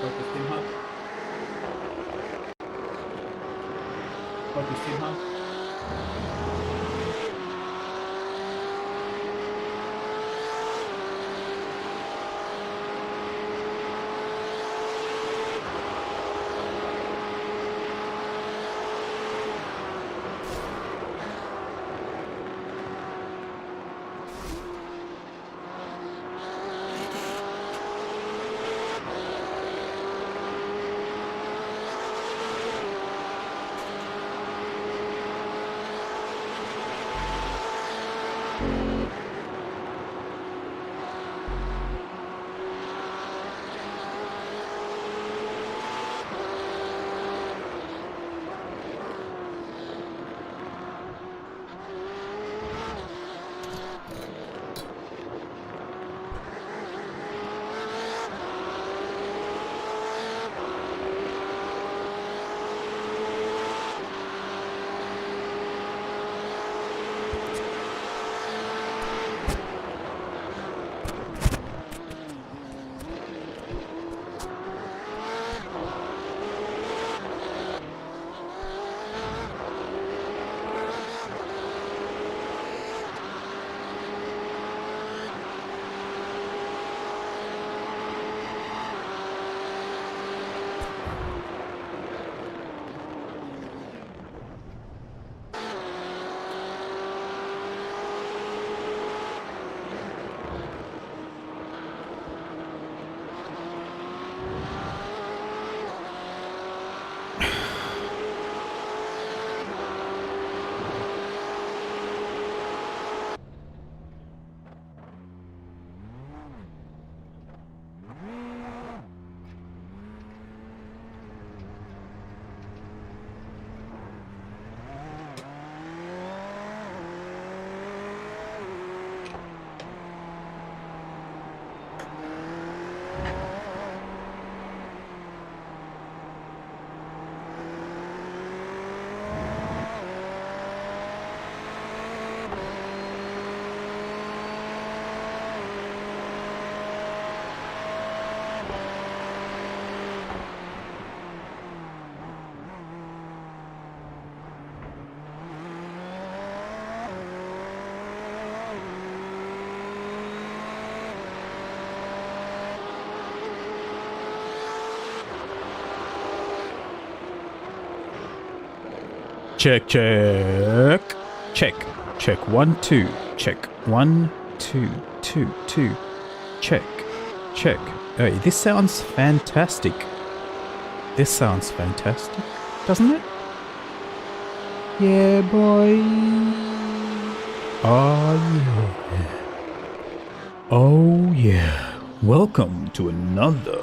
Focus team hub. Focus team hub. Check, check. Check. Check. 1, 2. Check. 1, 2, 2, 2. Check. Check. Hey, this sounds fantastic. This sounds fantastic, doesn't it? Yeah, boy. Oh, yeah. Oh, yeah. Welcome to another.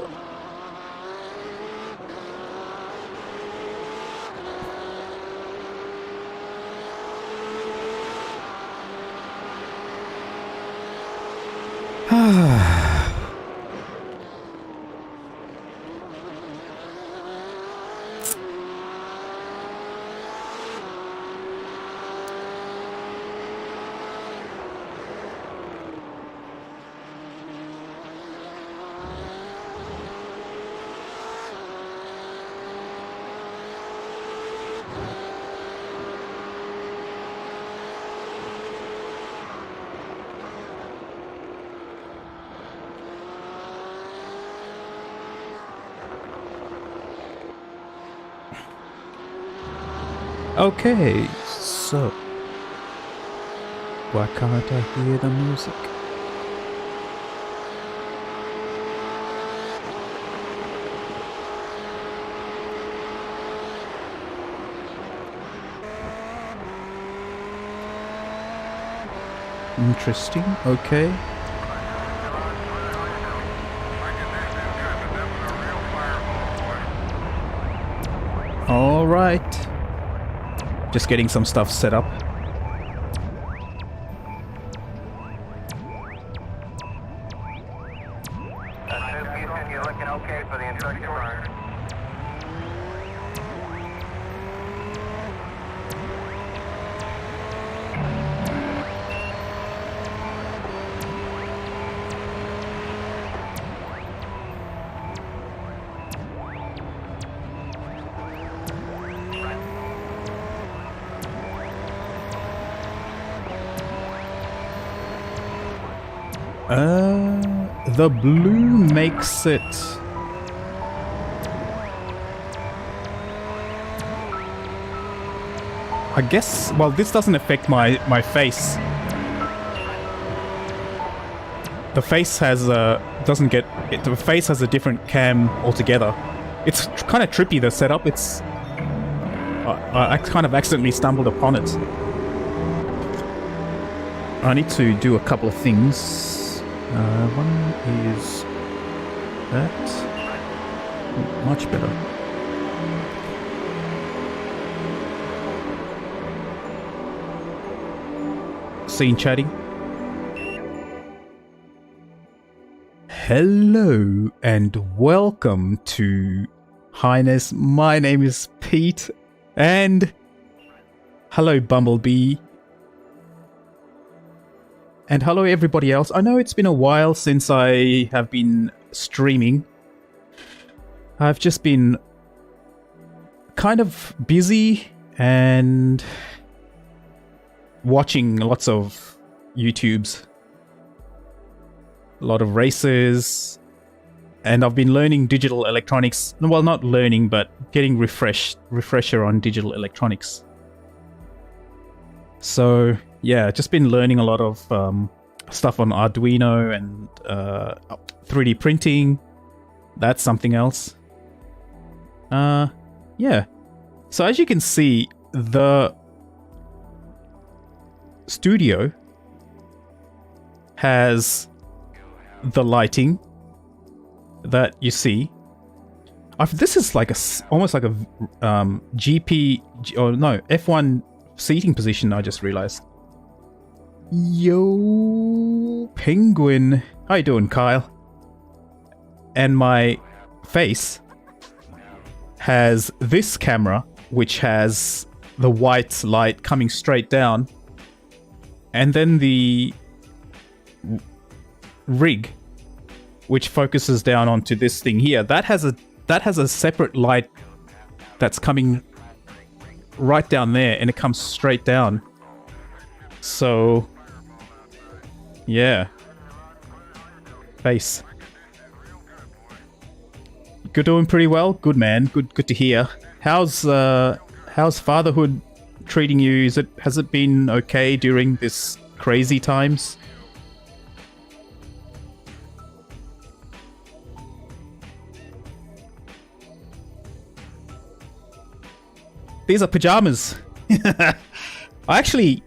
Okay, so why can't I hear the music? Interesting, okay. All right. Just getting some stuff set up. You're looking okay for the instruction line. The blue makes it... I guess, well, this doesn't affect my face. The face has doesn't get it. The face has a different cam altogether. It's kind of trippy, the setup. It's I kind of accidentally stumbled upon it. I need to do a couple of things. One is that. Much better. Scene chatting. Hello and welcome to Highness. My name is Pete and hello Bumblebee. And hello everybody else. I know it's been a while since I have been streaming. I've just been kind of busy and watching lots of YouTubes. A lot of races, and I've been learning digital electronics. Well, not learning, but getting refresher on digital electronics. So yeah, just been learning a lot of stuff on Arduino and 3D printing. That's something else. Yeah. So as you can see, the studio has the lighting that you see. This is like almost like a F1 seating position. I just realized. Yo, Penguin, how you doing, Kyle? And my face has this camera, which has the white light coming straight down, and then the rig, which focuses down onto this thing here. That has a separate light that's coming right down there, and it comes straight down. So yeah, face. You're doing pretty well. Good man. Good to hear. How's fatherhood treating you? Has it been okay during this crazy times? These are pajamas. I actually,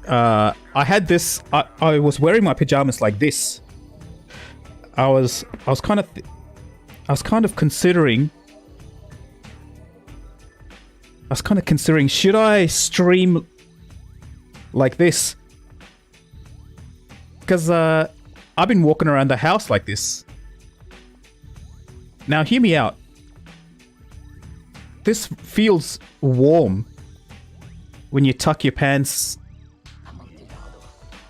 I had this. I was wearing my pajamas like this. I was kind of considering. Should I stream like this? Because I've been walking around the house like this. Now hear me out. This feels warm when you tuck your pants.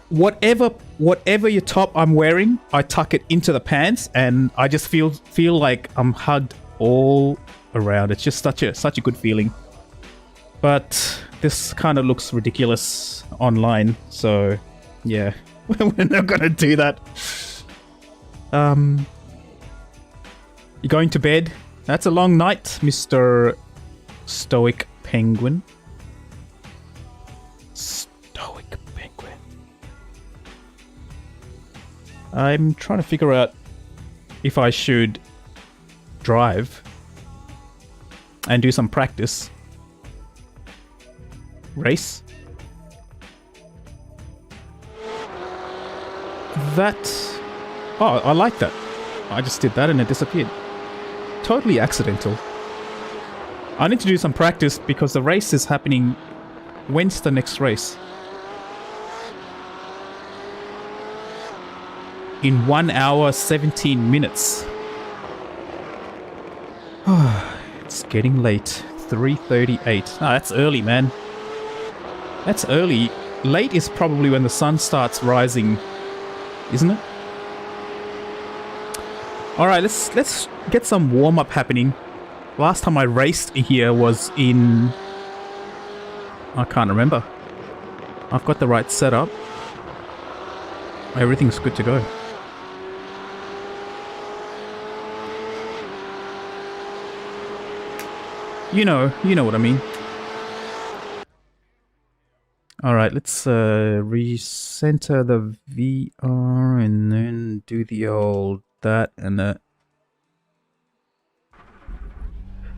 Whatever your top I'm wearing, I tuck it into the pants, and I just feel like I'm hugged all around. It's just such a good feeling. But this kind of looks ridiculous online, so yeah, we're not gonna do that. You going to bed? That's a long night, Mr. Stoic Penguin. Stoic Penguin. I'm trying to figure out if I should drive and do some practice. Race. That... Oh, I like that. I just did that and it disappeared. Totally accidental. I need to do some practice because the race is happening. When's the next race? In 1 hour 17 minutes. It's getting late. 3:38. Ah, that's early, man. That's early. Late is probably when the sun starts rising, isn't it? Alright, let's get some warm-up happening. Last time I raced here was in... I can't remember. I've got the right setup. Everything's good to go. You know what I mean. Alright, let's recenter the VR and then do the old that and that.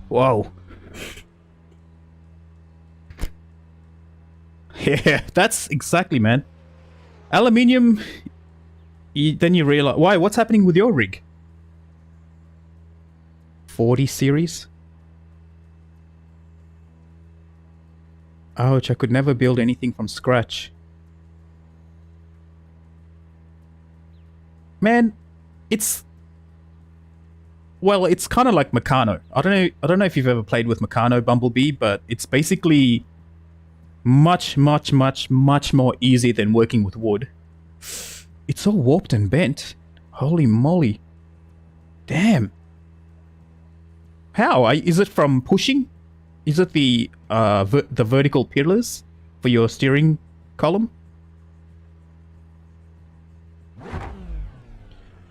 Whoa. Yeah, that's exactly, man. Aluminium, then you realize... Why? What's happening with your rig? 40 series? Ouch, I could never build anything from scratch. Man, it's... Well, it's kind of like Meccano. I don't know if you've ever played with Meccano Bumblebee, but it's basically much more easy than working with wood. It's all warped and bent. Holy moly. Damn. How? Is it from pushing? Is it the vertical pillars for your steering column?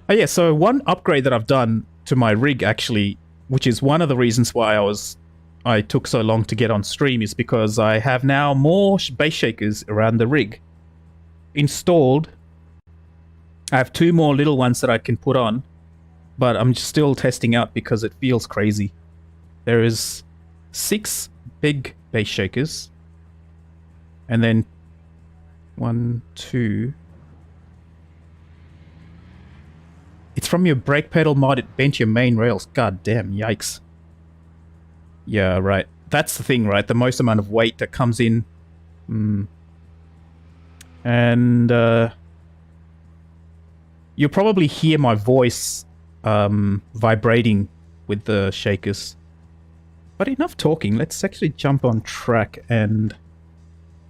Oh yeah, so one upgrade that I've done to my rig actually, which is one of the reasons why I took so long to get on stream, is because I have now more base shakers around the rig installed. I have 2 more little ones that I can put on, but I'm still testing out because it feels crazy. There is 6 big base shakers, and then 1, 2. It's from your brake pedal mod, it bent your main rails. God damn, yikes. Yeah, right. That's the thing, right? The most amount of weight that comes in. And you'll probably hear my voice vibrating with the shakers. But enough talking, let's actually jump on track and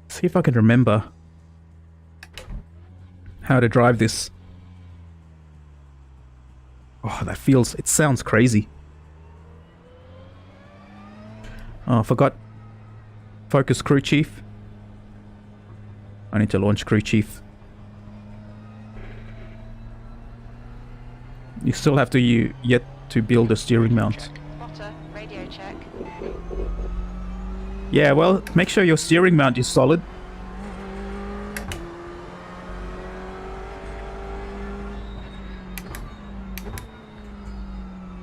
see if I can remember how to drive this. Oh, it sounds crazy. Oh, I forgot. Focus crew chief. I need to launch crew chief. You still have to yet to build a steering mount. Spotter, radio check. Yeah, well, make sure your steering mount is solid.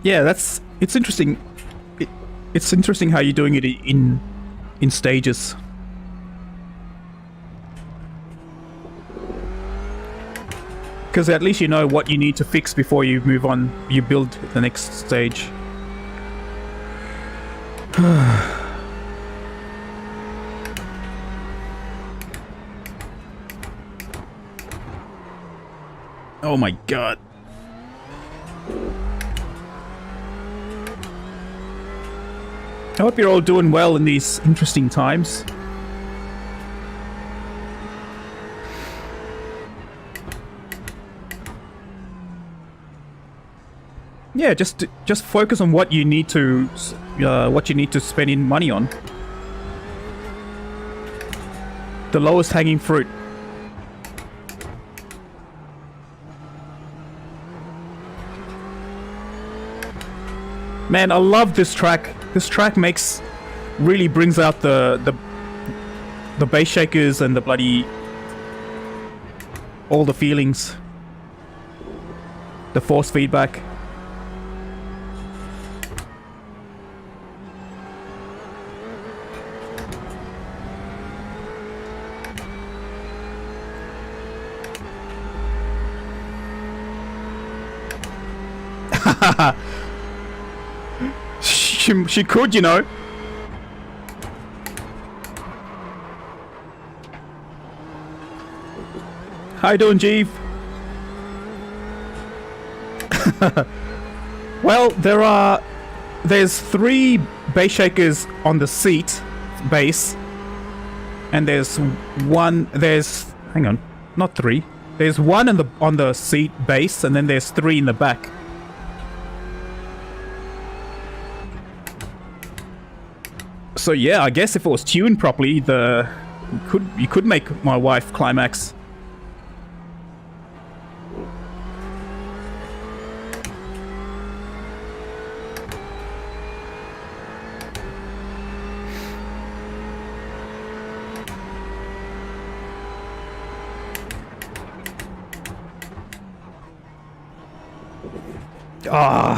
Yeah, it's interesting. It's interesting how you're doing it in stages. Because at least you know what you need to fix before you move on, you build the next stage. Oh my god. I hope you're all doing well in these interesting times. Yeah, just focus on what you need to spend in money on. The lowest hanging fruit. Man, I love this track. This track really brings out the bass shakers and the bloody all the feelings. The force feedback. She could, you know. How you doing, Jeeve? Well, there's 3 bass shakers on the seat base, and hang on, not 3. There's 1 on the seat base, and then there's 3 in the back. So yeah, I guess if it was tuned properly, you could make my wife climax.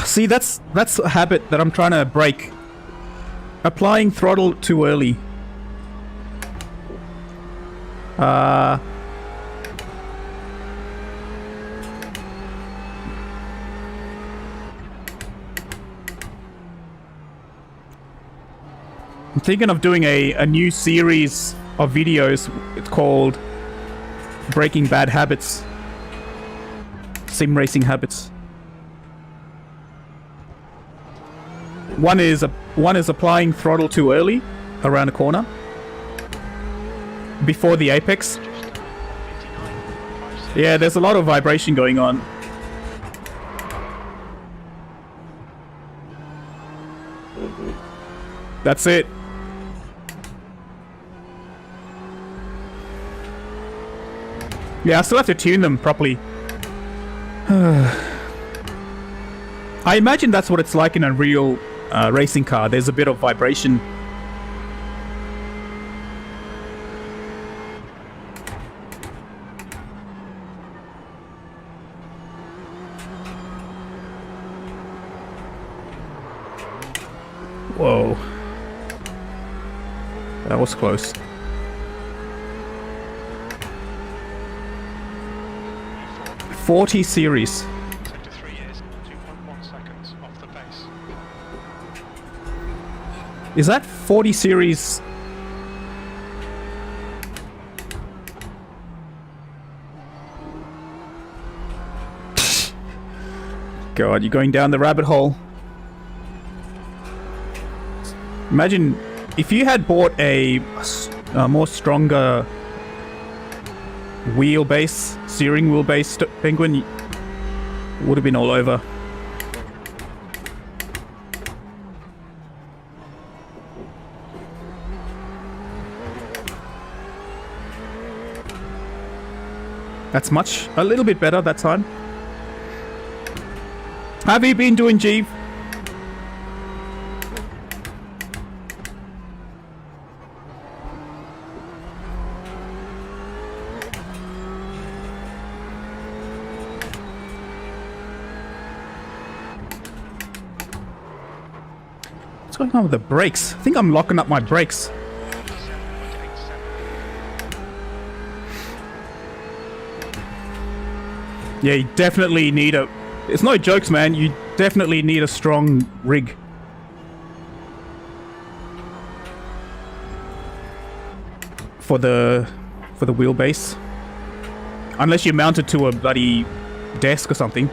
See, that's a habit that I'm trying to break. Applying throttle too early. I'm thinking of doing a new series of videos. It's called Breaking Bad Habits. Sim racing habits. One is applying throttle too early around a corner before the apex. Yeah, there's a lot of vibration going on. That's it. Yeah, I still have to tune them properly. I imagine that's what it's like in a real racing car. There's a bit of vibration. Whoa. That was close. .40 series. Sector 3 is 2.1 seconds off the pace. Is that 40 series? God, you're going down the rabbit hole. Imagine if you had bought a more stronger wheelbase, steering wheelbase Penguin, would have been all over. That's a little bit better that time. How have you been doing, Jeeve? What's going on with the brakes? I think I'm locking up my brakes. Yeah, you definitely need a... It's no jokes, man. You definitely need a strong rig. For the wheelbase. Unless you mount it to a bloody desk or something.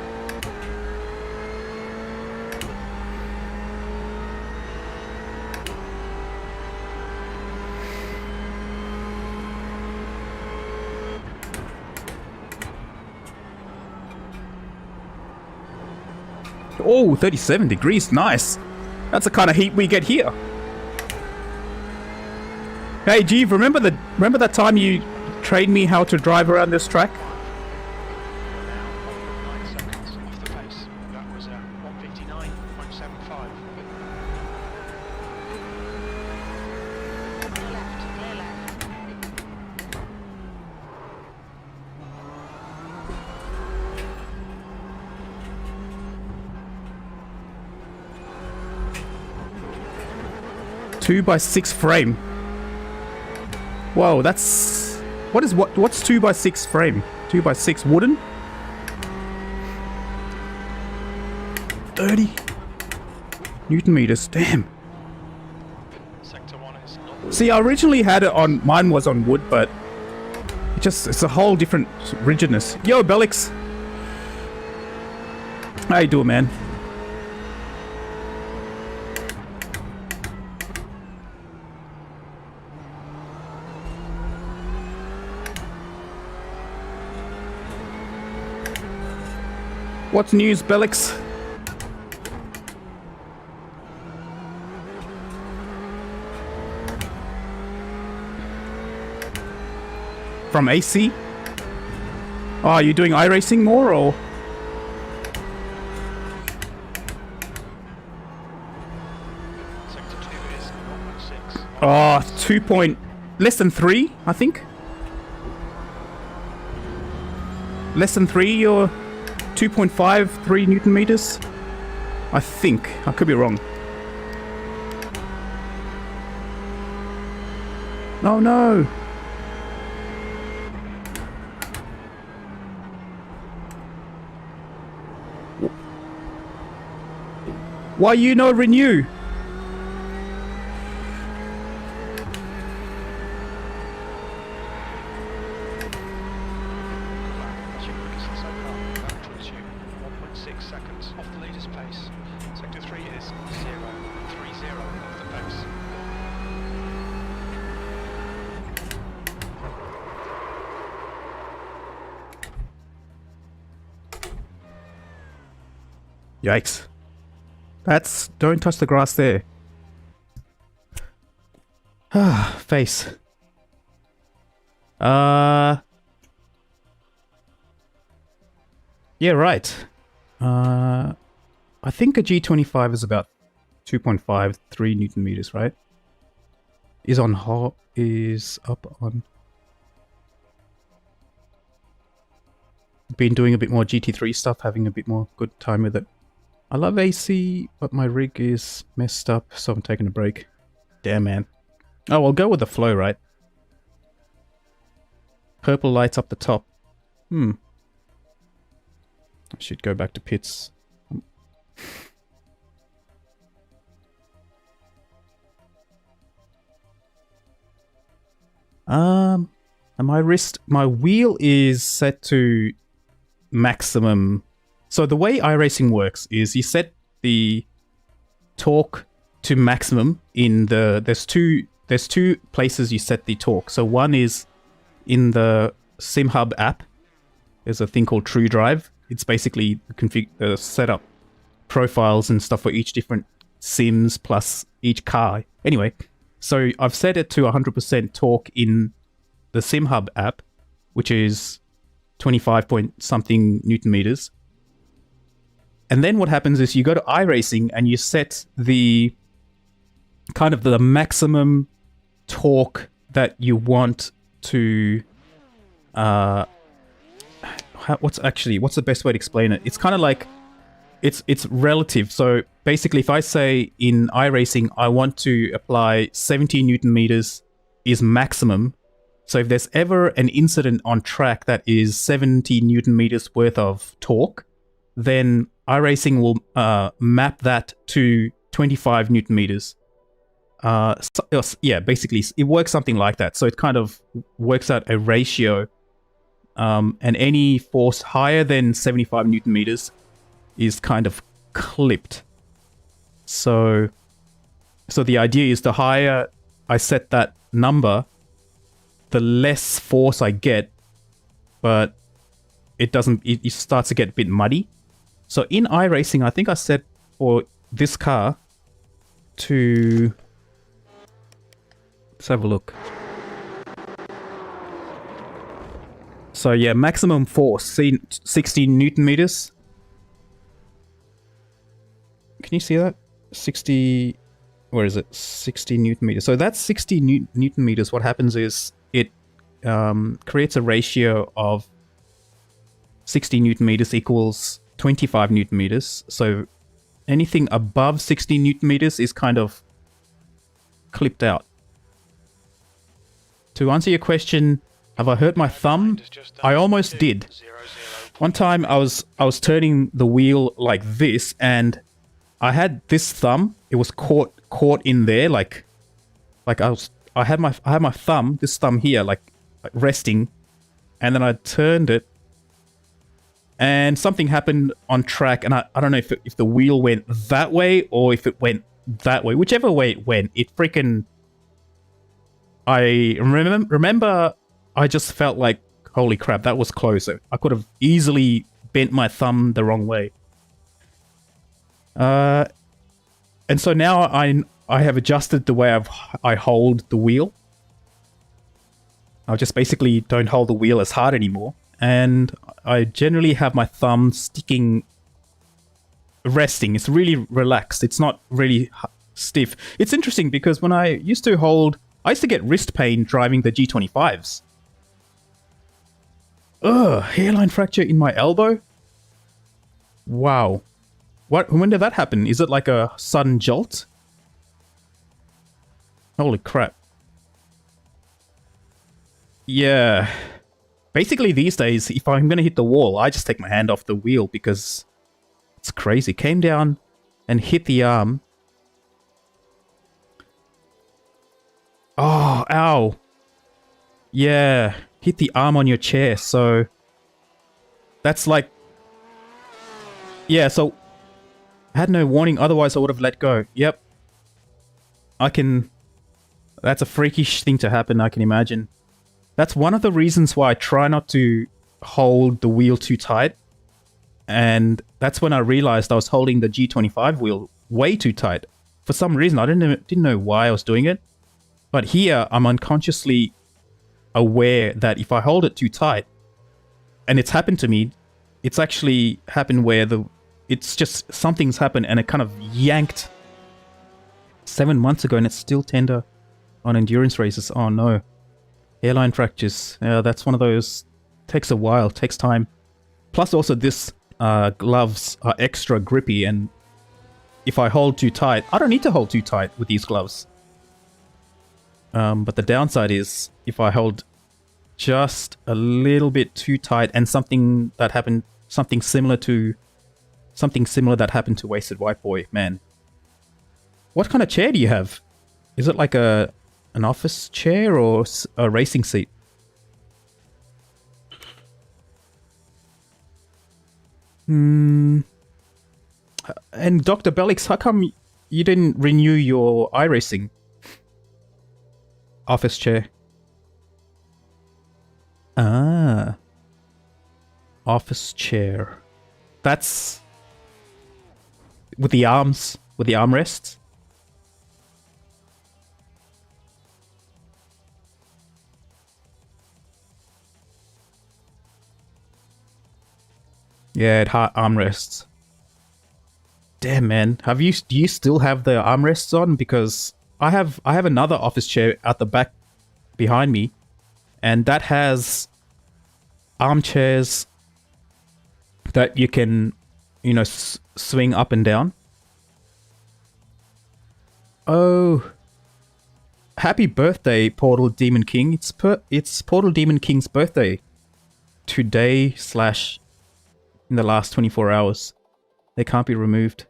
Oh, 37 degrees, nice. That's the kind of heat we get here. Hey, Jeeve, remember that time you trained me how to drive around this track? Now 1.9 seconds off the pace. That was 159.75. Clear left. 2x6 frame. Whoa, that's... What's 2x6 frame? 2x6 wooden? 30 Newton meters, damn. Sector 1 is not... See, I originally had it on... Mine was on wood, but... It's a whole different rigidness. Yo, Bellix! How you doing, man? What's news, Bellix? From AC? Oh, are you doing Iracing more, or? Sector 2 is 0.6. Oh, 2 point... Less than 3, I think? Less than 3, or 2.5, 3 Newton meters? I think. I could be wrong. Oh no! Why you no renew? That's your quickest so far. That puts you 1.6 seconds off the leader's pace. Sector 3 is 0.30 off the pace. Yikes. That's... Don't touch the grass there. Ah, face. Yeah, right. I think a G25 is about 2.53 Newton meters, right? Is on hot... Is up on... Been doing a bit more GT3 stuff, having a bit more good time with it. I love AC, but my rig is messed up, so I'm taking a break. Damn, man. Oh, I'll go with the flow, right? Purple lights up the top. I should go back to pits. And my wheel is set to maximum. So the way iRacing works is you set the torque to maximum in the... There's two places you set the torque. So one is in the SimHub app. There's a thing called True Drive. It's basically set up profiles and stuff for each different sims plus each car. Anyway, so I've set it to 100% torque in the SimHub app, which is 25 point something Newton meters. And then what happens is you go to iRacing and you set the kind of the maximum torque that you want to... what's the best way to explain it? It's kind of like... It's relative. So basically if I say in iRacing I want to apply 70 Newton meters is maximum. So if there's ever an incident on track that is 70 Newton meters worth of torque, then iRacing will map that to 25 Newton meters. Yeah, basically it works something like that. So it kind of works out a ratio, and any force higher than 75 Newton meters is kind of clipped. So the idea is the higher I set that number, the less force I get, but it starts to get a bit muddy. So in iRacing, I think I set for this car to... Let's have a look. So yeah, maximum force, 60 Newton meters. Can you see that? 60... Where is it? 60 Newton meters. So that's 60 Newton meters. What happens is it creates a ratio of 60 Newton meters equals 25 Newton meters. So anything above 60 Newton meters is kind of clipped out. To answer your question, have I hurt my thumb? I almost did. One time I was turning the wheel like this, and I had this thumb. It was caught in there, like I had my thumb, this thumb here, like resting, and then I turned it, and something happened on track, and I don't know if the wheel went that way or if it went that way. Whichever way it went, it freaking... I remember I just felt like, holy crap, that was close. I could have easily bent my thumb the wrong way. And so now I have adjusted the way I hold the wheel. I just basically don't hold the wheel as hard anymore. And I generally have my thumb resting. It's really relaxed. It's not really stiff. It's interesting because when I used to get wrist pain driving the G25s. Ugh, hairline fracture in my elbow? Wow. What? When did that happen? Is it like a sudden jolt? Holy crap. Yeah. Basically these days, if I'm going to hit the wall, I just take my hand off the wheel because it's crazy. Came down and hit the arm. Oh, ow. Yeah. Hit the arm on your chair. So that's like... Yeah, so I had no warning. Otherwise, I would have let go. Yep. I can... That's a freakish thing to happen, I can imagine. That's one of the reasons why I try not to hold the wheel too tight. And that's when I realized I was holding the G25 wheel way too tight. For some reason, I didn't know why I was doing it. But here, I'm unconsciously aware that if I hold it too tight, and it's happened to me, it's actually happened where it's just something's happened and it kind of yanked 7 months ago and it's still tender on endurance races. Oh no. Hairline fractures. Yeah, that's one of those. Takes a while, takes time. Plus also this gloves are extra grippy, and if I hold too tight, I don't need to hold too tight with these gloves. But the downside is if I hold just a little bit too tight, and something similar that happened to Wasted White Boy, man. What kind of chair do you have? Is it like an office chair or a racing seat? And Dr. Bellix, how come you didn't renew your iRacing office chair? Ah. Office chair. That's with the arms, with the armrests? Yeah, it had armrests. Damn, man. Do you still have the armrests on? Because I have another office chair at the back behind me, and that has armchairs that you can, swing up and down. Oh, happy birthday, Portal Demon King! It's Portal Demon King's birthday today / in the last 24 hours. They can't be removed.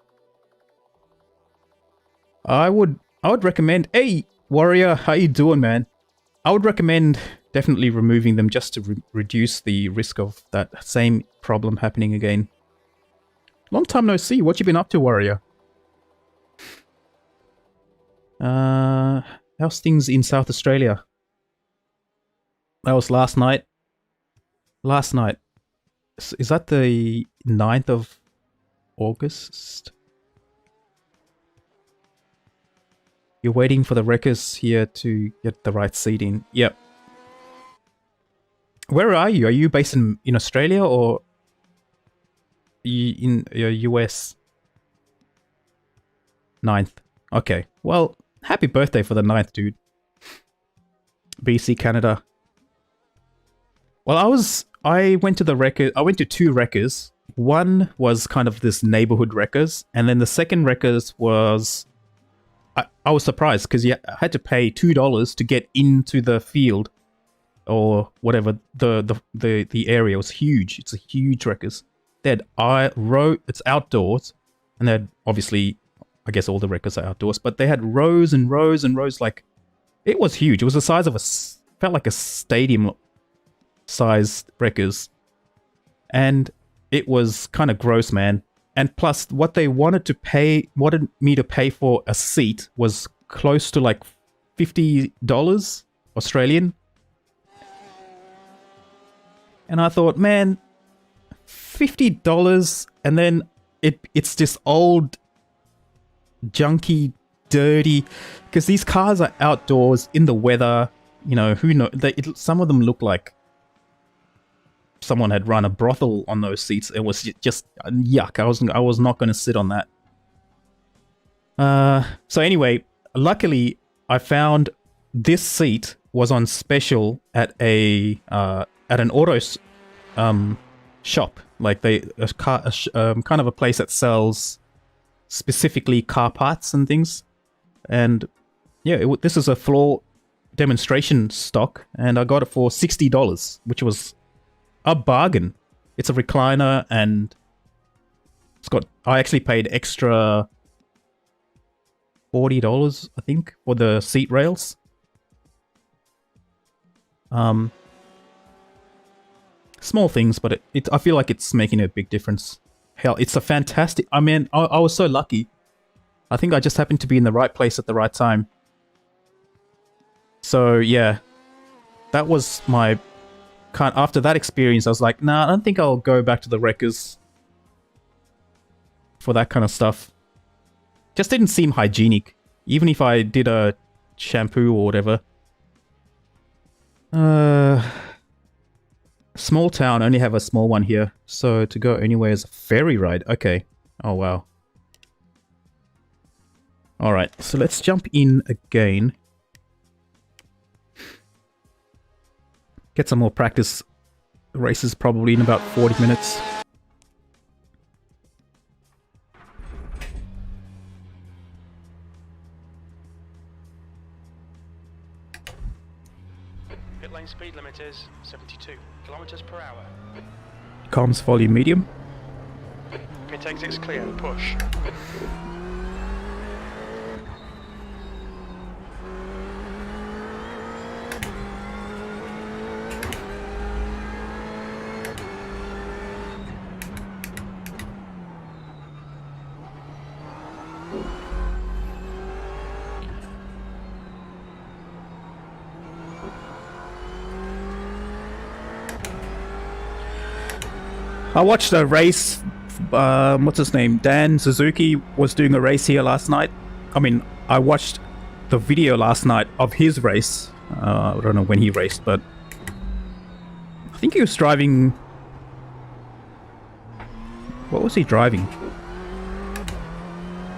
I would recommend... Hey, Warrior, how you doing, man? I would recommend definitely removing them just to reduce the risk of that same problem happening again. Long time no see. What you been up to, Warrior? How's things in South Australia? That was last night. Last night. Is that the 9th of August? You're waiting for the wreckers here to get the right seat in. Yep. Where are you? Are you based in Australia or in US? 9th. Okay. Well, happy birthday for the 9th, dude. BC, Canada. Well, I went to the wrecker. I went to 2 wreckers. One was kind of this neighborhood wreckers, and then the second wreckers was... I was surprised because you had to pay $2 to get into the field or whatever. The area was huge. It's a huge wreckers. They had it's outdoors, and they had obviously, I guess all the wreckers are outdoors, but they had rows and rows and rows. Like, it was huge. It was the size of felt like a stadium sized wreckers, and it was kind of gross, man. And plus, what they wanted me to pay for a seat was close to like $50 Australian. And I thought, man, $50, and then it's this old, junky, dirty, because these cars are outdoors in the weather. Who knows? Some of them look like someone had run a brothel on those seats. It was just yuck. I was not going to sit on that. So anyway, luckily I found this seat was on special at an auto shop, like kind of a place that sells specifically car parts and things. And yeah, this is a floor demonstration stock, and I got it for $60, which was a bargain. It's a recliner, and it's got. I actually paid extra $40, I think, for the seat rails. Small things, but I feel like it's making a big difference. Hell, it's a fantastic... I mean, I was so lucky. I think I just happened to be in the right place at the right time. So, yeah. That was my... After that experience, I was like, nah, I don't think I'll go back to the wreckers for that kind of stuff. Just didn't seem hygienic. Even if I did a shampoo or whatever. Small town, only have a small one here. So to go anywhere is a ferry ride. Okay. Oh, wow. Alright, so let's jump in again. Get some more practice races probably in about 40 minutes. Pit lane speed limit is 72 kilometers per hour. Comms volume medium. Pit exits clear, push. I watched a race, what's his name? Dan Suzuki was doing a race here last night. I mean, I watched the video last night of his race. I don't know when he raced, but I think he was driving... What was he driving?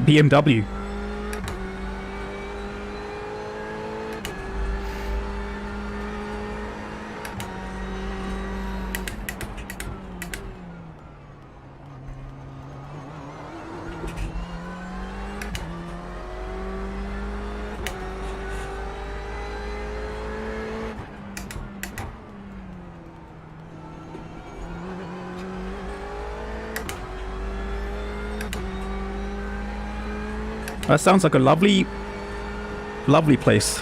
BMW. That sounds like a lovely, lovely place.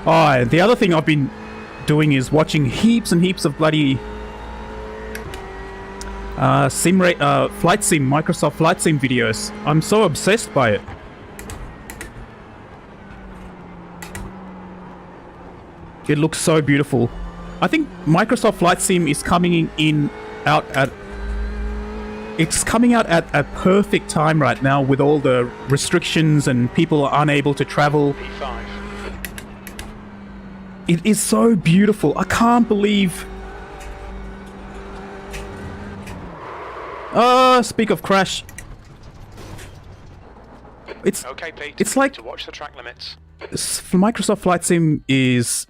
Oh, and the other thing I've been doing is watching heaps and heaps of bloody flight sim, Microsoft flight sim videos. I'm so obsessed by it. It looks so beautiful. I think Microsoft Flight Sim is coming out at a perfect time right now with all the restrictions and people are unable to travel. P5. It is so beautiful. I can't believe... speak of crash. It's Okay, Pete. It's like to watch the track limits. Microsoft Flight Sim is...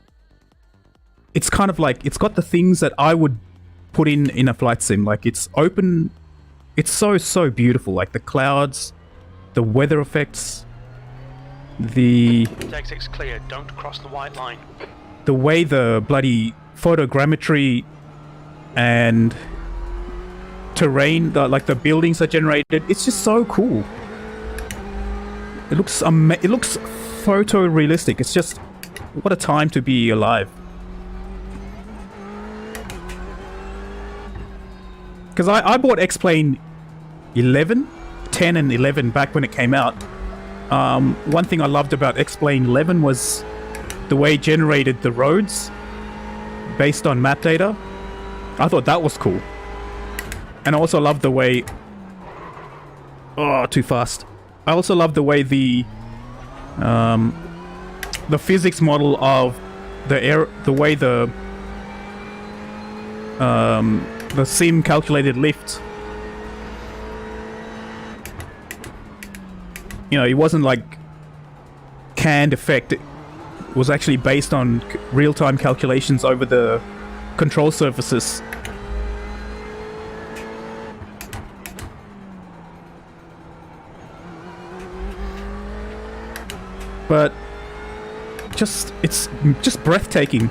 It's kind of like it's got the things that I would put in a flight sim. Like it's open. It's so beautiful. Like the clouds, the weather effects, the Exit's clear. Don't cross the white line. The way the bloody photogrammetry and terrain, like the buildings are generated, it's just so cool. It looks it looks photorealistic. It's just what a time to be alive. Because I bought X-Plane 11, 10 and 11 back when it came out. One thing I loved about X-Plane 11 was the way it generated the roads based on map data. I thought that was cool. And I also loved the way... Oh, too fast. I also loved the way the physics model of the way the sim calculated lift. You know, it wasn't like canned effect. It was actually based on real-time calculations over the control surfaces. But it's just breathtaking.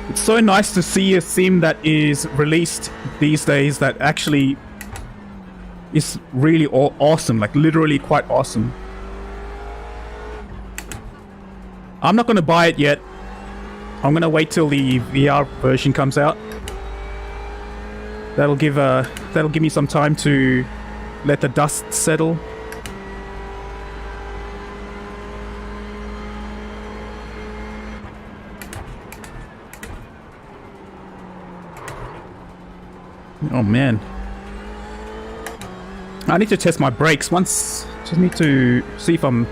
It's so nice to see a sim that is released these days that actually is really awesome, like literally quite awesome. I'm not going to buy it yet. I'm going to wait till the VR version comes out. That'll give me some time to let the dust settle. Oh man. I need to test my brakes once. Just need to see if I'm...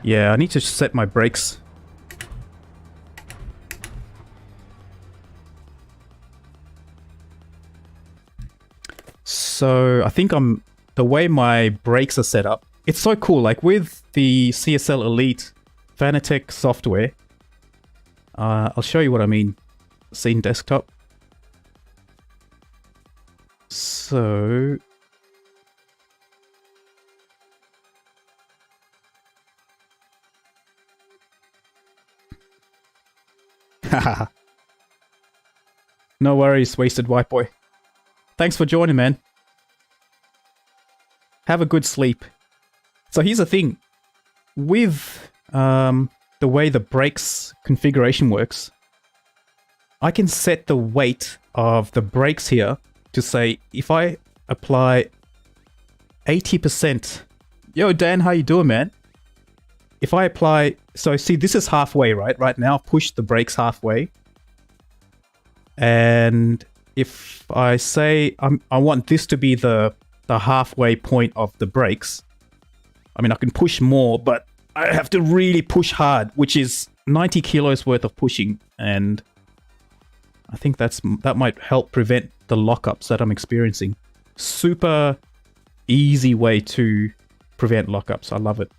Yeah, I need to set my brakes. So I think the way my brakes are set up, it's so cool. Like with the CSL Elite Fanatec software, I'll show you what I mean. Scene desktop. So haha. No worries, wasted white boy. Thanks for joining, man. Have a good sleep. So here's the thing. With the way the brakes configuration works, I can set the weight of the brakes here to say, if I apply 80%... Yo, Dan, how you doing, man? If I apply... So, see, this is halfway, right? Right now, I've pushed the brakes halfway. And if I say I want this to be the halfway point of the brakes, I mean, I can push more, but I have to really push hard, which is 90 kilos worth of pushing, and I think that might help prevent the lockups that I'm experiencing. Super easy way to prevent lockups. I love it.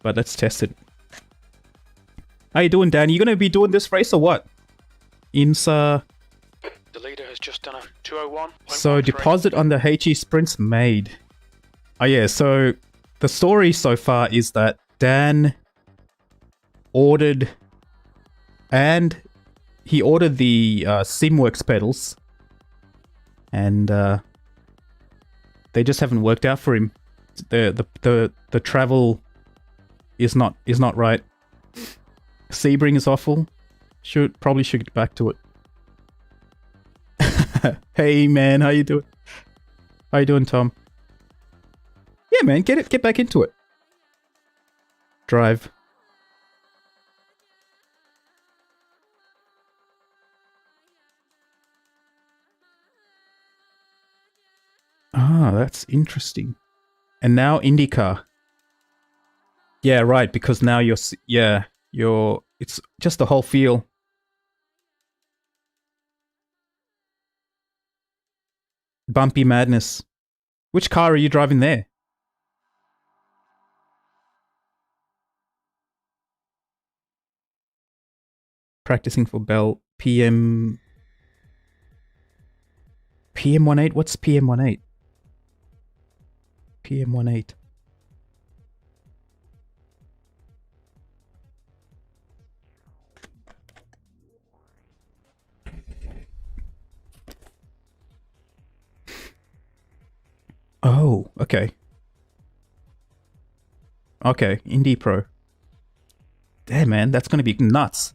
But let's test it. How you doing, Dan? You gonna be doing this race or what? IMSA. The leader has just done a 201. So deposit on the HE sprints made. Oh yeah, so the story so far is that Dan ordered, and he ordered the SimWorks pedals, and they just haven't worked out for him. The travel is not right. Sebring is awful. Probably should get back to it. Hey man, how you doing? How you doing, Tom? Yeah man, get back into it. Drive. Ah, that's interesting. And now IndyCar. Yeah, right, because now it's just the whole feel. Bumpy madness. Which car are you driving there? Practicing for Bell. PM18. What's PM18? PM18. Oh, okay. Okay, Indy Pro. Damn, man, that's gonna be nuts.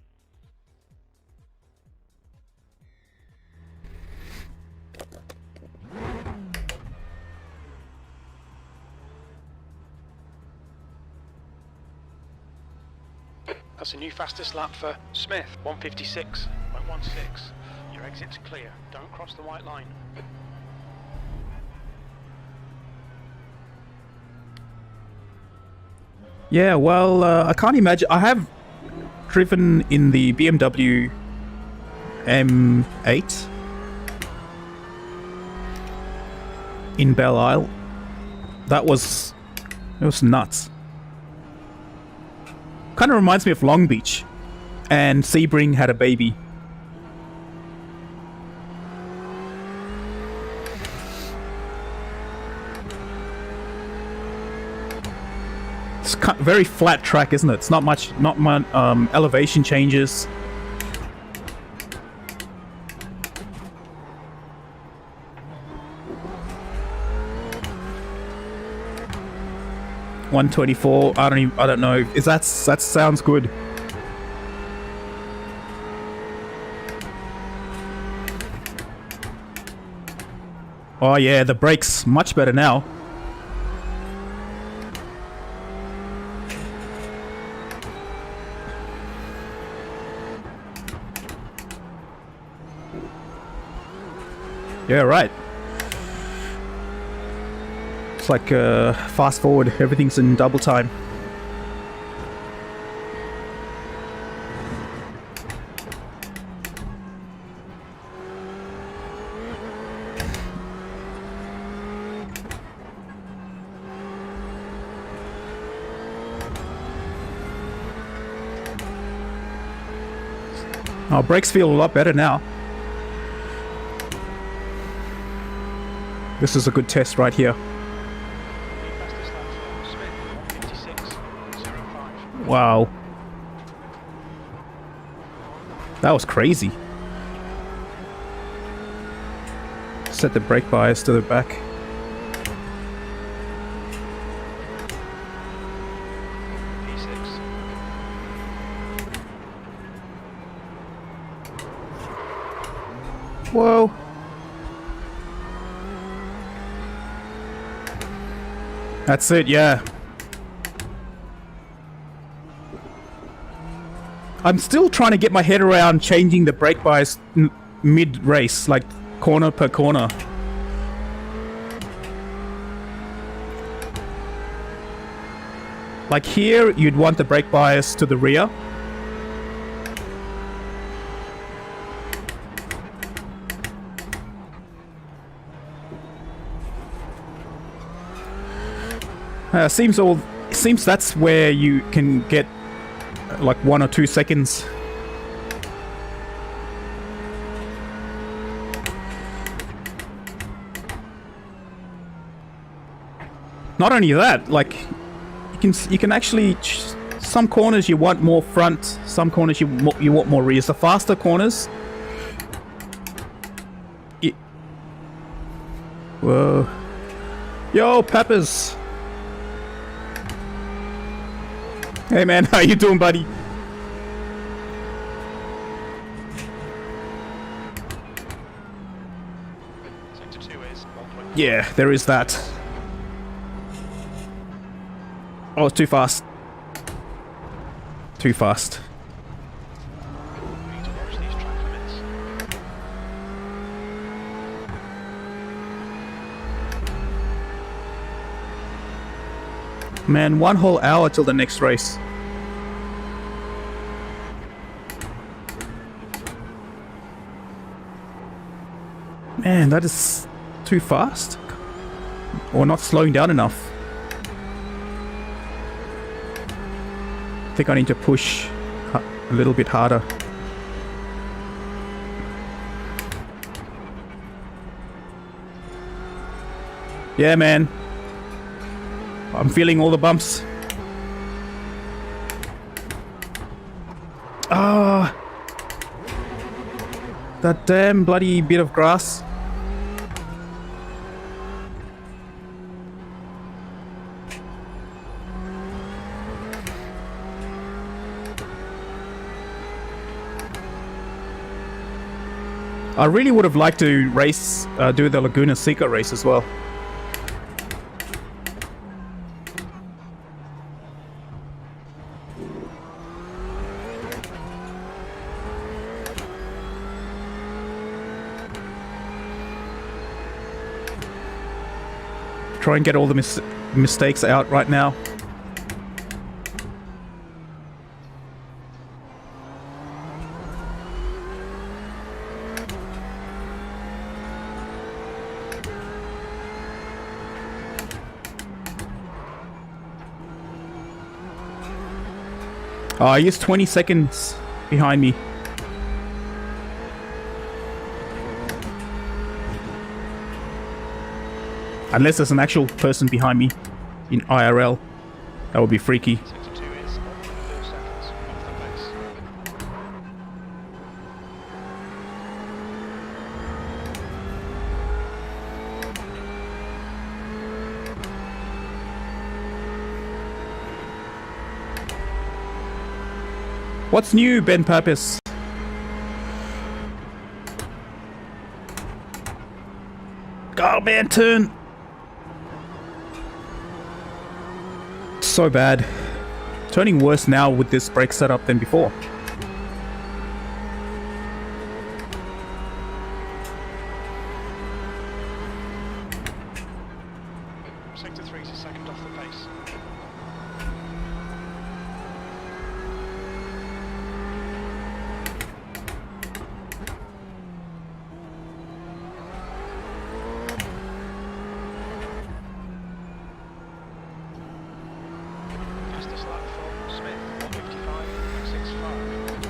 That's a new fastest lap for Smith, 156.16. Your exit's clear. Don't cross the white line. Yeah, well, I can't imagine. I have driven in the BMW M8 in Belle Isle, That was... It was nuts. Kind of reminds me of Long Beach. And Sebring had a baby. It's very flat track, isn't it? It's not much elevation changes. $124. I don't know. That sounds good. Oh yeah, the brakes much better now. Yeah, right. It's like fast forward, everything's in double time. Our brakes feel a lot better now. This is a good test right here. Wow. That was crazy. Set the brake bias to the back. Whoa. That's it, yeah. I'm still trying to get my head around changing the brake bias mid-race, like corner per corner. Like here, you'd want the brake bias to the rear. Seems that's where you can get like 1 or 2 seconds. Not only that, like you can actually some corners you want more front, some corners you want more rear. The faster corners. Whoa, yo, Peppers. Hey man, how you doing, buddy? Yeah, there is that. Oh, it's too fast. Too fast. Man, 1 whole hour till the next race. Man, that is too fast. Or not slowing down enough. I think I need to push a little bit harder. Yeah, man. I'm feeling all the bumps. Ah, that damn bloody bit of grass. I really would have liked to race, do the Laguna Seca race as well. Try and get all the mistakes out right now. Oh, he's 20 seconds behind me. Unless there's an actual person behind me in IRL. That would be freaky. Sector 2 is 1.4 seconds off the pace. What's new, Ben Pappas? Go, man, turn! So bad. Turning worse now with this brake setup than before. Sector 3 is a second off the pace. Fastest lap for Smith, 155.65.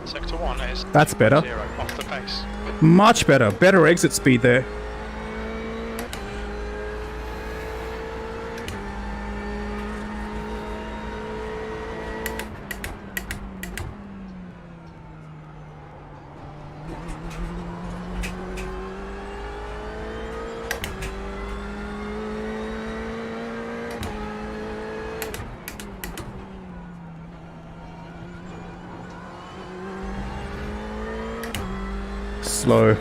Sector 1 is That's better. 0 off the pace. Much better. Better exit speed there. Slow.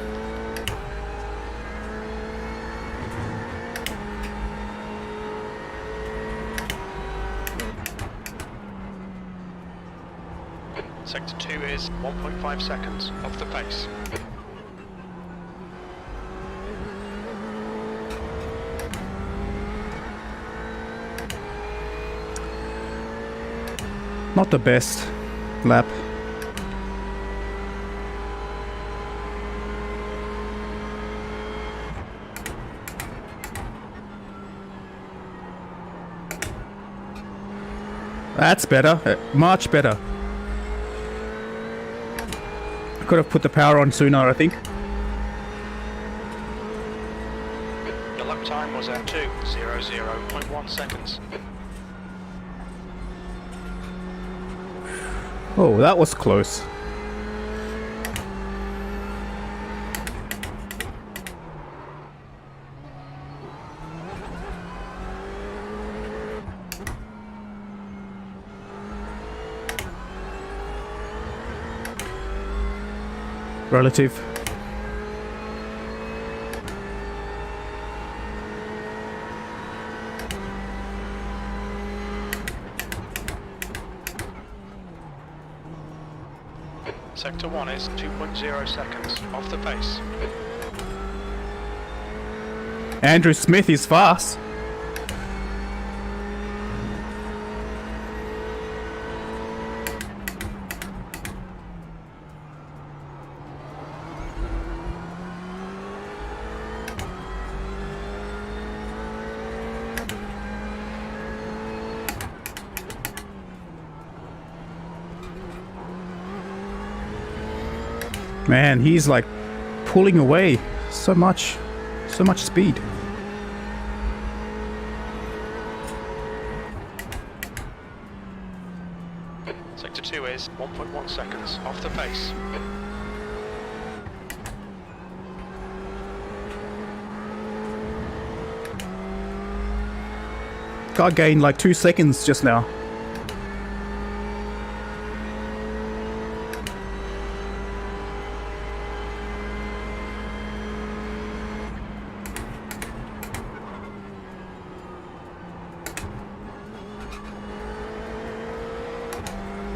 Sector 2 is 1.5 seconds off the pace. Not the best lap. That's better. Much better. I could have put the power on sooner, I think. The lap time was at 2:00.1 seconds. Oh, that was close. Relative. Sector 1 is 2.0 seconds off the pace. Andrew Smith is fast. Man, he's like pulling away so much speed. Sector 2 is 1.1 seconds off the pace. Guy gained like 2 seconds just now.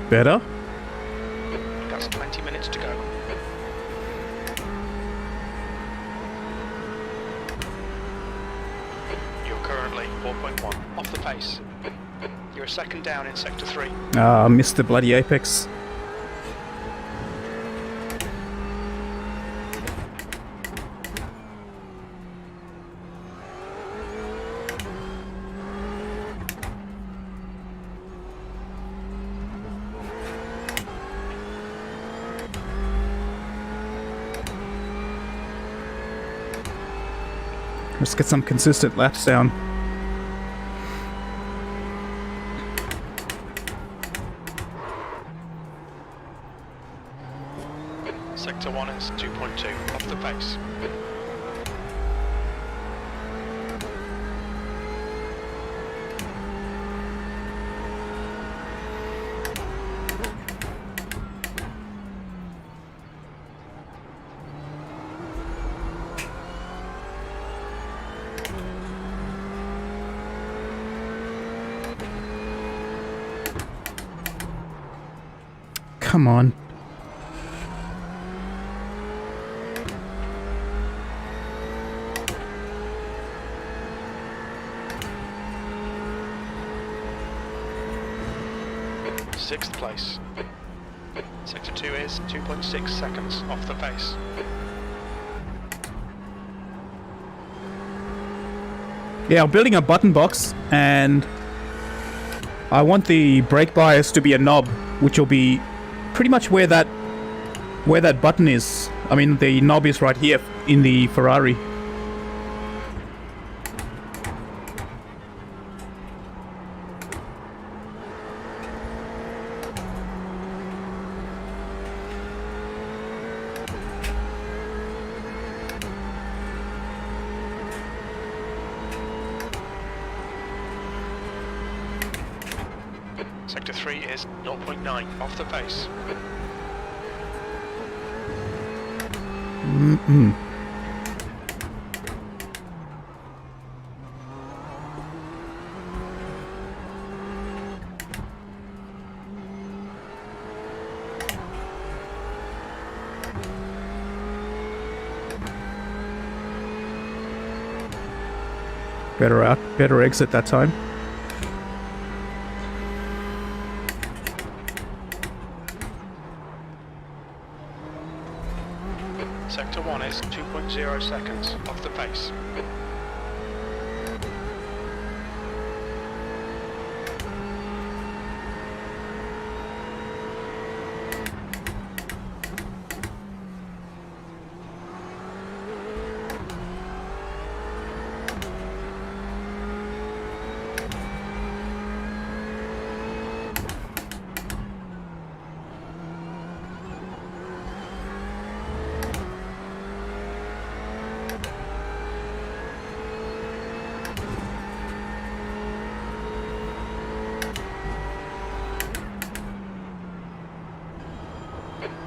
Better? That's 20 minutes to go. You're currently 4.1 off the pace. You're a second down in Sector 3. Ah, missed the bloody apex. Let's get some consistent laps down. Sector 1 is 2.2 off the pace. Come on. Sixth place. Sector 2 is 2.6 seconds off the pace. Yeah, I'm building a button box, and I want the brake bias to be a knob, which will be pretty much where that button is. I mean, the knob is right here in the Ferrari. Sector 3 is 0.9 off the pace. Better exit that time. Sector 1 is 2.0 seconds off the pace.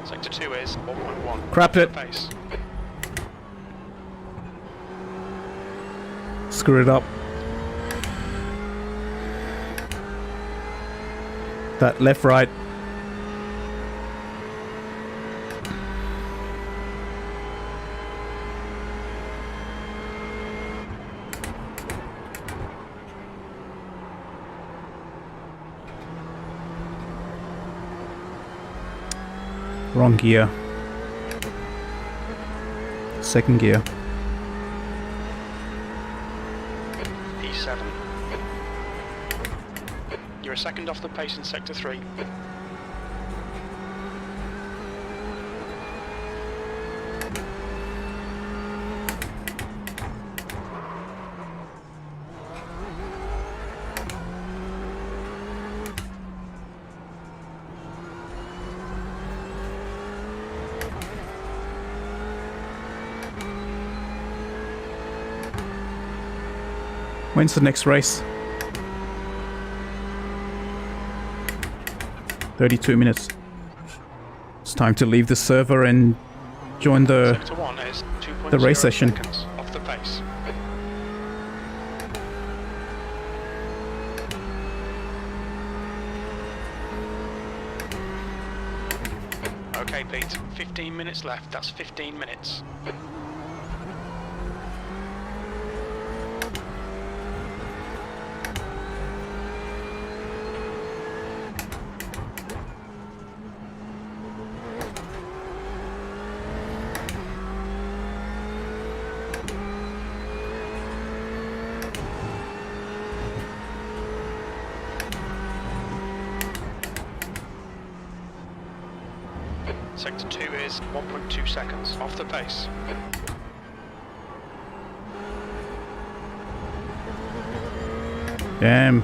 Sector 2 is 1.1 Crapped it. pace. Screw it up. That left, right. Wrong gear. Second gear. E7. You're a second off the pace in Sector 3. When's the next race? 32 minutes. It's time to leave the server and join the Sector 1 is 2.0 the race session. seconds off the pace. Okay, Pete, 15 minutes left. That's 15 minutes. Sector 2 is 1.2 seconds off the pace. Damn.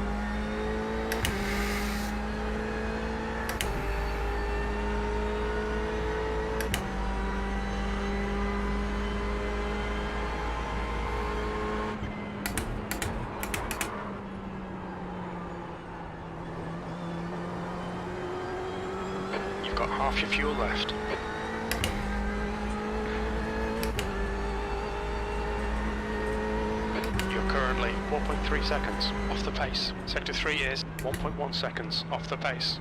You've got half your fuel left. You're currently 4.3 seconds off the pace. Sector 3 is 1.1 seconds off the pace.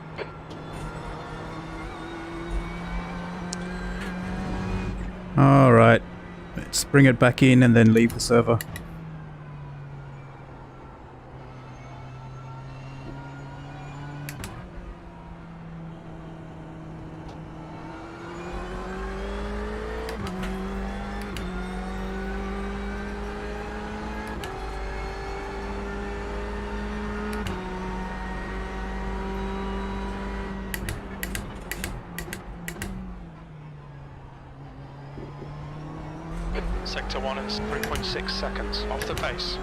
Alright. Let's bring it back in and then leave the server. Sector 1 is 3.6 seconds off the pace.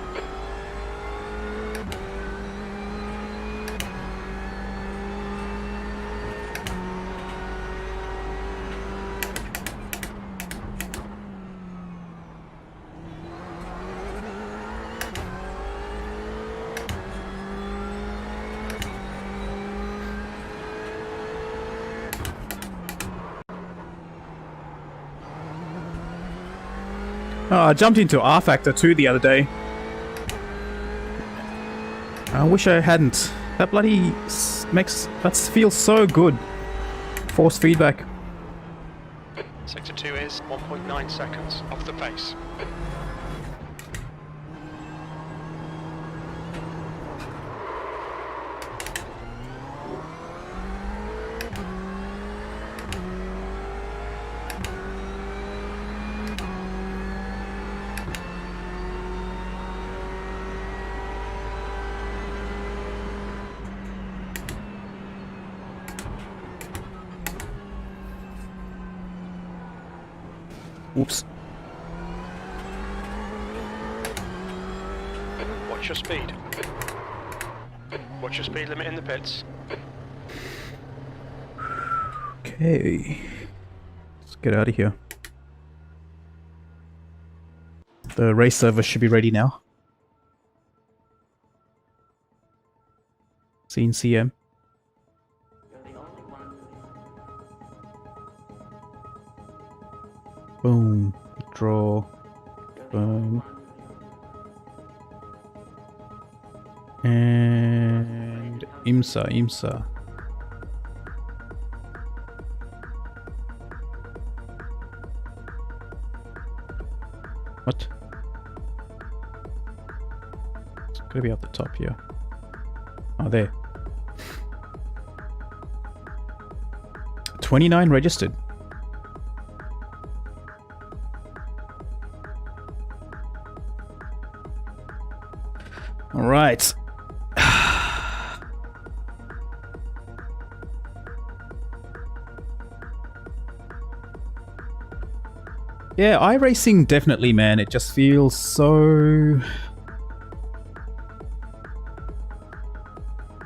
Oh, I jumped into R Factor 2 the other day. I wish I hadn't. That bloody that feels so good. Force feedback. Sector 2 is 1.9 seconds off the pace. Oops. Watch your speed. Watch your speed limit in the pits. Okay. Let's get out of here. The race server should be ready now. Scene CM. Boom. Draw. Boom. And IMSA. What? It's gotta be at the top here. Oh, there. 29 registered. All right. Yeah, iRacing definitely, man. It just feels so...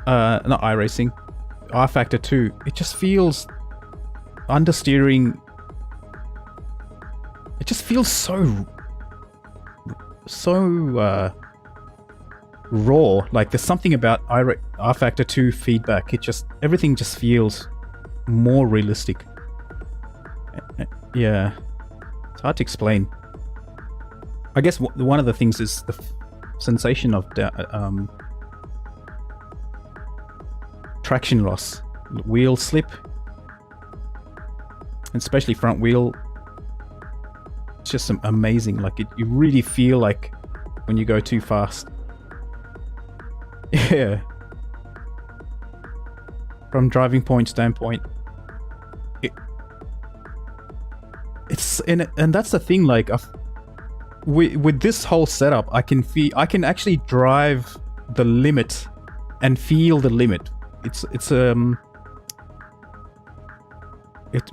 not iRacing. R Factor 2. It just feels... understeering... It just feels so... raw. Like, there's something about R Factor 2 feedback. It just... everything just feels more realistic. Yeah. It's hard to explain. I guess one of the things is the sensation of traction loss, wheel slip, and especially front wheel. It's just amazing. Like you really feel like when you go too fast. Yeah. From driving point standpoint. It's and that's the thing. Like, with this whole setup, I can actually drive the limit and feel the limit. It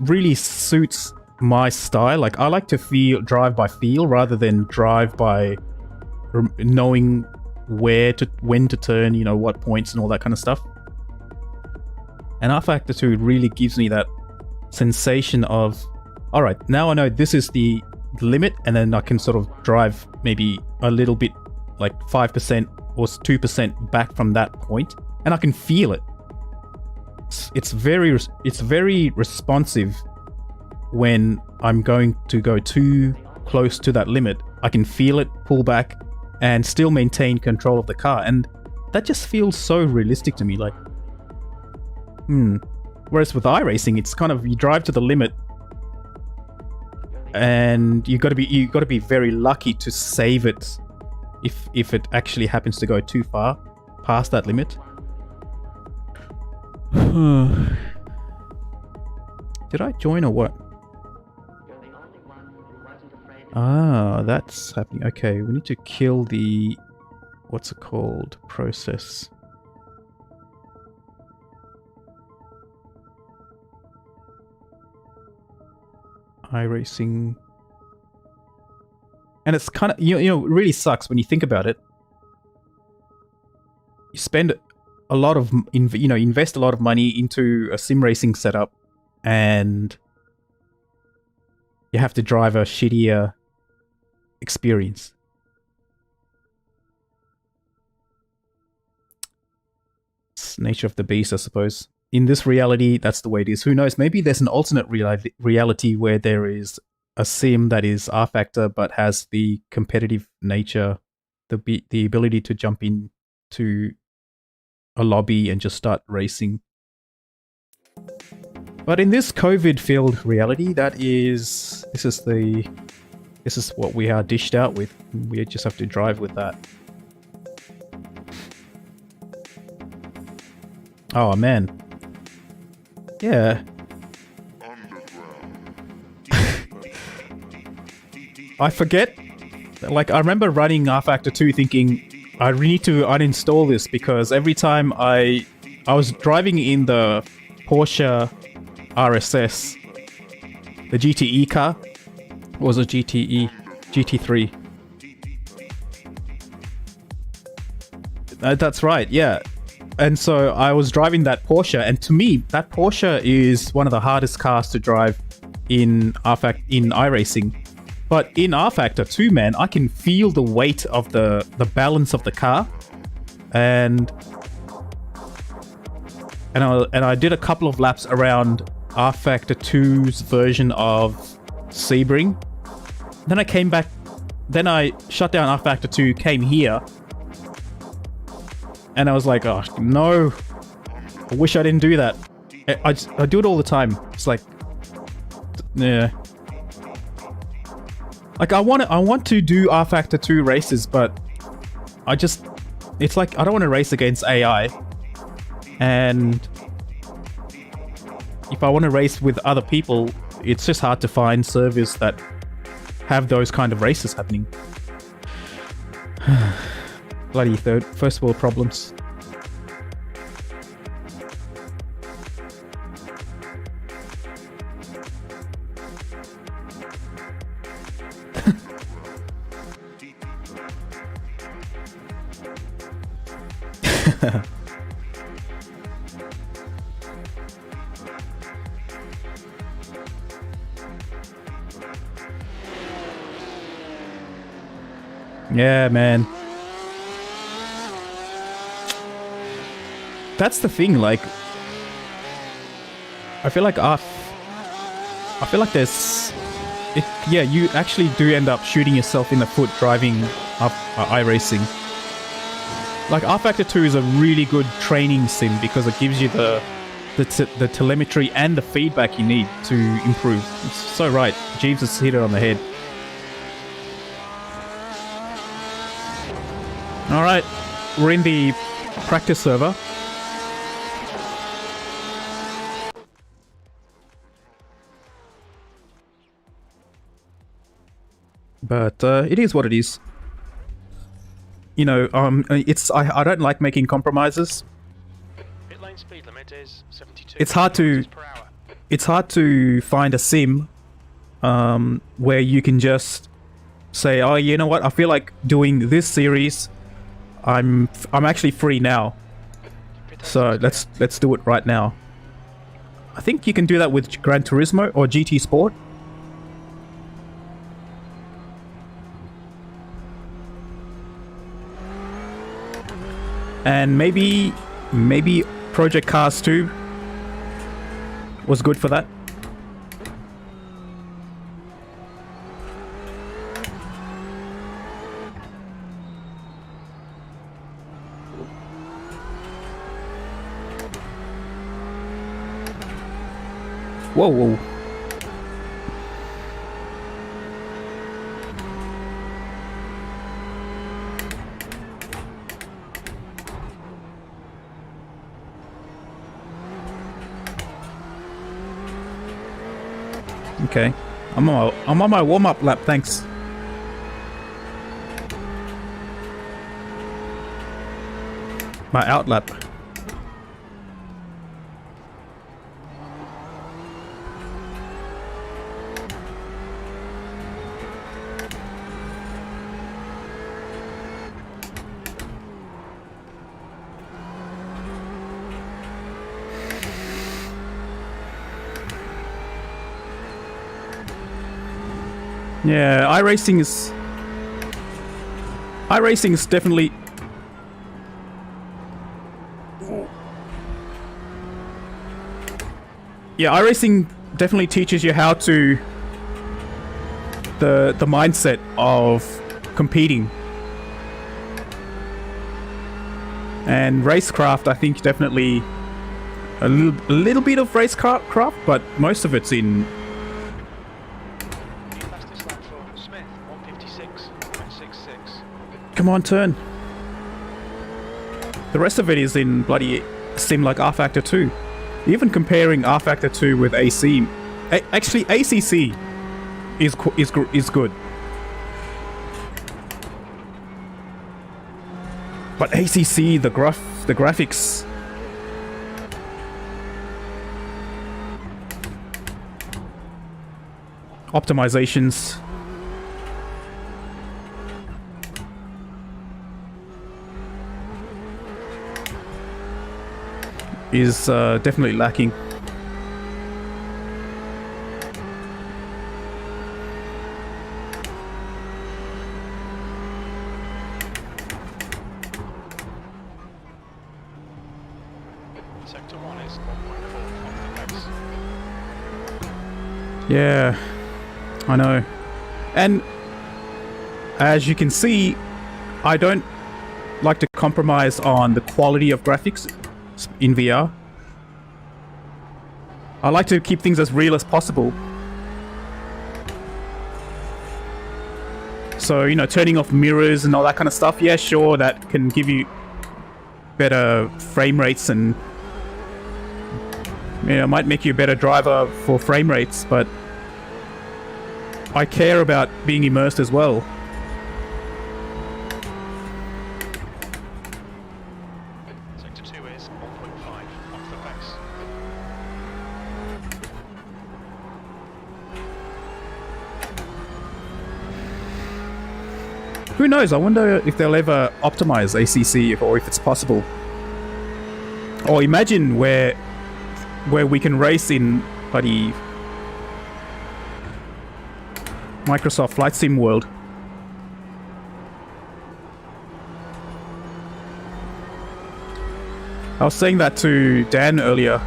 really suits my style. Like, I like to drive by feel rather than drive by knowing when to turn, you know, what points and all that kind of stuff. And R Factor 2 really gives me that sensation of, all right, now I know this is the limit, and then I can sort of drive maybe a little bit, like 5% or 2% back from that point, and I can feel it. It's very responsive when I'm going to go too close to that limit. I can feel it pull back and still maintain control of the car, and that just feels so realistic to me. Like, whereas with iRacing, it's kind of, you drive to the limit, and you got to be very lucky to save it if it actually happens to go too far past that limit. Did I join or what? Ah, that's happening. Okay, we need to kill the, what's it called, process. iRacing. And it's kind of, you know, it really sucks when you think about it. You spend a lot of, invest a lot of money into a sim racing setup, and you have to drive a shittier experience. It's nature of the beast, I suppose. In this reality, that's the way it is. Who knows? Maybe there's an alternate reality where there is a sim that is R Factor but has the competitive nature, the ability to jump into a lobby and just start racing. But in this COVID-filled reality, this is what we are dished out with. We just have to drive with that. Oh man. Yeah. I forget. Like, I remember running R Factor 2 thinking, I need to uninstall this, because every time I was driving in the Porsche RSS, the GTE car. Or was it GTE? GT3. That's right, yeah. And so I was driving that Porsche, and to me, that Porsche is one of the hardest cars to drive in iRacing. But in R Factor 2, man, I can feel the weight of the balance of the car, and I did a couple of laps around R Factor 2's version of Sebring. Then I came back. Then I shut down R Factor 2, came here, and I was like, oh no, I wish I didn't do that. I do it all the time. It's like, yeah. Like, I want to do R Factor 2 races, but it's like, I don't want to race against AI. And if I want to race with other people, it's just hard to find servers that have those kind of races happening. Bloody first world problems. Yeah, man. That's the thing, like, I feel like there's... yeah, you actually do end up shooting yourself in the foot driving up iRacing. Like, R Factor 2 is a really good training sim because it gives you the telemetry and the feedback you need to improve. It's so right. Jeeves has hit it on the head. Alright, we're in the practice server. But it is what it is. You know, I don't like making compromises. Pit lane speed limit is 72 It's hard to find a sim where you can just say, oh, you know what, I feel like doing this series. I'm actually free now. So let's do it right now. I think you can do that with Gran Turismo or GT Sport. And maybe Project Cars 2 was good for that. Whoa, whoa. Okay. I'm on my warm-up lap, thanks. My out lap. Yeah, iRacing is definitely iRacing definitely teaches you how to the mindset of competing. And racecraft, I think definitely a little bit of racecraft, but most of it's in. Come on, turn. The rest of it is in bloody sim like R-Factor 2. Even comparing R-Factor 2 with AC... Actually, ACC is good. But ACC, the graphics... optimizations... is definitely lacking. Sector 1 is 1.4 off the pace. Yeah, I know. And as you can see, I don't like to compromise on the quality of graphics in VR. I like to keep things as real as possible. So, you know, turning off mirrors and all that kind of stuff, yeah, sure, that can give you better frame rates and, you know, might make you a better driver for frame rates, but I care about being immersed as well. Sector 2 is 1.5 off the pace. Who knows? I wonder if they'll ever optimize ACC or if it's possible. Or imagine where we can race in bloody Microsoft Flight Sim world. I was saying that to Dan earlier.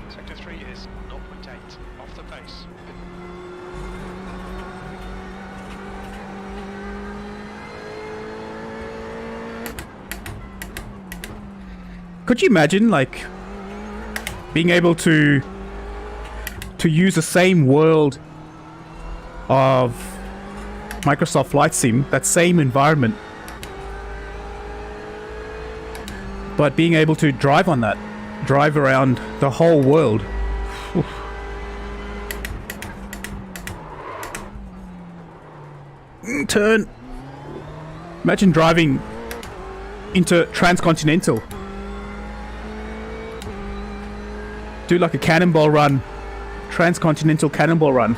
Sector 3 is 0.8 off the pace. Could you imagine, like, being able to use the same world of Microsoft Flight Sim, that same environment, but being able to drive on that, drive around the whole world? Oof. Turn. Imagine driving into transcontinental. Do like a cannonball run transcontinental cannonball run.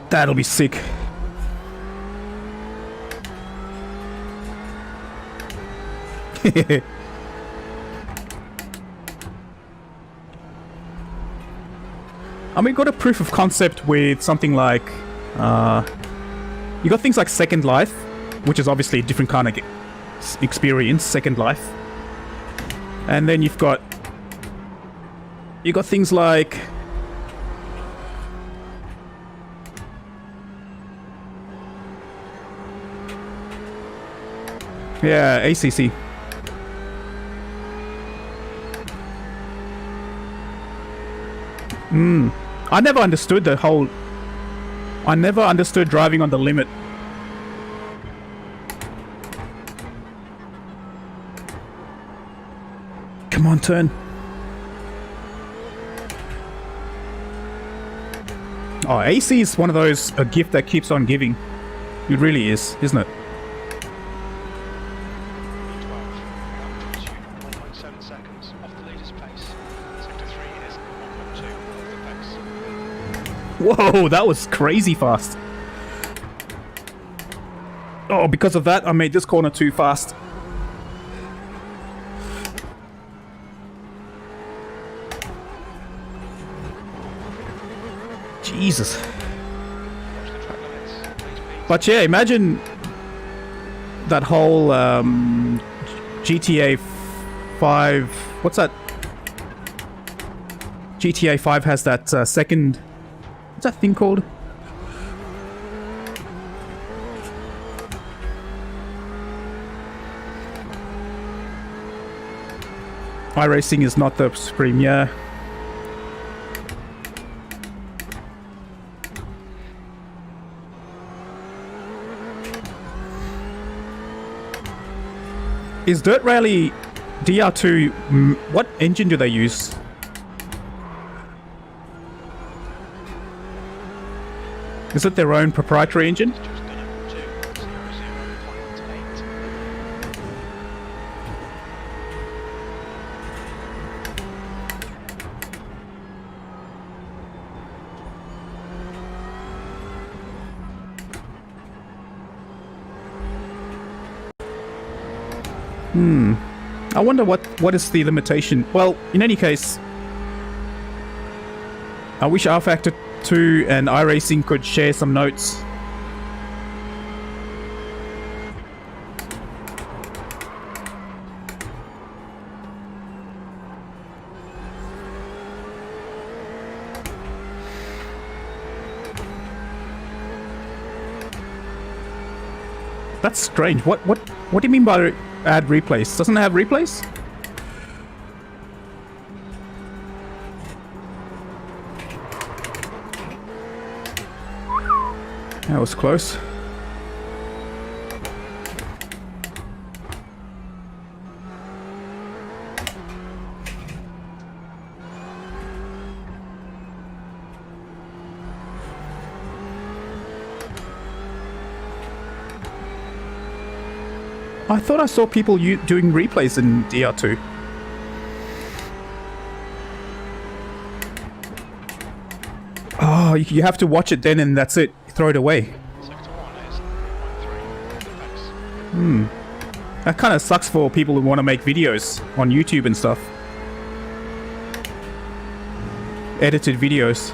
That'll be sick. I mean, got a proof of concept with something like, you got things like Second Life, which is obviously a different kind of experience, Second Life. And then you got things like, yeah, ACC. I never understood I never understood driving on the limit. Come on, turn. Oh, AC is one of those, a gift that keeps on giving. It really is, isn't it? 1.7 seconds off the leader's pace. Sector 3 is 1.2 off the pace. Whoa, that was crazy fast. Oh, because of that, I made this corner too fast. Jesus. Watch the track limits. Please be. But yeah, imagine that whole GTA 5. What's that? GTA 5 has that second. What's that thing called? Iracing is not the Supreme, yeah. Is Dirt Rally DR2, what engine do they use? Is it their own proprietary engine? Just gonna 200.8. I wonder what is the limitation. Well, in any case, I wish R Factor 2 and iRacing could share some notes. That's strange. What do you mean by add replays? Doesn't it have replays? That was close. I thought I saw people doing replays in DR2. Oh, you have to watch it then and that's it. Throw it away. Sector 1 is 1.3 off the pace. That kind of sucks for people who want to make videos on YouTube and stuff. Edited videos.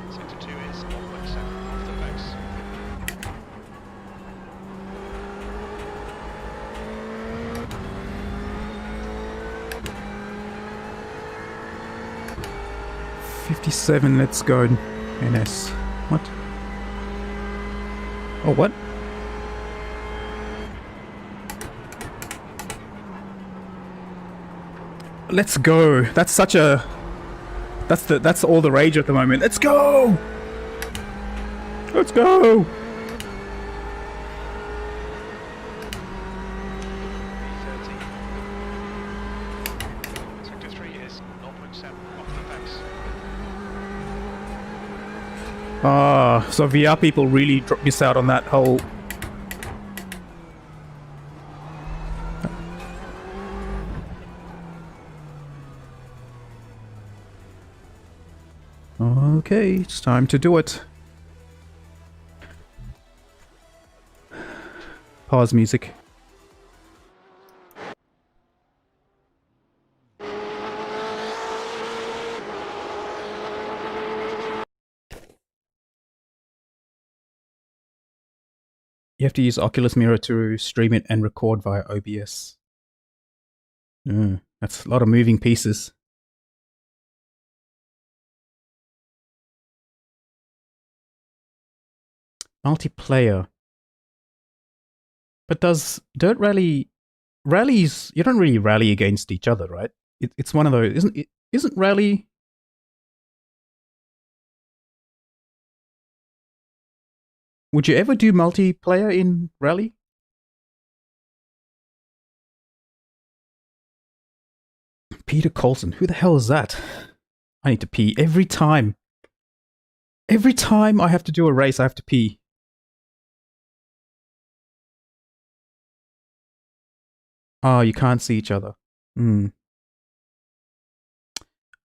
Sector 2 is 1.7 off the pace. .57, let's go. NS. What? Oh, what? Let's go. That's such a... That's all the rage at the moment. Let's go! Let's go! Sector 3 is 0.7 off the base. Ah, so VR people really miss out on that whole... Okay, it's time to do it. Pause music. You have to use Oculus Mirror to stream it and record via OBS. That's a lot of moving pieces. Multiplayer. But does Dirt Rally... Rallies... You don't really rally against each other, right? It's one of those... Isn't Rally... Would you ever do multiplayer in Rally? Peter Colson. Who the hell is that? I need to pee every time. Every time I have to do a race, I have to pee. Oh, you can't see each other. Oh,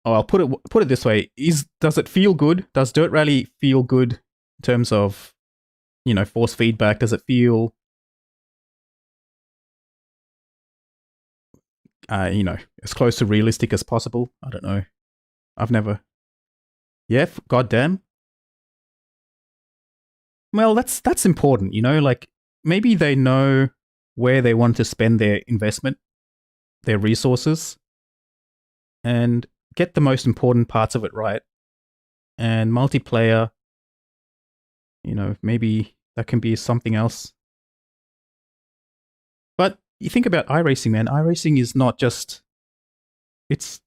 I'll put it this way. Does it feel good? Does Dirt Rally feel good in terms of, you know, force feedback? Does it feel, you know, as close to realistic as possible? I don't know. I've never... Yeah, goddamn. Well, that's important, you know, like, maybe they know where they want to spend their investment, their resources, and get the most important parts of it right. And multiplayer, you know, maybe that can be something else. But you think about iRacing, man. iRacing is not just... It's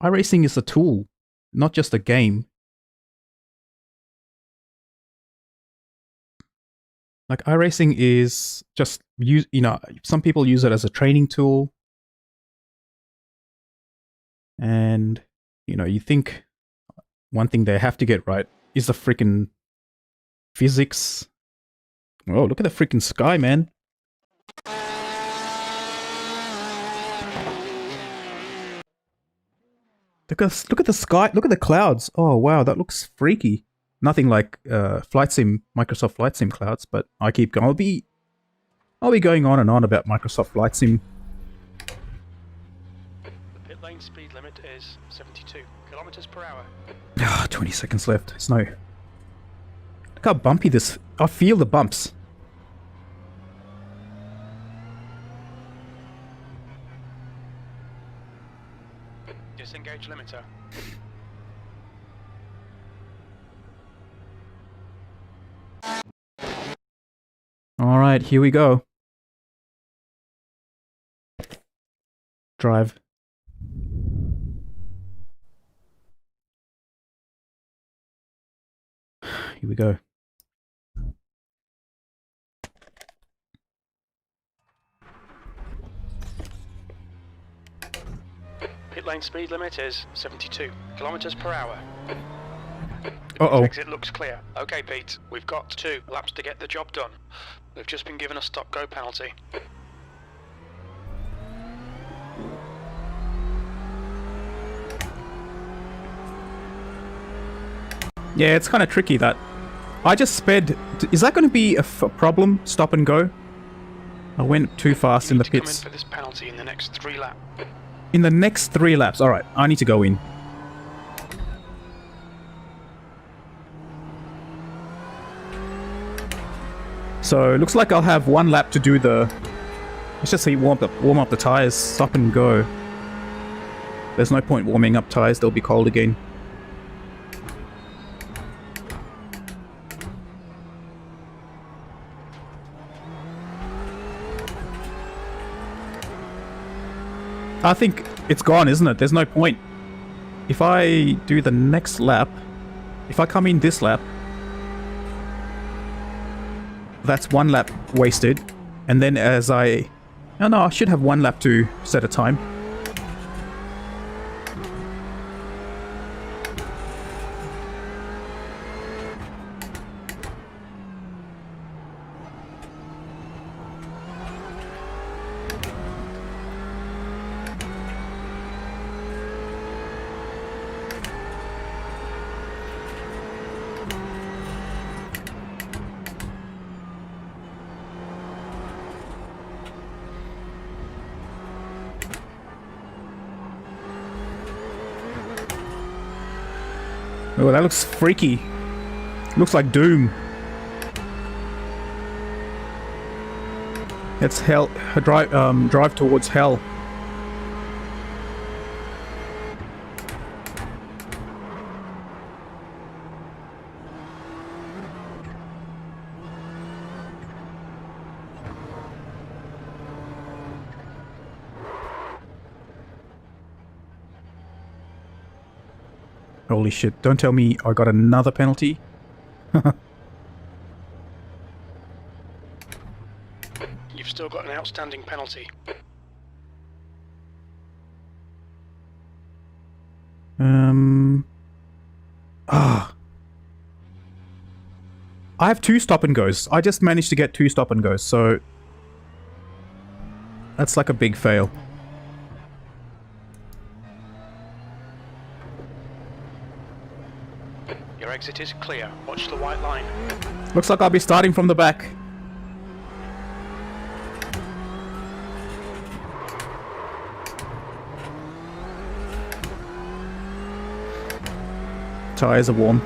iRacing is a tool, not just a game. Like, iRacing is just, you know, some people use it as a training tool. And, you know, you think one thing they have to get right is the freaking physics. Oh, look at the freaking sky, man. Look at the sky. Look at the clouds. Oh, wow, that looks freaky. Nothing like Flight Sim, Microsoft Flight Sim clouds, but I keep going. I'll be going on and on about Microsoft Flight Sim. The pit lane speed limit is 72 kilometers per hour. 20 seconds left. It's no... Look how bumpy this... I feel the bumps. Disengage limiter. Alright, here we go. Drive. Here we go. Pit lane speed limit is 72 kilometers per hour. Uh-oh. Exit looks clear. Okay, Pete, we've got 2 laps to get the job done. They've just been given a stop-go penalty. Yeah, it's kind of tricky that I just sped. Is that going to be a problem? Stop and go? I went too fast in the pits. Come in for this penalty in the next 3 laps. In the next 3 laps. All right, I need to go in. So it looks like I'll have 1 lap to do the... Let's just say warm up the tires, stop and go. There's no point warming up tires, they'll be cold again. I think it's gone, isn't it? There's no point. If I do the next lap, if I come in this lap, that's 1 lap wasted. And then as I... Oh no, I should have 1 lap to set a time. Oh, that looks freaky. Looks like Doom. It's hell. Drive towards hell. Holy shit, don't tell me I got another penalty. You've still got an outstanding penalty. I have 2 stop and goes. I just managed to get 2 stop and goes, so that's like a big fail. Your exit is clear. Watch the white line. Looks like I'll be starting from the back. Tires are warm.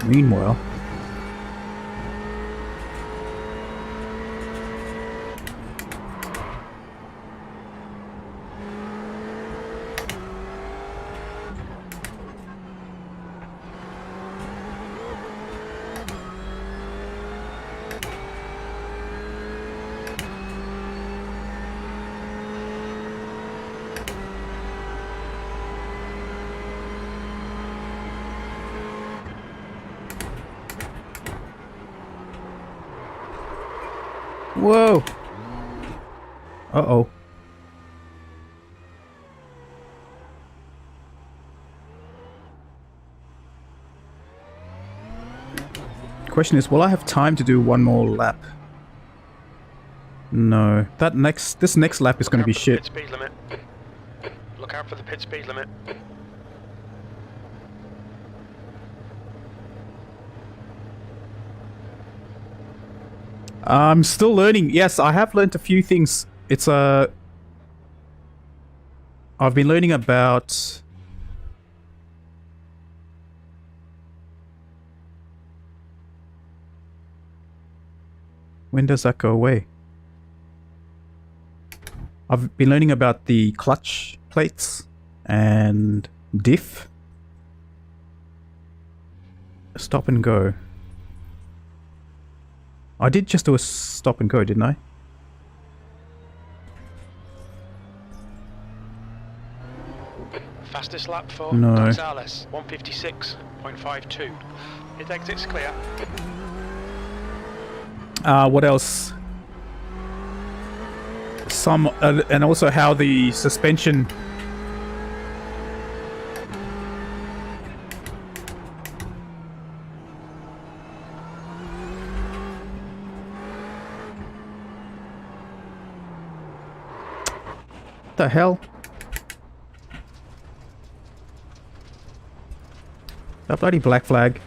Meanwhile... Whoa! Uh-oh. Question is, will I have time to do 1 more lap? No. This next lap is going to be shit. Pit speed limit. Look out for the pit speed limit. I'm still learning. Yes, I have learned a few things. It's I've been learning about... When does that go away? I've been learning about the clutch plates and diff. Stop and go. I did just do a stop and go, didn't I? Fastest lap for No. Gonzalez, 156.52. His exit's clear. What else? some and also how the suspension. What the hell? That bloody black flag.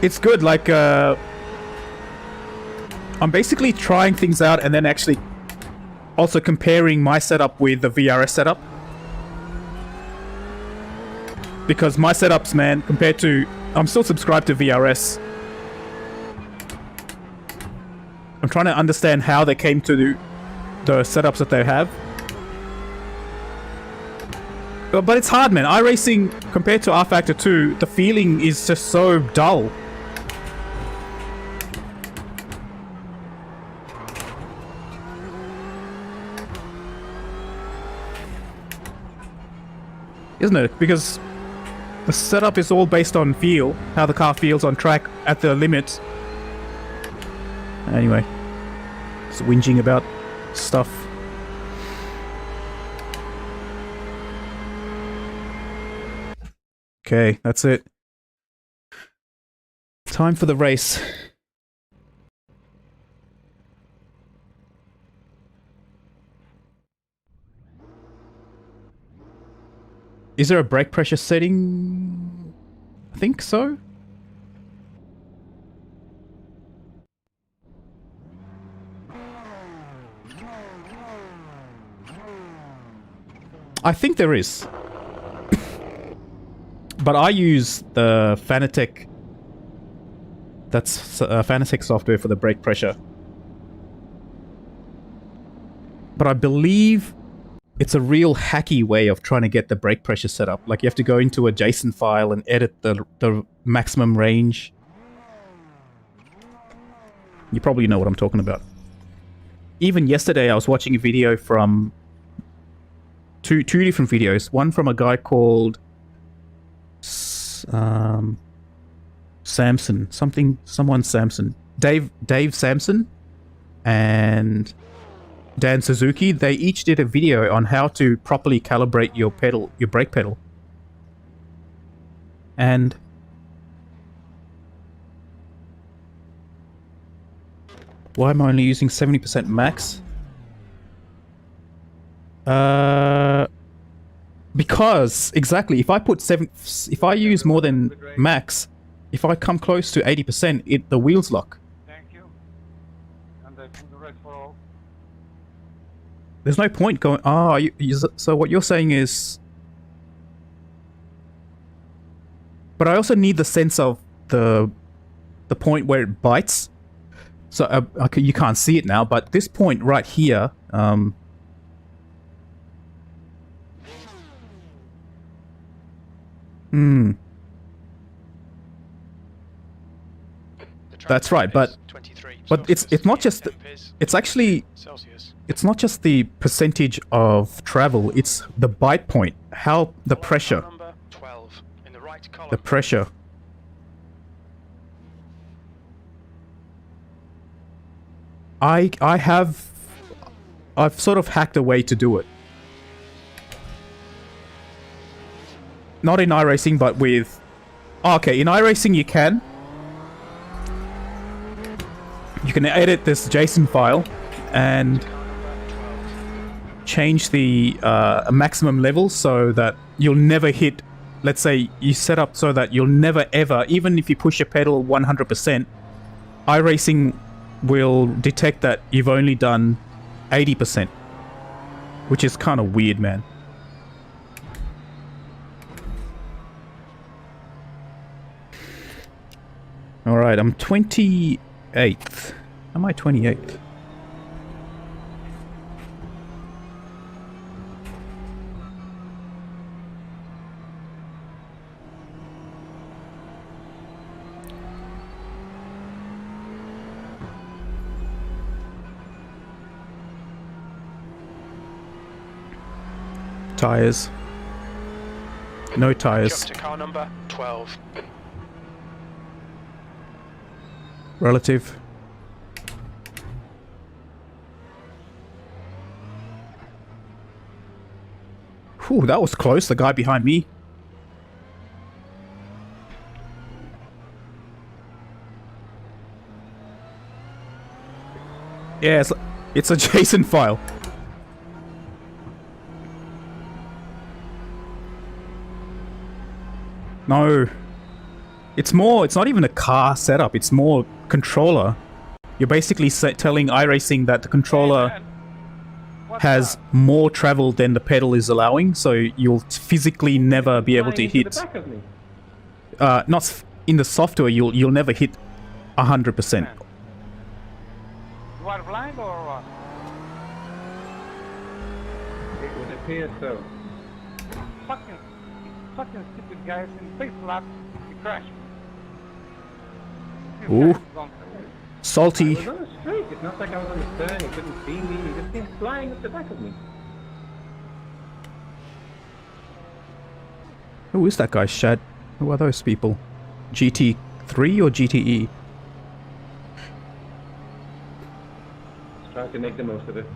It's good, like, I'm basically trying things out and then actually also comparing my setup with the VRS setup. Because my setups, man, compared to... I'm still subscribed to VRS. I'm trying to understand how they came to the setups that they have. But it's hard, man. iRacing, compared to R-Factor 2, the feeling is just so dull. Isn't it? Because the setup is all based on feel, how the car feels on track at the limits. Anyway, just whinging about stuff. Okay, that's it. Time for the race. Is there a brake pressure setting? I think so. I think there is. But I use the Fanatec. That's Fanatec software for the brake pressure. But I believe it's a real hacky way of trying to get the brake pressure set up. Like, you have to go into a JSON file and edit the maximum range. You probably know what I'm talking about. Even yesterday I was watching a video from... Two different videos. One from a guy called... Samson. Someone Samson. Dave Samson. And... Dan Suzuki, they each did a video on how to properly calibrate your brake pedal. And why am I only using 70% max? Because exactly, if I use more than max, if I come close to 80%, the wheels lock. Thank you. And I put the rest for all. There's no point going... so what you're saying is... But I also need the sense of the point where it bites. So okay, you can't see it now, but this point right here... That's right, but it's not just... It's actually... It's not just the percentage of travel, it's the bite point. How the pressure. The pressure. I've sort of hacked a way to do it. Not in iRacing, but with... Oh, okay, in iRacing you can. You can edit this JSON file and change the maximum level so that you'll never hit... Let's say you set up so that you'll never ever, even if you push a pedal 100%, iRacing will detect that you've only done 80%. Which is kind of weird, man. Alright, I'm 28th. Am I 28th? Tires. No Jump tires. to car number 12. Relative. Whew, that was close, the guy behind me. Yeah, it's a JSON file. No. It's not even a car setup, it's more controller. You're basically telling Iracing that the controller has more travel than the pedal is allowing, so you'll physically never be able to hit. In the software, you'll never hit 100%. You are blind or what? It would appear so. Fucking stupid guys in face lap, you crashed. Ooh. Salty. I was on the straight, it's not like I was on the turn, you couldn't see me, you just came flying up the back of me. Who is that guy, Shad? Who are those people? GT3 or GTE? Just trying to make the most of it.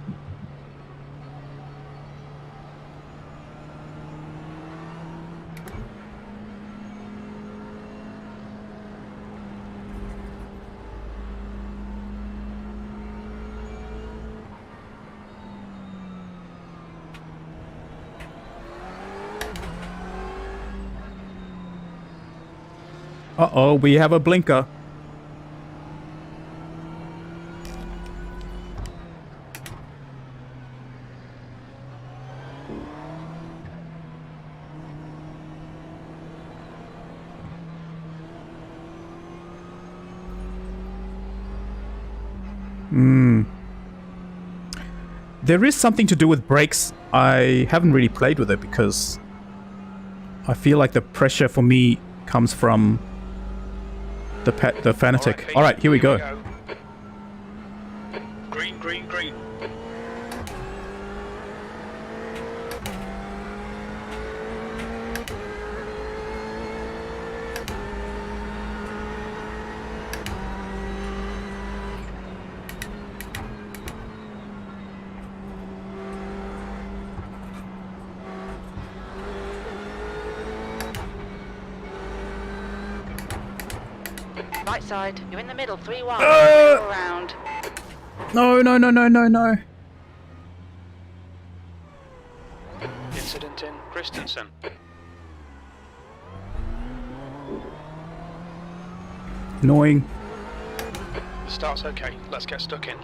Uh-oh, we have a blinker. There is something to do with brakes. I haven't really played with it because I feel like the pressure for me comes from the Fanatic. Alright, here we go. Green, green, green. Right side. You're in the middle. 3-1. Go around. No, no, no, no, no, no. Incident in Christensen. Annoying. The start's okay. Let's get stuck in.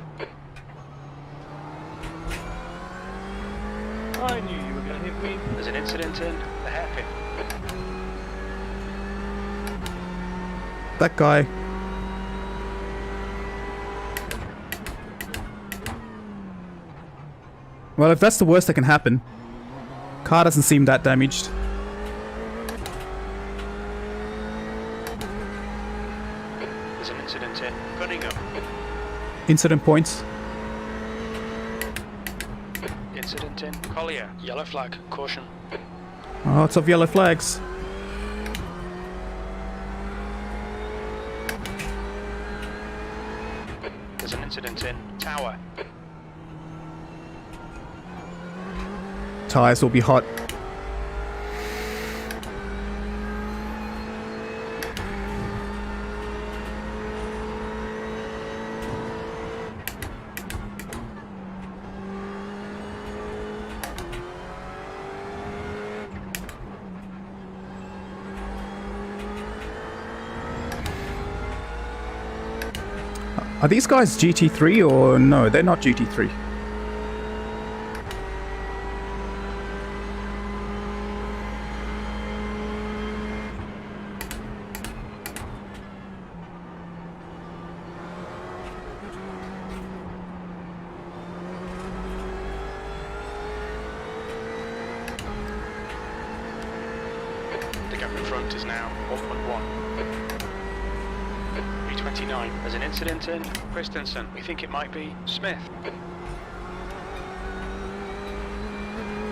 I knew you were gonna hit me. There's an incident in the hairpin. That guy. Well, if that's the worst that can happen. Car doesn't seem that damaged. There's an incident in Cunningham. Incident points. Incident in Collier. Yellow flag. Caution. Lots of yellow flags. There's an incident in Tower. Tires will be hot. Are these guys GT3 or no? They're not GT3. The gap in front is now 1.1. 329. There's an incident in Christensen. We think it might be Smith.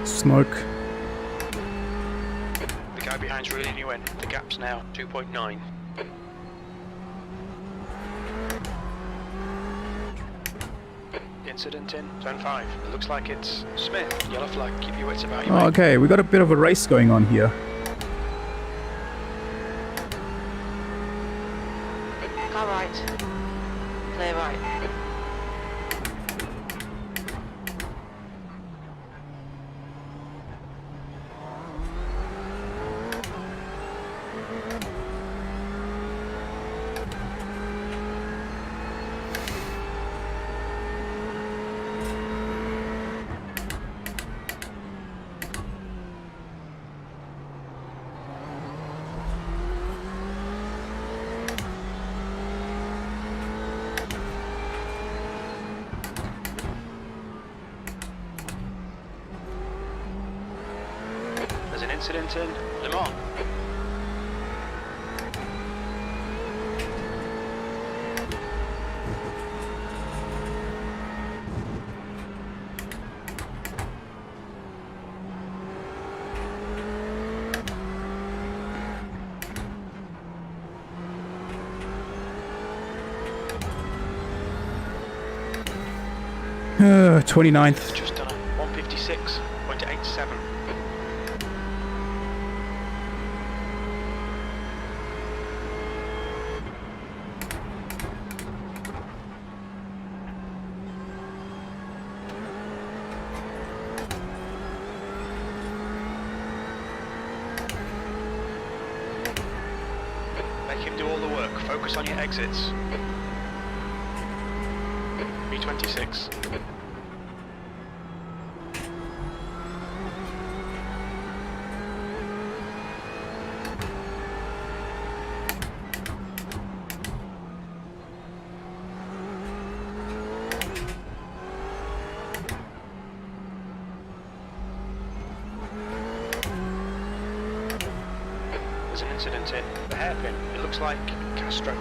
Smoke. behind's reeling you in. The gap's now 2.9. Incident in Zone 5. It looks like it's Smith. Yellow flag. Keep your wits about you, mate. Okay, we got a bit of a race going on here. Car right. Clear right. There's an incident in Le Mans. Uh, 29th. Just done a 156.87. Make him do all the work. Focus on your exits. B26. There's an incident in the hairpin. It looks like Castro.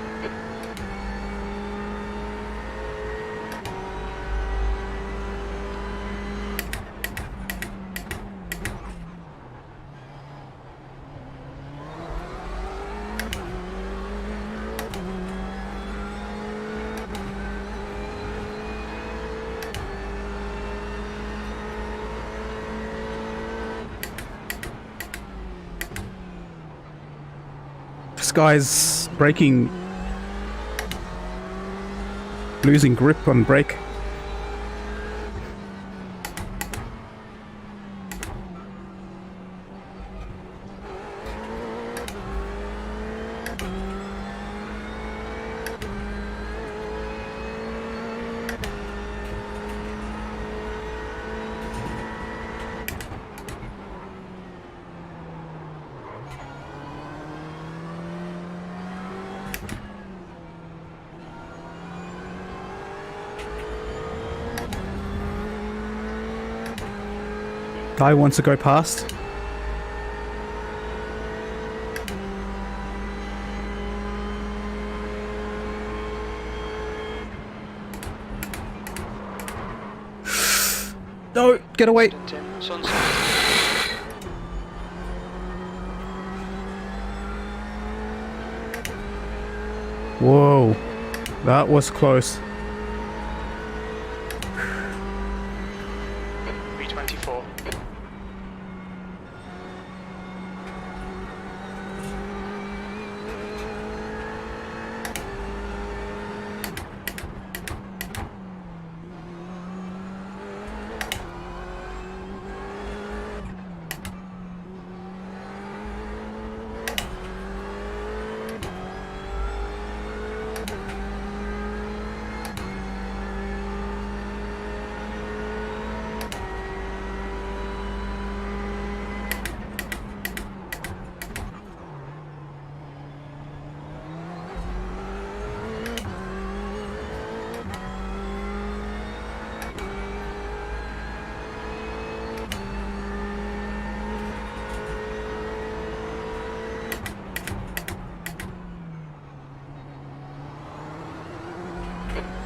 This guy's braking, losing grip on brake. Guy wants to go past. No, get away. Incident in Sunset. Whoa, that was close. B24.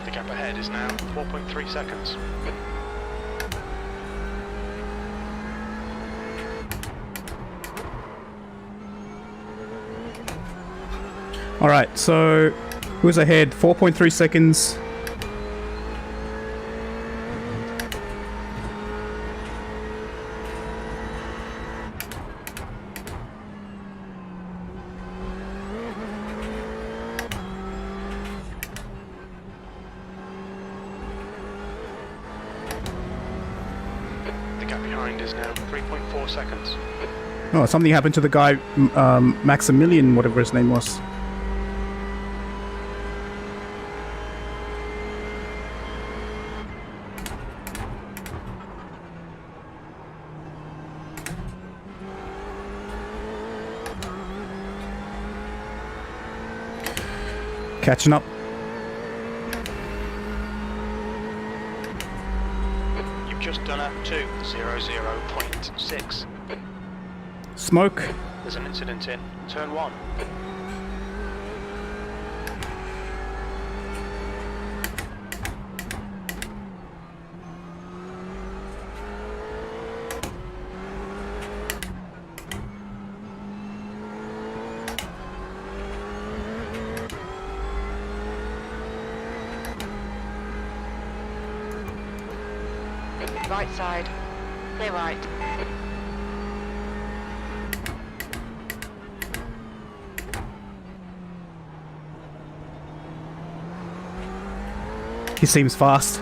The gap ahead is now 4.3 seconds. Alright, so who's ahead? 4.3 seconds. The gap behind is now 3.4 seconds. Oh, something happened to the guy, Maximilian, whatever his name was. Catching up. You've just done a 2:00.6. Smoke. There's an incident in turn 1. Right side. Clear right. He seems fast.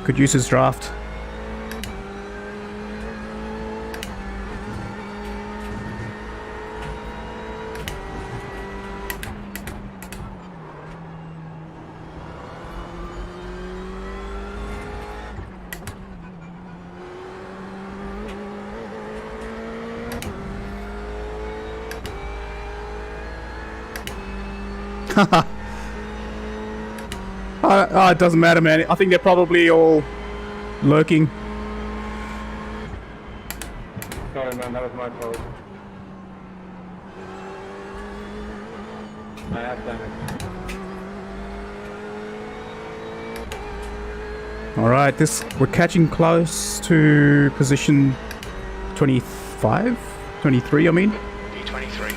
Could use his draft. It doesn't matter, man. I think they're probably all lurking. Sorry, man, that was my fault. I have done it. Alright, we're catching close to position 25? 23, I mean. P23.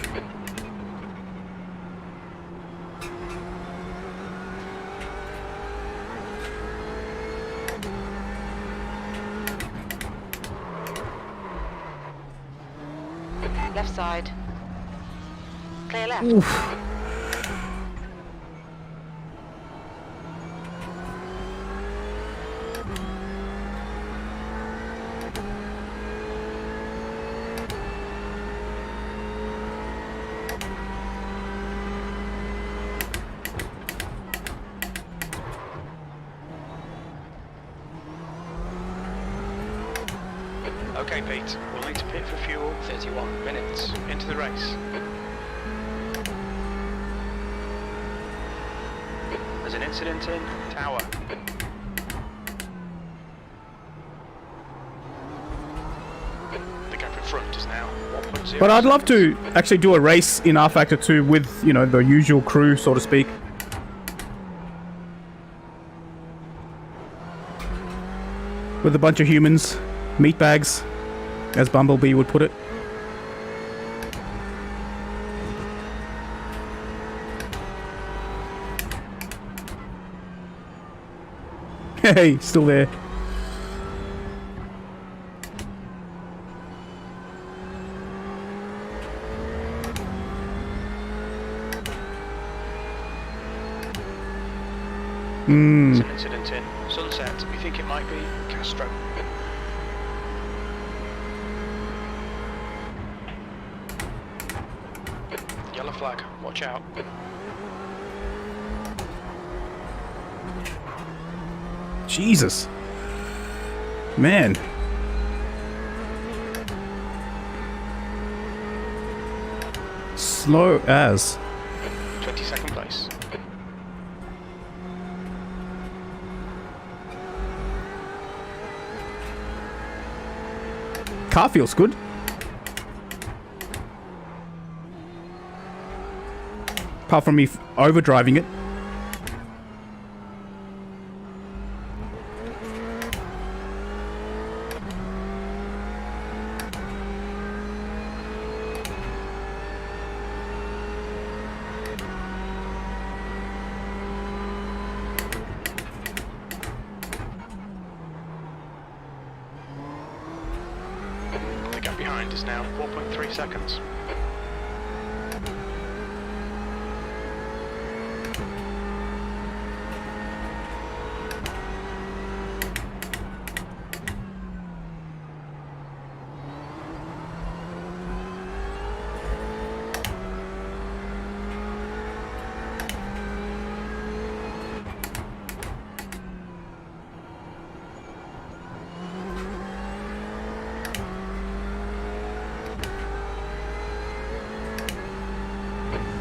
Left side. Clear left. Oof. Okay, Pete, we'll need to pit for fuel 31 minutes into the race. There's an incident in Tower. The gap in front is now 1.0. But I'd love to actually do a race in R Factor 2 with, you know, the usual crew, so to speak. With a bunch of humans, meatbags, as Bumblebee would put it. Hey, still there. There's an incident in Sunset. We think it might be Castro. Yellow flag, watch out. Jesus. Man. Slow as. 22nd place. car feels good. Apart from me overdriving it. The gap behind is now 4.3 seconds.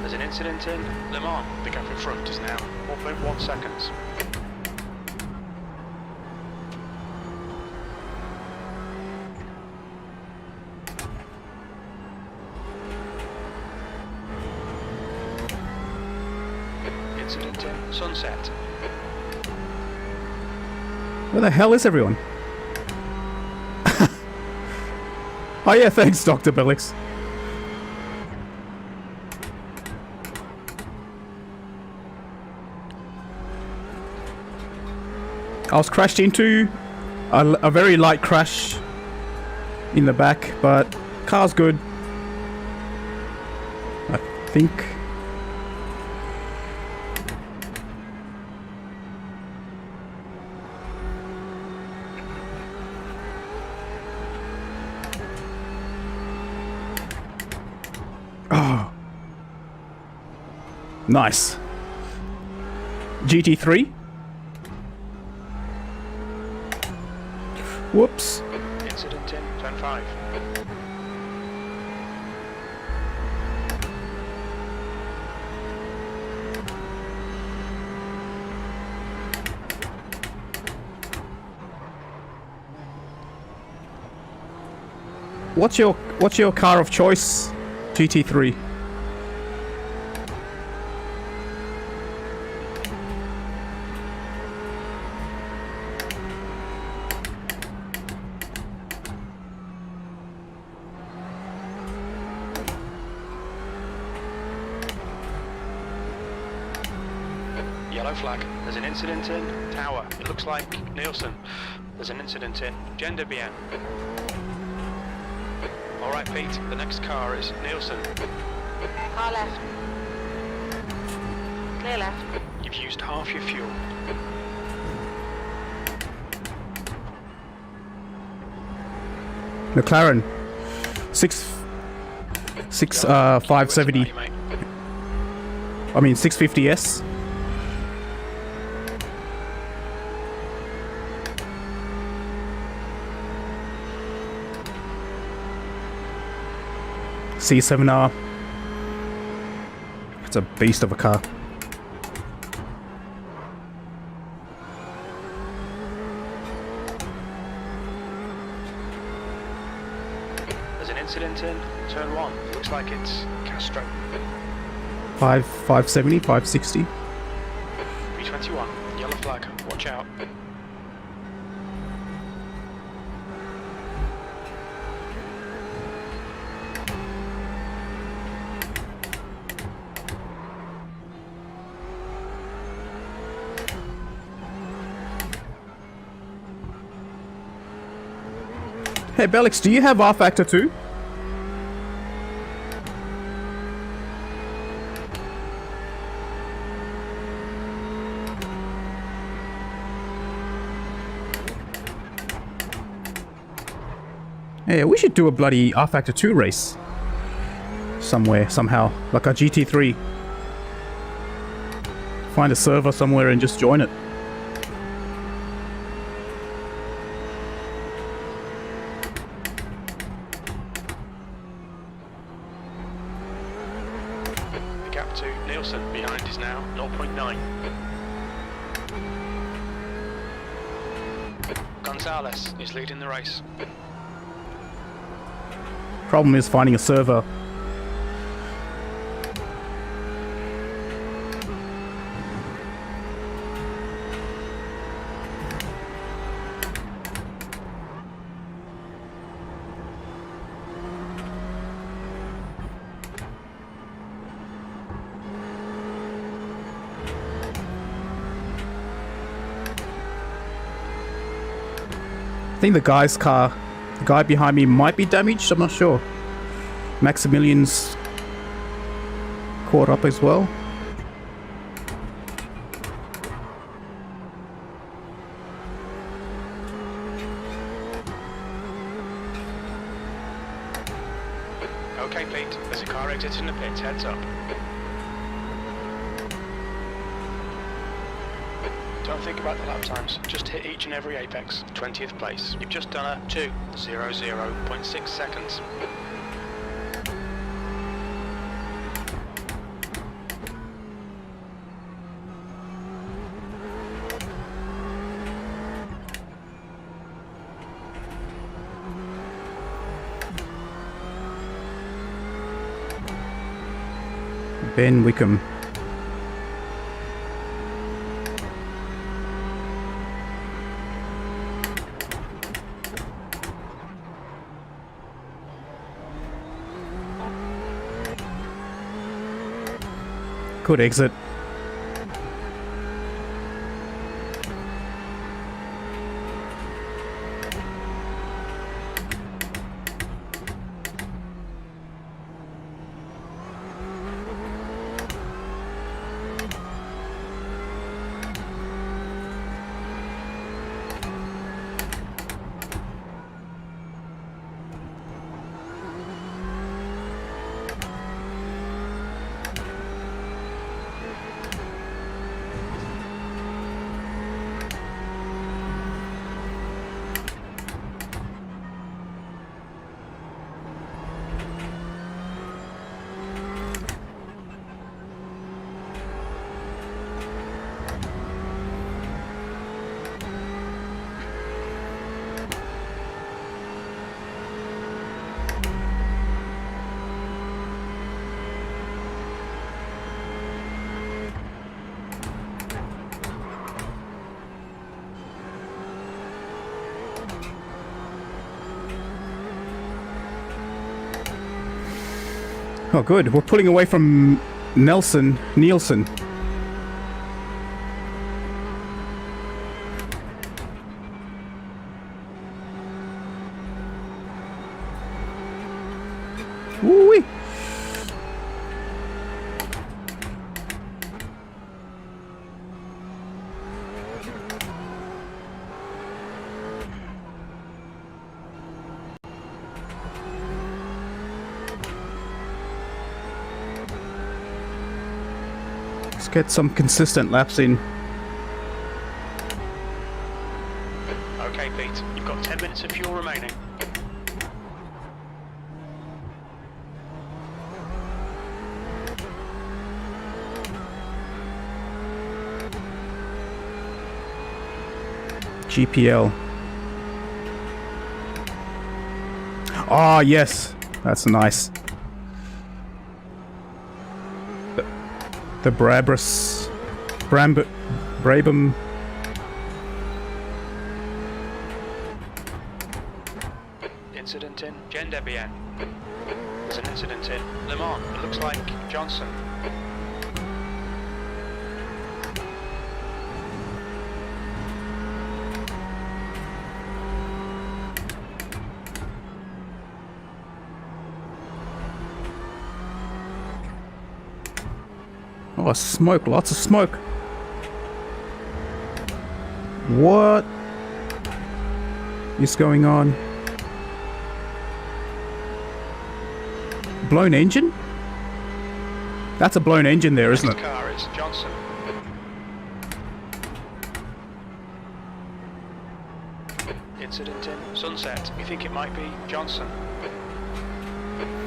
There's an incident in Le Mans. The gap in front is now 4.1 seconds. Incident in Sunset. Where the hell is everyone? Oh yeah, thanks, Dr. Bellix. I was crashed into, a very light crash in the back, but car's good. I think. Oh. Nice. GT3. Whoops. Incident in turn 5. What's your car of choice? GT3. Yellow flag. There's an incident in Tower. It looks like Nielsen. There's an incident in Gender BN. Alright Pete, the next car is Nielsen. Car left. Clear left. You've used half your fuel. McLaren. 570. Mate. I mean 650S. C7R. It's a beast of a car. There's an incident in turn 1. Looks like it's Castro. 570, 560. B21, yellow flag. Watch out. Hey Bellix, do you have R Factor 2? Hey, we should do a bloody R Factor 2 race. Somewhere, somehow. Like a GT3. Find a server somewhere and just join it. The gap to Nielsen behind is now 0.9. Gonzalez is leading the race. Problem is finding a server. I think the guy's car, the guy behind me might be damaged, I'm not sure. Maximilian's caught up as well. Okay, Pete, there's a car exiting the pits, heads up. Don't think about the lap times, just hit each and every apex. 20th place. You've just done a 2:00.6 seconds. Ben Wickham. Good exit. Oh, good. We're pulling away from Nielsen. Woo-wee. Let's get some consistent laps in. Okay, Pete, you've got 10 minutes of fuel remaining. GPL. Ah, yes. That's nice. The Brabham. Incident in Gendebian. There's an incident in Le Mans. It looks like Johnson. Oh, smoke. Lots of smoke. What is going on? Blown engine? That's a blown engine there, isn't it? Next car is Johnson. Incident in Sunset. We think it might be Johnson.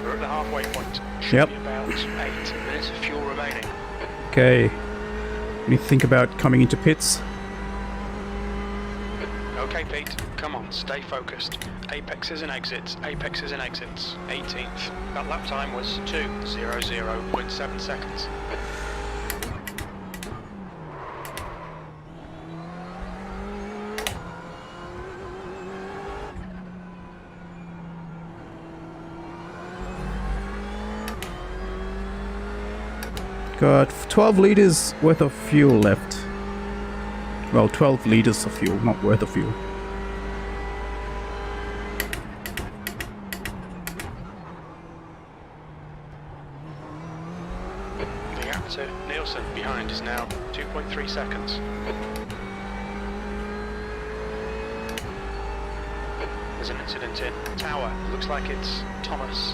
We're at the halfway point. Should Yep. be about 8 minutes of fuel remaining. Okay. What do you think about coming into pits? Okay, Pete, come on, stay focused. Apexes and exits, apexes and exits. 18th. That lap time was 2:00.7 seconds. Got 12 liters worth of fuel left. Well, 12 liters of fuel, not worth of fuel. The gap to Nielsen behind is now 2.3 seconds. There's an incident in Tower. Looks like it's Thomas.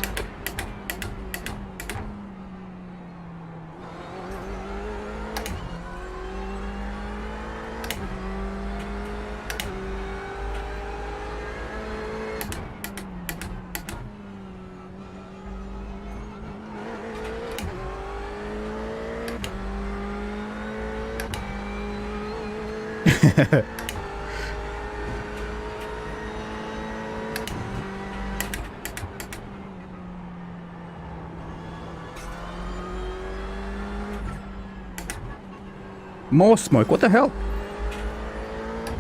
More smoke, what the hell?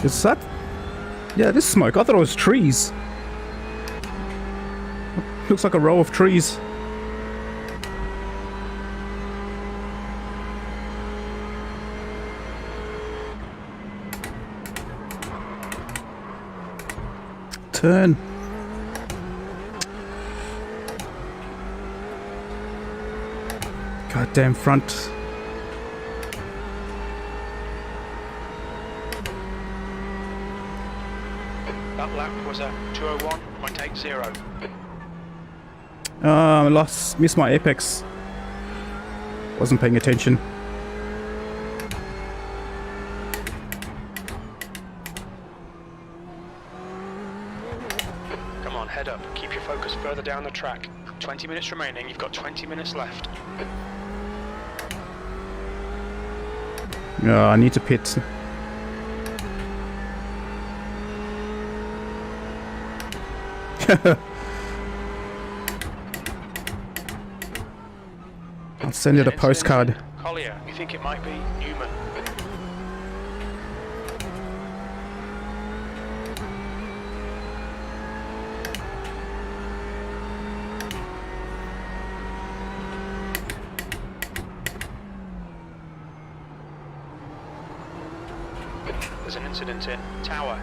Is that? Yeah, this smoke, I thought it was trees. Looks like a row of trees. Turn. Goddamn front. That lap was a 2:01.80. Missed my apex. Wasn't paying attention. Come on, head up. Keep your focus further down the track. 20 minutes remaining. You've got 20 minutes left. I need to pit. I'll send it a postcard. Collier, you think it might be Newman? There's an incident in Tower.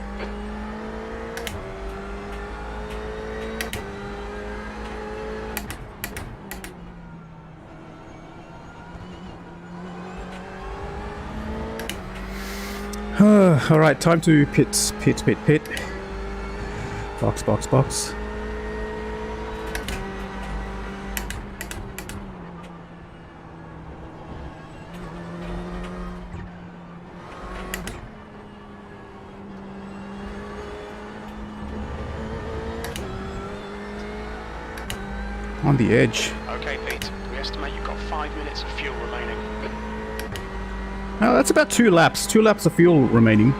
Alright, time to pit. Box. On the edge. Okay, Pete. We estimate you've got 5 minutes of fuel remaining. Oh, that's about 2 laps. 2 laps of fuel remaining.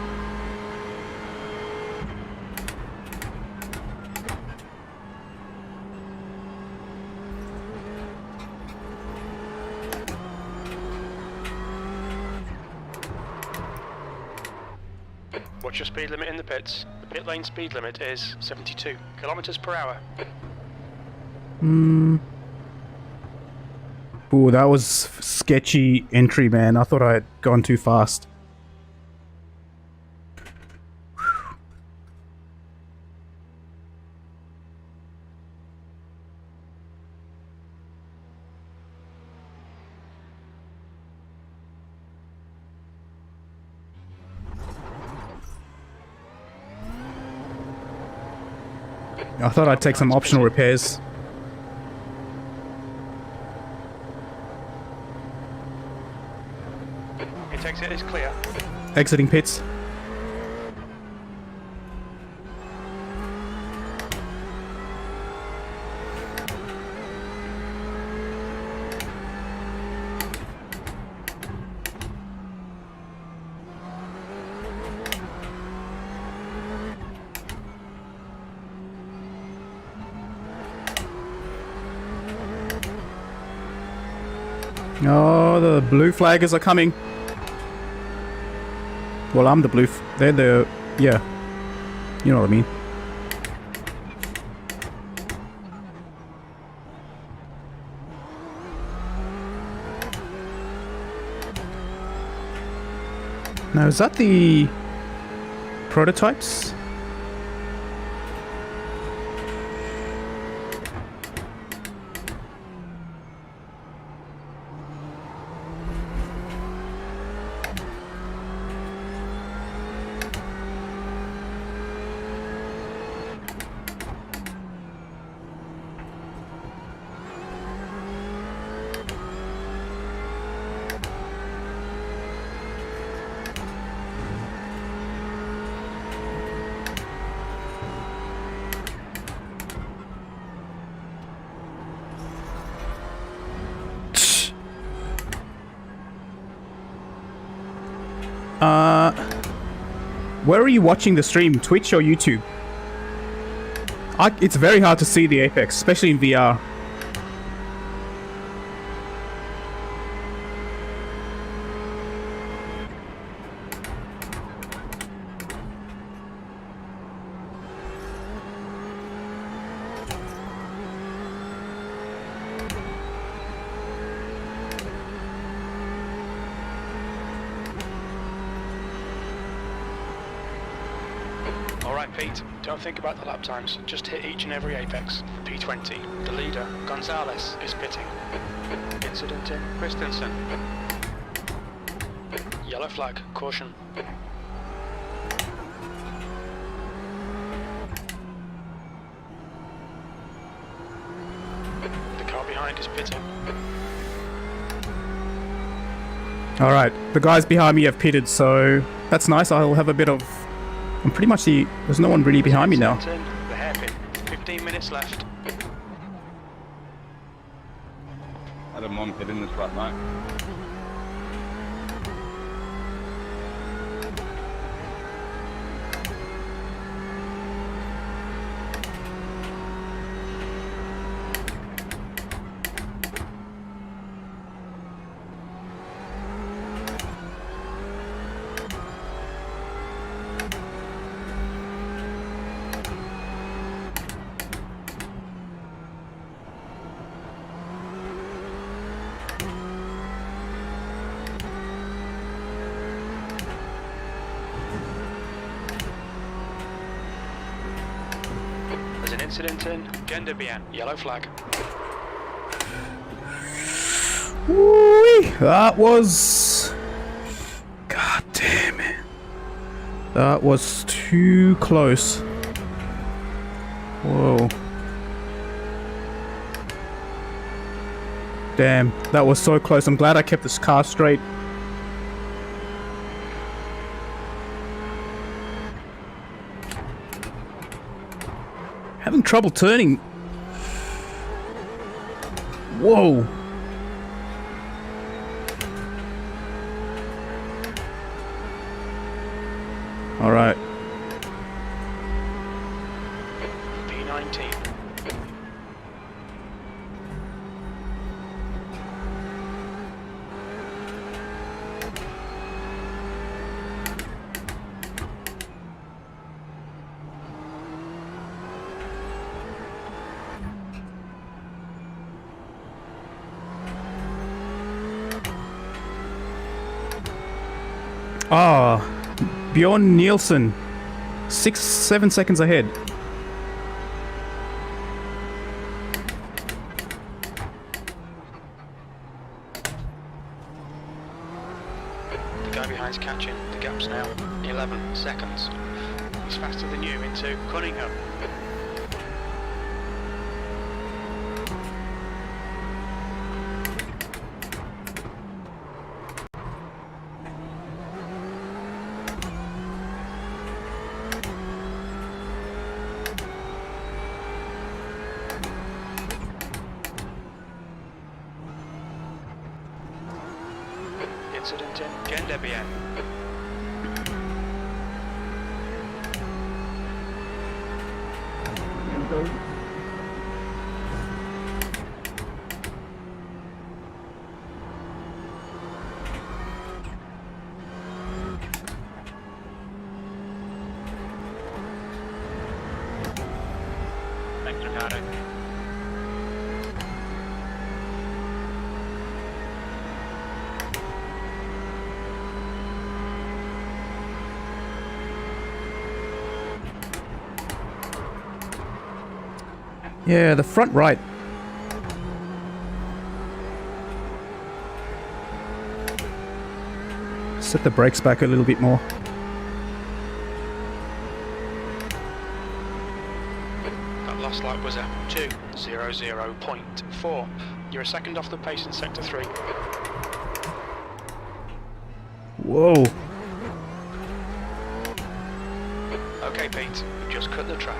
What's your speed limit in the pits? The pit lane speed limit is 72 kilometers per hour. Ooh, that was sketchy entry, man. I thought I had gone too fast. I thought I'd take some optional repairs. Exit is clear. Exiting pits. Oh, the blue flaggers are coming. Well, I'm the blue. They're the... Yeah. You know what I mean. Now, is that the prototypes? Where are you watching the stream? Twitch or YouTube? It's very hard to see the Apex, especially in VR. Alright Pete, don't think about the lap times, just hit each and every apex. P20, the leader, Gonzalez, is pitting. Incident in Christensen. Yellow flag, caution. The car behind is pitting. Alright, the guys behind me have pitted, so that's nice. I'll have a bit of... I'm pretty much the... There's no one really behind me now. The hairpin, 15 minutes left. I don't want hitting this right now. There's an incident in Genderbien, yellow flag. Woo-wee. That was... God damn it. That was too close. Whoa. Damn, that was so close. I'm glad I kept this car straight. Having trouble turning. Whoa. All right. P19. Ah, Bjorn Nielsen, 7 seconds ahead. The guy behind's catching. The gap's now 11 seconds. He's faster than you into Cunningham. Incident in Genderbien. Ricardo. Yeah, the front right. Set the brakes back a little bit more. That last light was at 200.4. You're a second off the pace in sector 3. Whoa. Okay, Pete, we've just cut the track.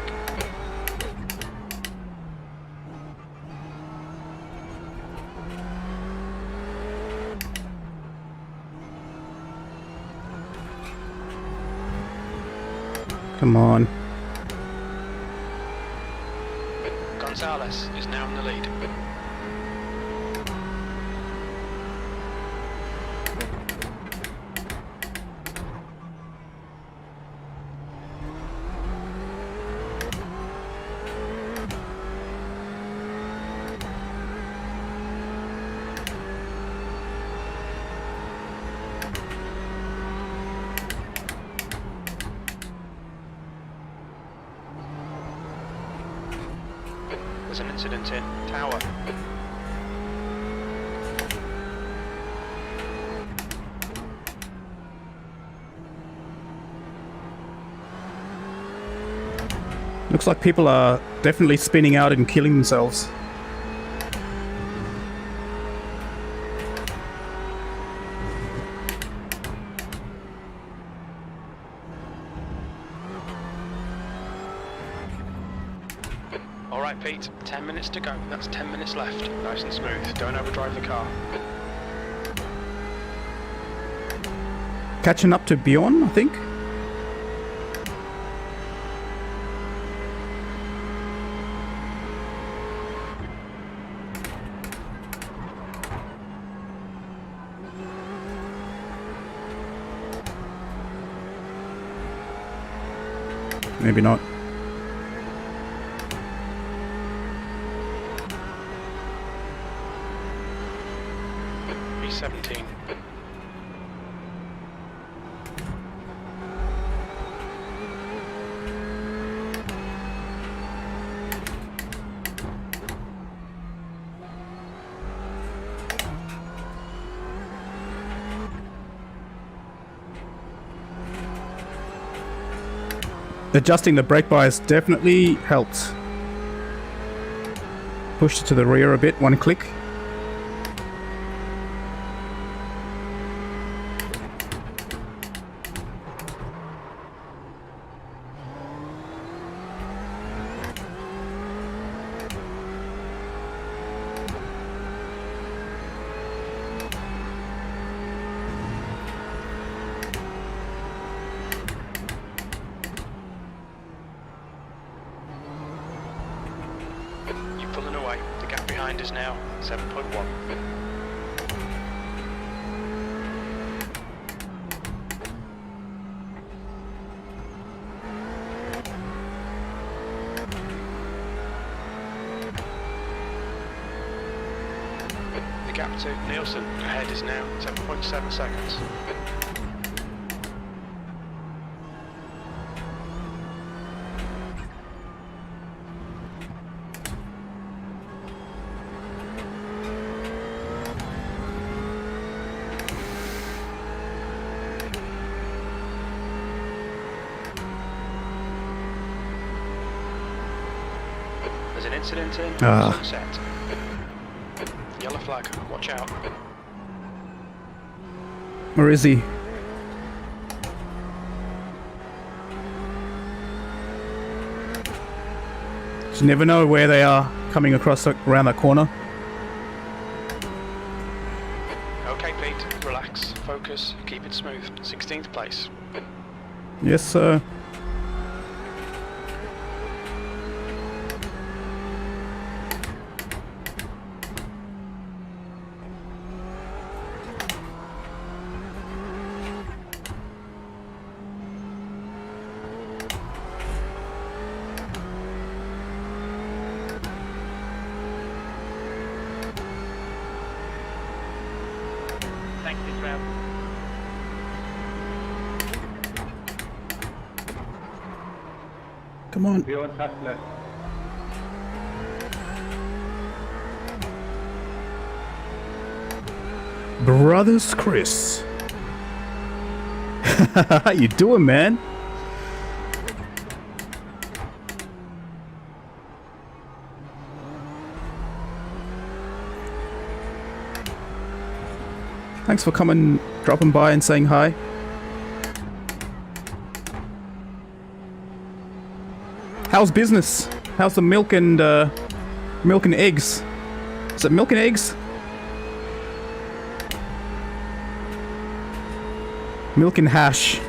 Come on. Gonzalez is now in the lead. There's an incident in Tower. Looks like people are definitely spinning out and killing themselves. Alright, Pete, 10 minutes to go. That's 10 minutes left. Nice and smooth. Don't overdrive the car. Catching up to Bjorn, I think. Maybe not. B17. Adjusting the brake bias definitely helped. Pushed it to the rear a bit, one click. You're pulling away. The gap behind is now 7.1. The gap to Nielsen ahead is now 7.7 seconds. There's an incident in Sunset. Yellow flag, watch out. Where is he? You never know where they are coming across around that corner. Okay, Pete, relax, focus, keep it smooth. 16th place. Yes, sir. Come on. We don't touch left. Brothers Chris. How you doing, man? Thanks for coming, dropping by and saying hi. How's business? How's the milk and eggs? Is it milk and eggs? Milk and hash.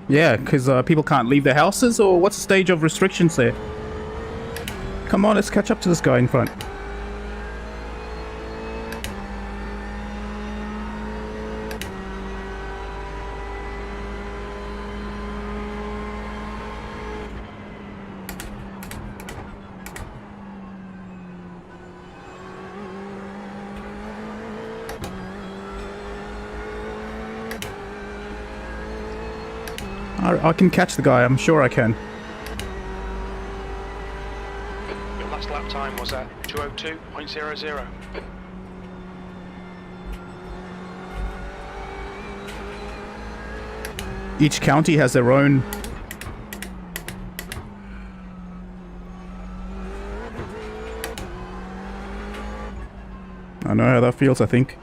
Yeah, because people can't leave their houses, or what's the stage of restrictions there? Come on, let's catch up to this guy in front. I can catch the guy, I'm sure I can. Your last lap time was at 2:02.00. Each county has their own. I know how that feels, I think.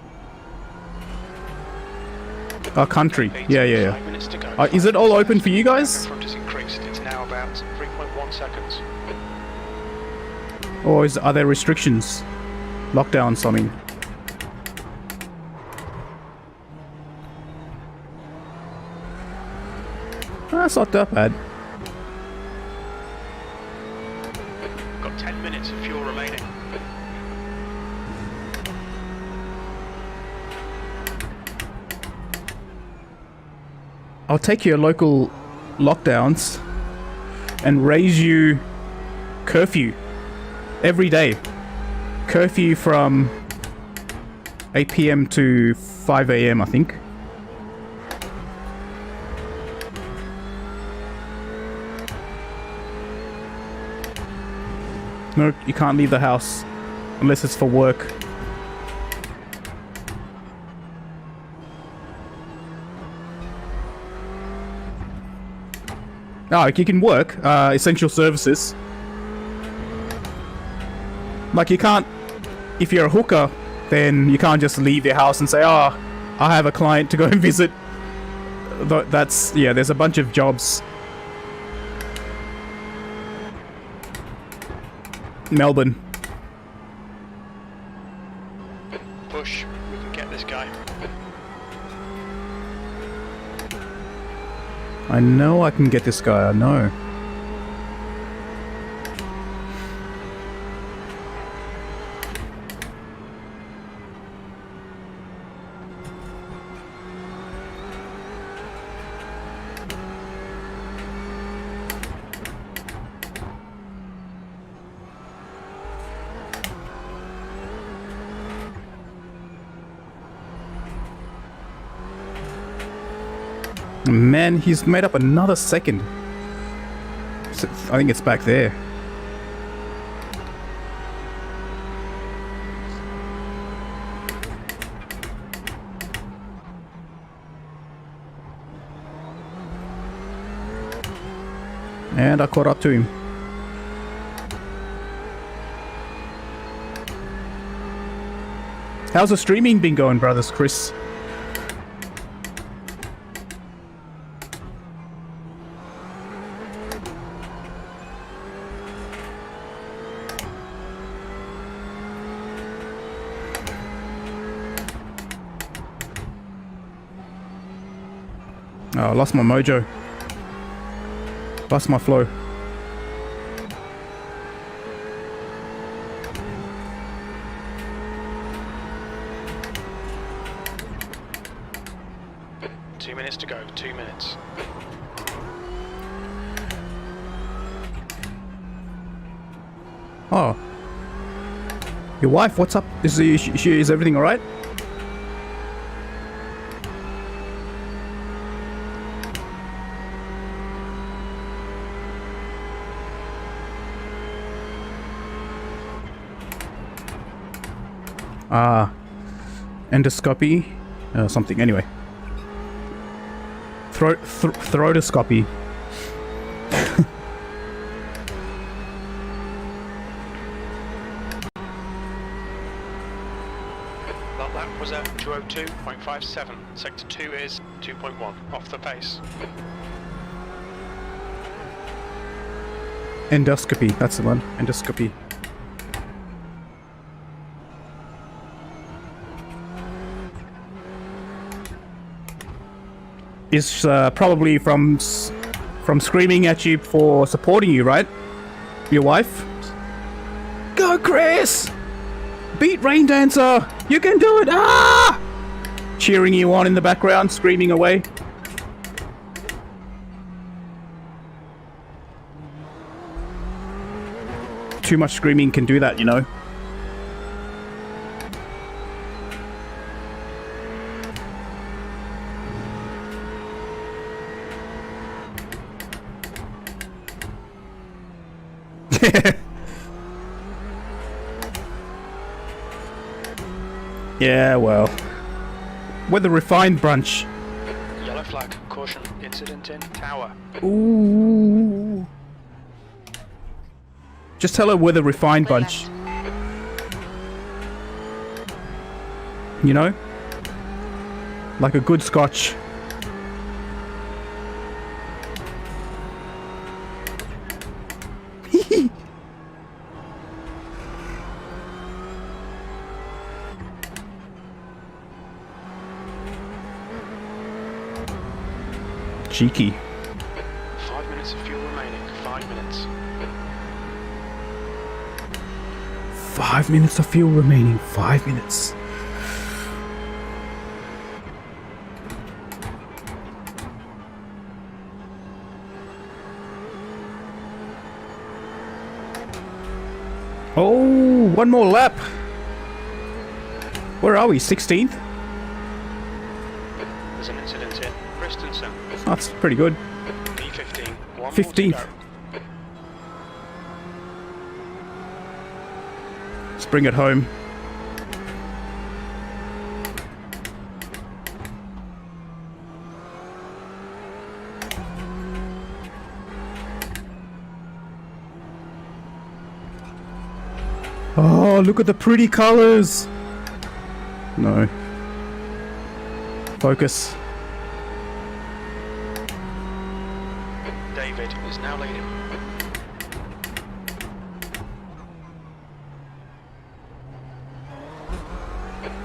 Our country. Yeah. 5 minutes to go. Is it all open for you guys? Front has increased. It's now about 3.1 seconds. Or are there restrictions? Lockdowns, I mean. That's not that bad. Got 10 minutes of fuel remaining. I'll take your local lockdowns and raise you curfew every day. Curfew from 8 PM to 5 AM, I think. No, you can't leave the house unless it's for work. Oh, you can work, essential services. Like you can't, if you're a hooker, then you can't just leave your house and say, oh, I have a client to go and visit. That's, yeah, there's a bunch of jobs. Melbourne. Push. We can get this guy. I know I can get this guy, I know. Man, he's made up another second. I think it's back there. And I caught up to him. How's the streaming been going, brothers, Chris? Oh, I lost my mojo. Lost my flow. Two minutes to go. 2 minutes. Oh. Your wife, what's up? Is everything alright? Endoscopy. Something. Anyway. Throatoscopy. That lap was at 202.57. Sector 2 is 2.1. Off the pace. Endoscopy. That's the one. Endoscopy. Is probably from screaming at you for supporting you, right? Your wife? Go, Chris! Beat Rain Dancer! You can do it! Ah! Cheering you on in the background, screaming away. Too much screaming can do that, you know. Yeah, well. We're the refined bunch. Yellow flag. Caution. Incident in tower. Ooh. Just tell her we're the refined bunch. You know? Like a good scotch. Cheeky. 5 minutes of fuel remaining. 5 minutes. 5 minutes of fuel remaining. 5 minutes. Oh, one more lap. Where are we? 16th? There's an incident in Christensen. That's pretty good. P15. 1 more to 15th. go. Let's bring it home. Oh, look at the pretty colors. No. Focus. David is now leading.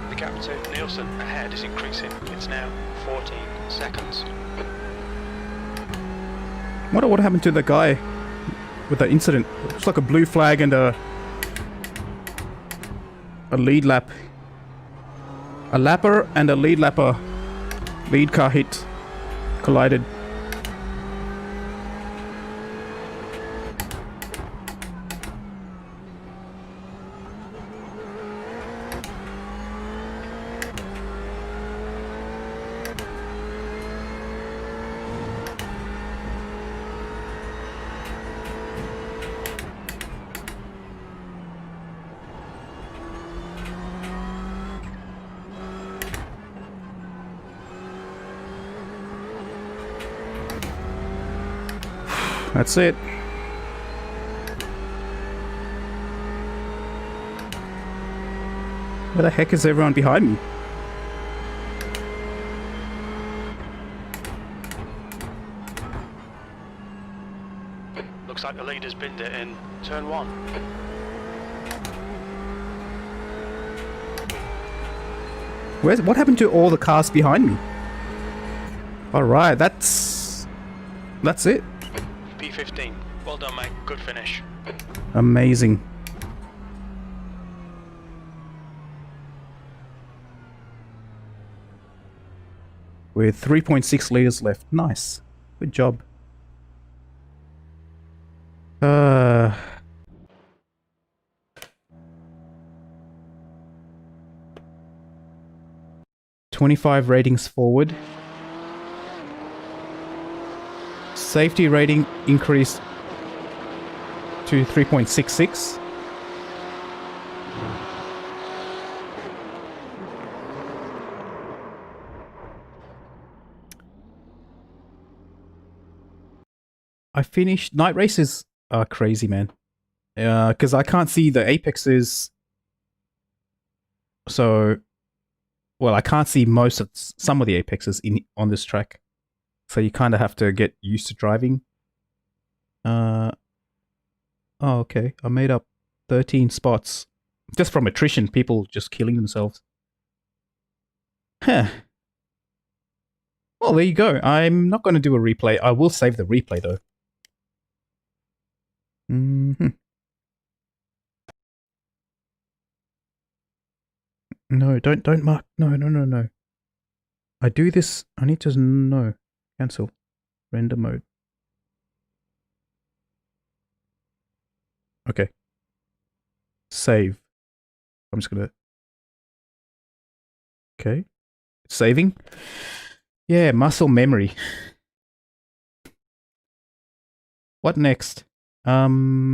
The gap to Nielsen ahead is increasing. It's now 14 seconds. What happened to the guy with the incident? Looks like a blue flag and a lead lap. A lapper and a lead lapper. Lead car hit. Collided. That's it. Where the heck is everyone behind me? Looks like the leader's binned it in turn 1. What happened to all the cars behind me? Alright, that's it. P15. Well done, mate. Good finish. Amazing. With 3.6 liters left. Nice. Good job. 25 ratings forward. Safety rating increased to 3.66. I finished night races are crazy, man. Because I can't see the apexes. So, well, I can't see some of the apexes on this track. So you kind of have to get used to driving. Oh, okay. I made up 13 spots just from attrition. People just killing themselves. Huh. Well, there you go. I'm not going to do a replay. I will save the replay though. No, don't mark. No. I do this. I need to no. Cancel. Render mode. Okay. Save. I'm just gonna. Okay. Saving. Yeah, muscle memory. What next? Bellix,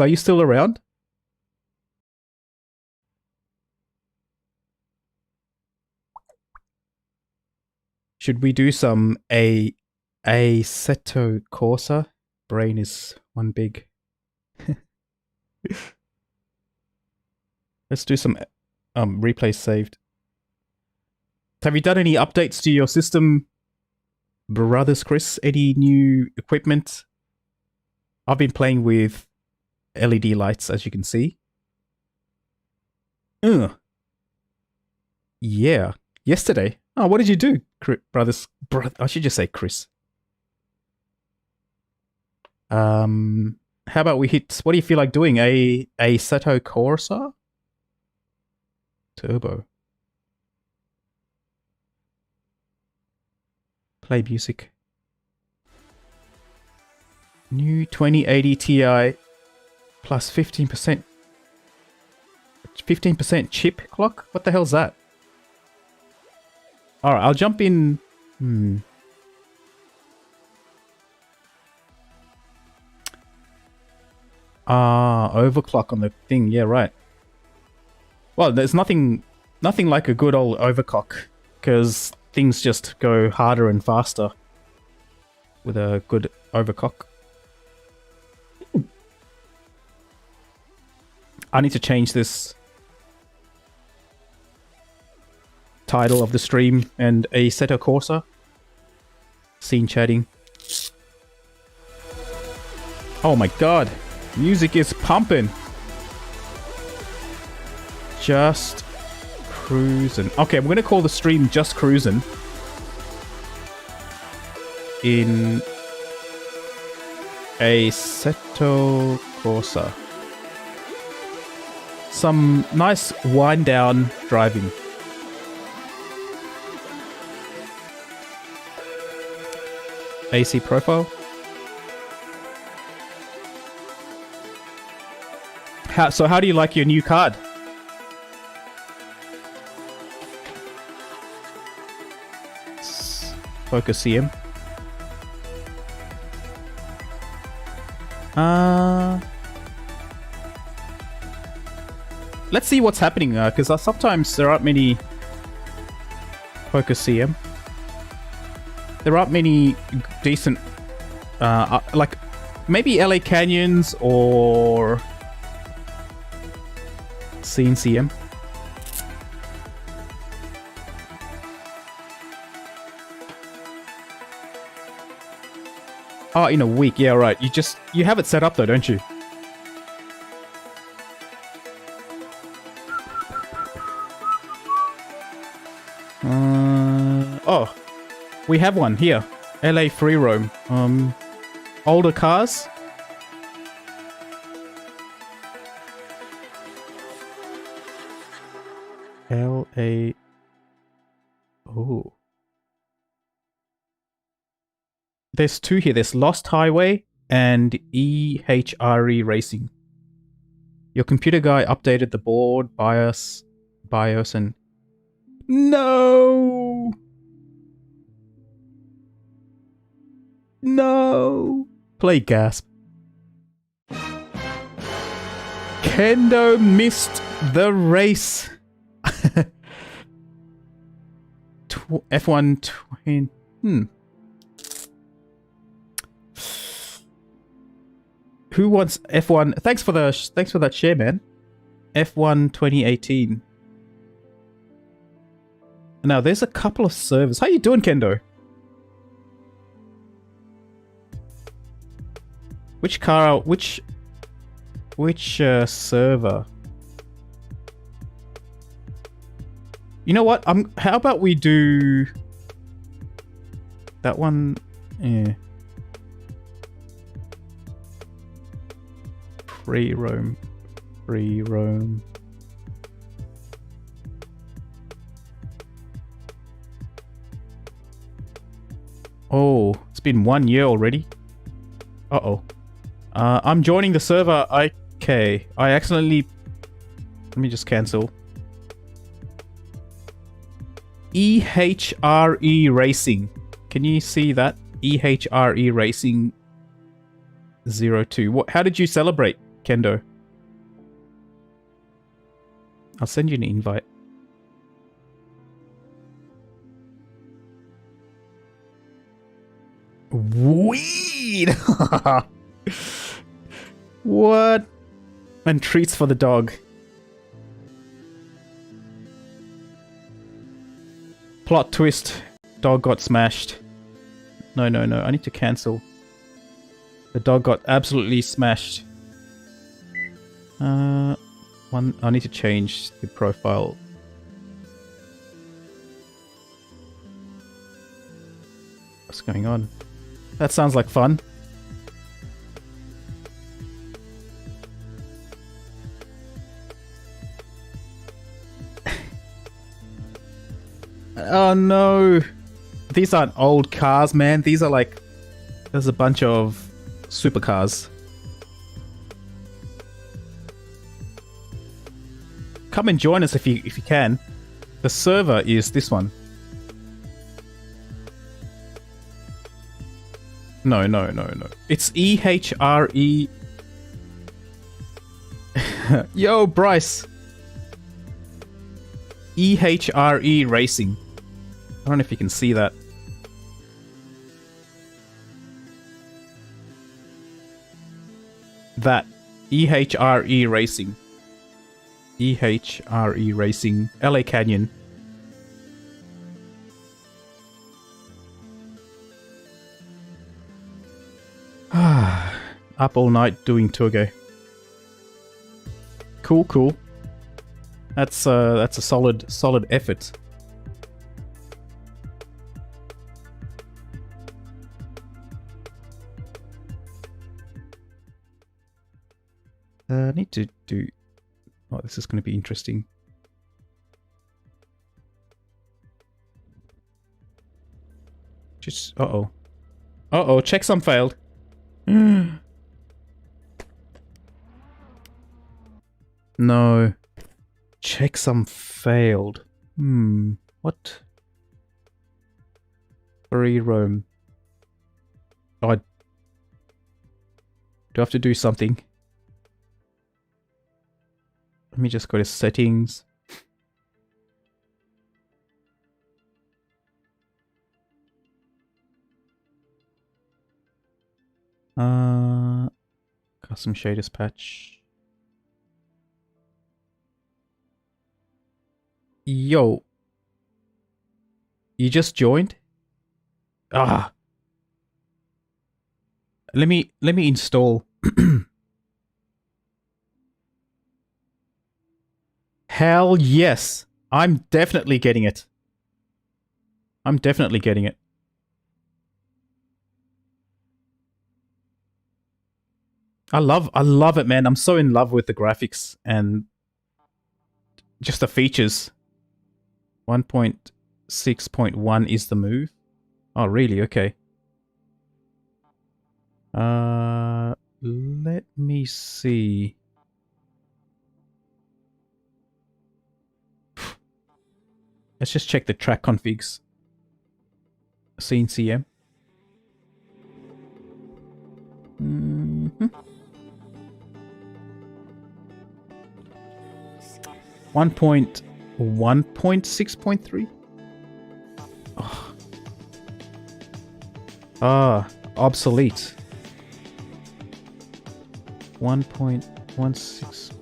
are you still around? Should we do some Assetto Corsa? Brain is one big. Let's do some replays saved. Have you done any updates to your system, brothers, Chris? Any new equipment? I've been playing with LED lights, as you can see. Yeah, yesterday. Oh, what did you do, brothers? I should just say Chris. How about we hit? What do you feel like doing? A Assetto Corsa Turbo. Play music. New 2080 Ti plus 15%. 15% chip clock? What the hell's that? Alright, I'll jump in. Overclock on the thing. Yeah, right. Well, there's nothing like a good old overclock, because things just go harder and faster with a good overclock. I need to change this title of the stream and Assetto Corsa. Scene chatting. Oh my god. Music is pumping. Just cruising. Okay, I'm going to call the stream Just Cruising. In Assetto Corsa. Some nice wind down driving. AC profile. How do you like your new card? Focus CM. Let's see what's happening, because sometimes there aren't many... Focus CM. There aren't many decent... like, maybe LA Canyons or... Scene CM. Oh, in a week. Yeah, right. You have it set up though, don't you? Oh, we have one here. LA Free Roam. Older cars. LA. Oh. There's two here. There's Lost Highway and Iracing. Your computer guy updated the board, BIOS, and... No! No! Play gasp. Kendo missed the race. F1 20... Who wants F1? Thanks for that share, man. F1 2018. Now there's a couple of servers. How you doing, Kendo? Which car? Which server? You know what? How about we do that one? Yeah. Free roam. Free roam. Oh, it's been 1 year already. Uh-oh. I'm joining the server. Okay. I accidentally... Let me just cancel. EHRE Racing. Can you see that? EHRE Racing 02. What? How did you celebrate, Kendo? I'll send you an invite. Weed! What? And treats for the dog. Plot twist. Dog got smashed. No. I need to cancel. The dog got absolutely smashed. I need to change the profile. What's going on? That sounds like fun. Oh no! These aren't old cars, man. These are like... There's a bunch of supercars. Come and join us if you can. The server is this one. No. It's EHRE. Yo, Bryce. EHRE Racing. I don't know if you can see that. That. EHRE Racing. EHRE Racing. LA Canyon. Up all night doing Turgo. Cool. That's a solid effort. I need to do... Oh, this is going to be interesting. Just... Uh-oh. Uh-oh, checksum failed. No. Checksum failed. What? Free roam. Oh, do I have to do something? Let me just go to settings. Custom shaders patch. Yo. You just joined? Ah. Let me install. Hell yes. I'm definitely getting it. I love it, man. I'm so in love with the graphics and just the features. 1.6.1 is the move. Oh, really? Okay. Let me see. Let's just check the track configs. Scene CM. 1.6.3. Obsolete. 1.16.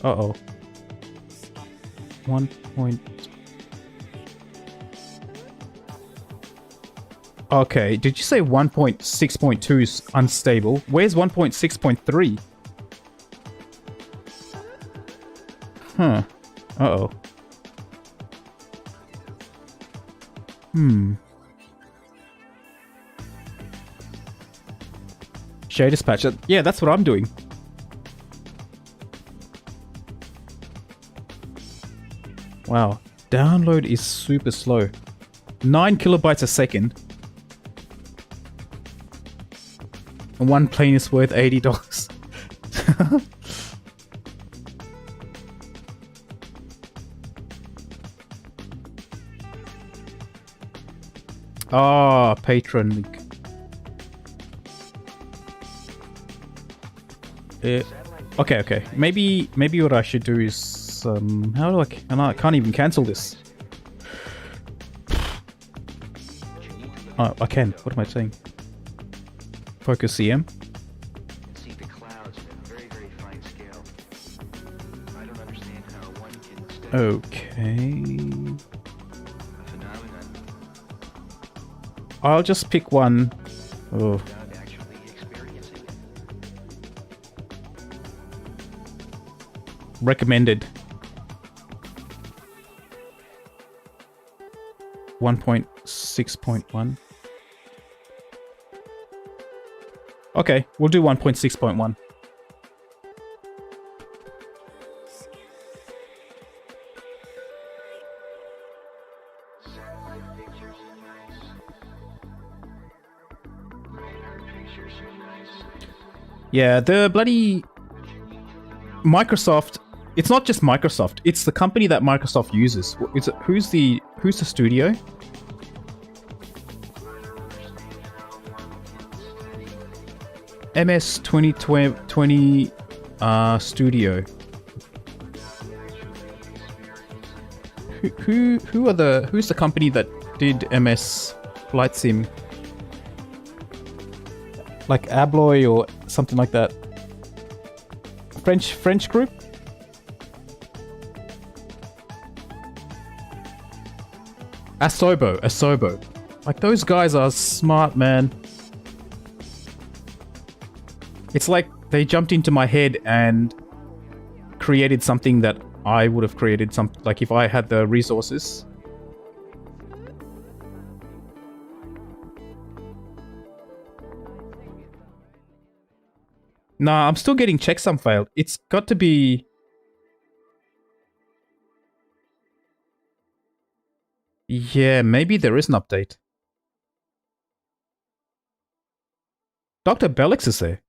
Uh-oh. 1. Okay, did you say 1.6.2 is unstable? Where's 1.6.3? Huh. Uh-oh. Share dispatch. Yeah, that's what I'm doing. Wow. Download is super slow. 9 kilobytes a second. And one plane is worth $80. Ah, Patreon link. Okay. Maybe what I should do is how do I can't even cancel this. Oh, I can. What am I saying? Focus CM. See the clouds at a very, very fine scale. I don't understand how one can study Okay. a phenomenon I'll just pick one. Oh. without actually experiencing it. Recommended. 1.6.1. Okay, we'll do 1.6.1. Yeah, the bloody Microsoft. It's not just Microsoft. It's the company that Microsoft uses. Who's the studio? MS 2020 Studio. Who's the company that did MS Flight Sim? Like Abloy or something like that. French group? Asobo. Like those guys are smart, man. It's like they jumped into my head and created something that I would have created, like if I had the resources. Nah, I'm still getting checksum failed. It's got to be... Yeah, maybe there is an update. Dr. Bellix is there.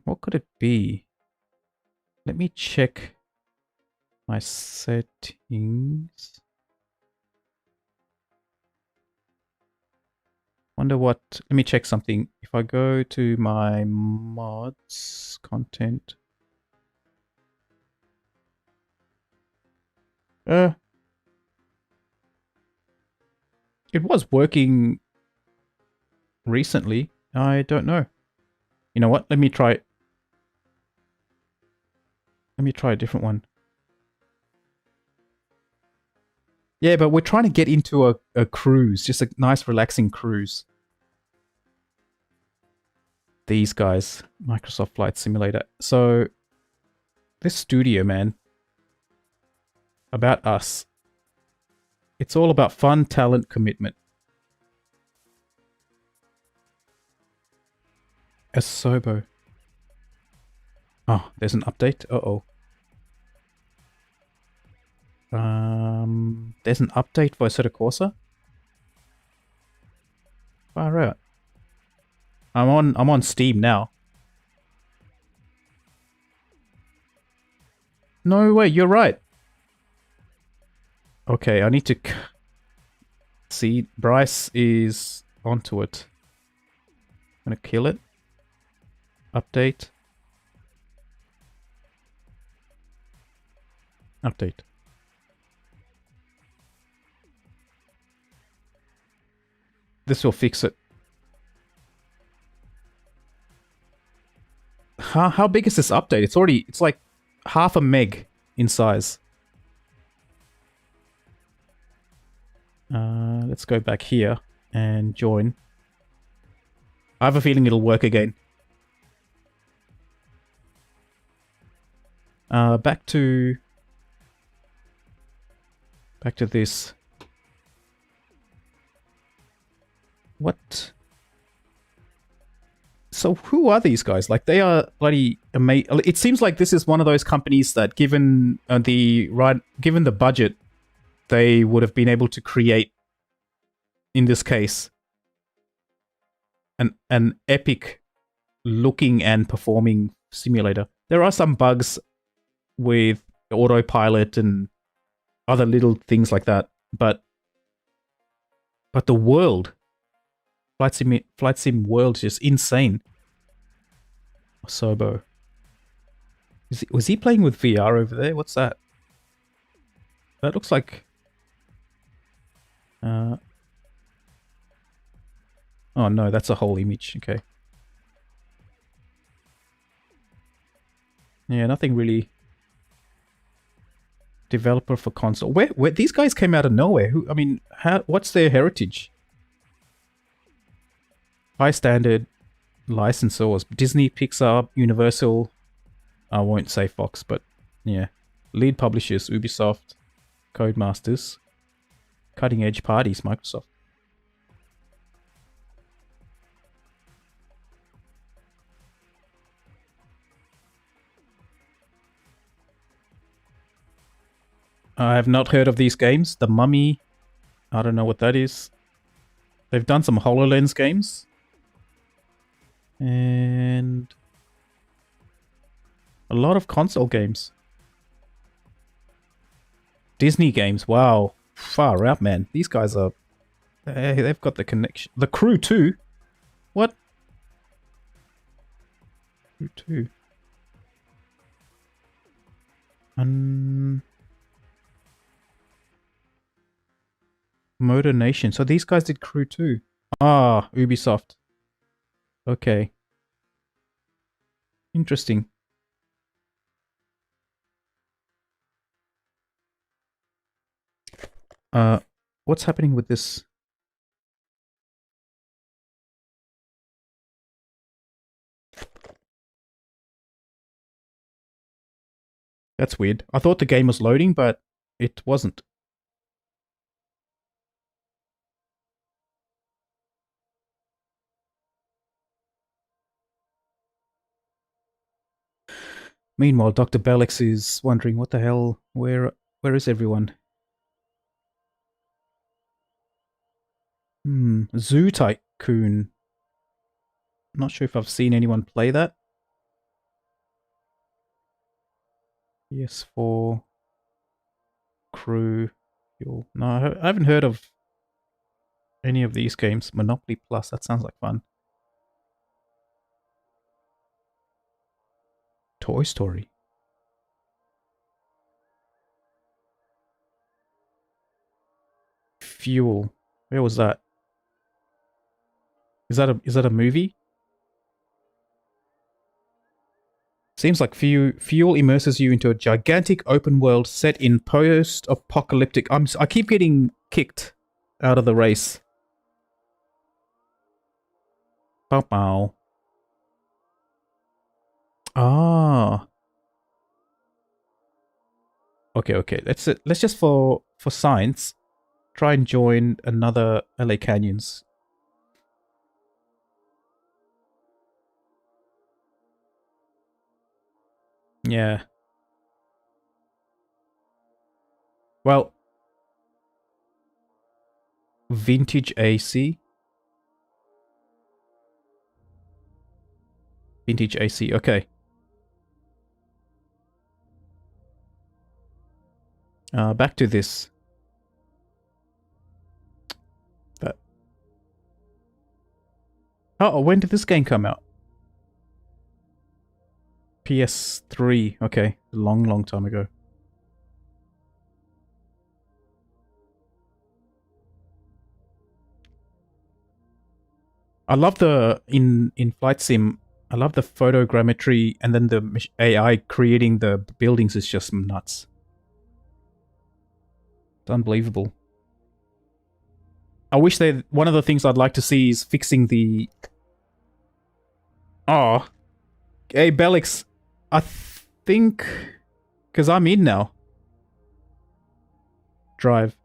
What could it be? Let me check my settings. Wonder what... Let me check something. If I go to my mods, content... It was working recently. I don't know. You know what? Let me try a different one. Yeah, but we're trying to get into a cruise. Just a nice, relaxing cruise. These guys. Microsoft Flight Simulator. So, this studio, man. About us. It's all about fun, talent, commitment. Asobo. Oh, there's an update. Uh-oh. There's an update for Assetto Corsa. Far out. I'm on Steam now. No way, you're right. Okay, I need to see. Bryce is onto it. I'm gonna kill it. Update. Update. This will fix it. How big is this update? It's like half a meg in size. Let's go back here and join. I have a feeling it'll work again. Back to this. What? So who are these guys? Like, they are bloody amazing. It seems like this is one of those companies that, given given the budget, they would have been able to create, in this case, an epic looking and performing simulator. There are some bugs with autopilot and other little things like that, but the world, Flight Sim world is just insane. Sobo. Was he playing with VR over there? What's that? That looks like... oh no, that's a whole image. Okay. Yeah, nothing really. Developer for console. Where these guys came out of nowhere? I mean, what's their heritage? High standard licensors. Disney, Pixar, Universal. I won't say Fox, but yeah. Lead publishers, Ubisoft, Codemasters. Cutting edge parties, Microsoft. I have not heard of these games. The Mummy, I don't know what that is. They've done some HoloLens games. And a lot of console games. Disney games, wow. Far out, man. These guys are... they've got the connection. The Crew 2? What? Crew 2. Motor Nation. So these guys did Crew 2. Ah, Ubisoft. Okay. Interesting. What's happening with this? That's weird. I thought the game was loading, but it wasn't. Meanwhile, Dr. Bellix is wondering, what the hell, where is everyone? Zoo Tycoon. Not sure if I've seen anyone play that. PS4 Crew. No, I haven't heard of any of these games. Monopoly Plus, that sounds like fun. Toy Story. Fuel. Where was that? Is that a movie? Seems like Fuel immerses you into a gigantic open world set in post-apocalyptic... I keep getting kicked out of the race. Pow pow. Ah. Okay. Let's just for science try and join another LA Canyons. Yeah. Well, Vintage AC. Vintage AC, okay. Back to this. Oh, when did this game come out? PS3, okay. A long time ago. I love the in flight sim. I love the photogrammetry, and then the AI creating the buildings is just nuts. It's unbelievable. I wish they. One of the things I'd like to see is fixing the. Oh, hey Bellix, I think because I'm in now. Drive.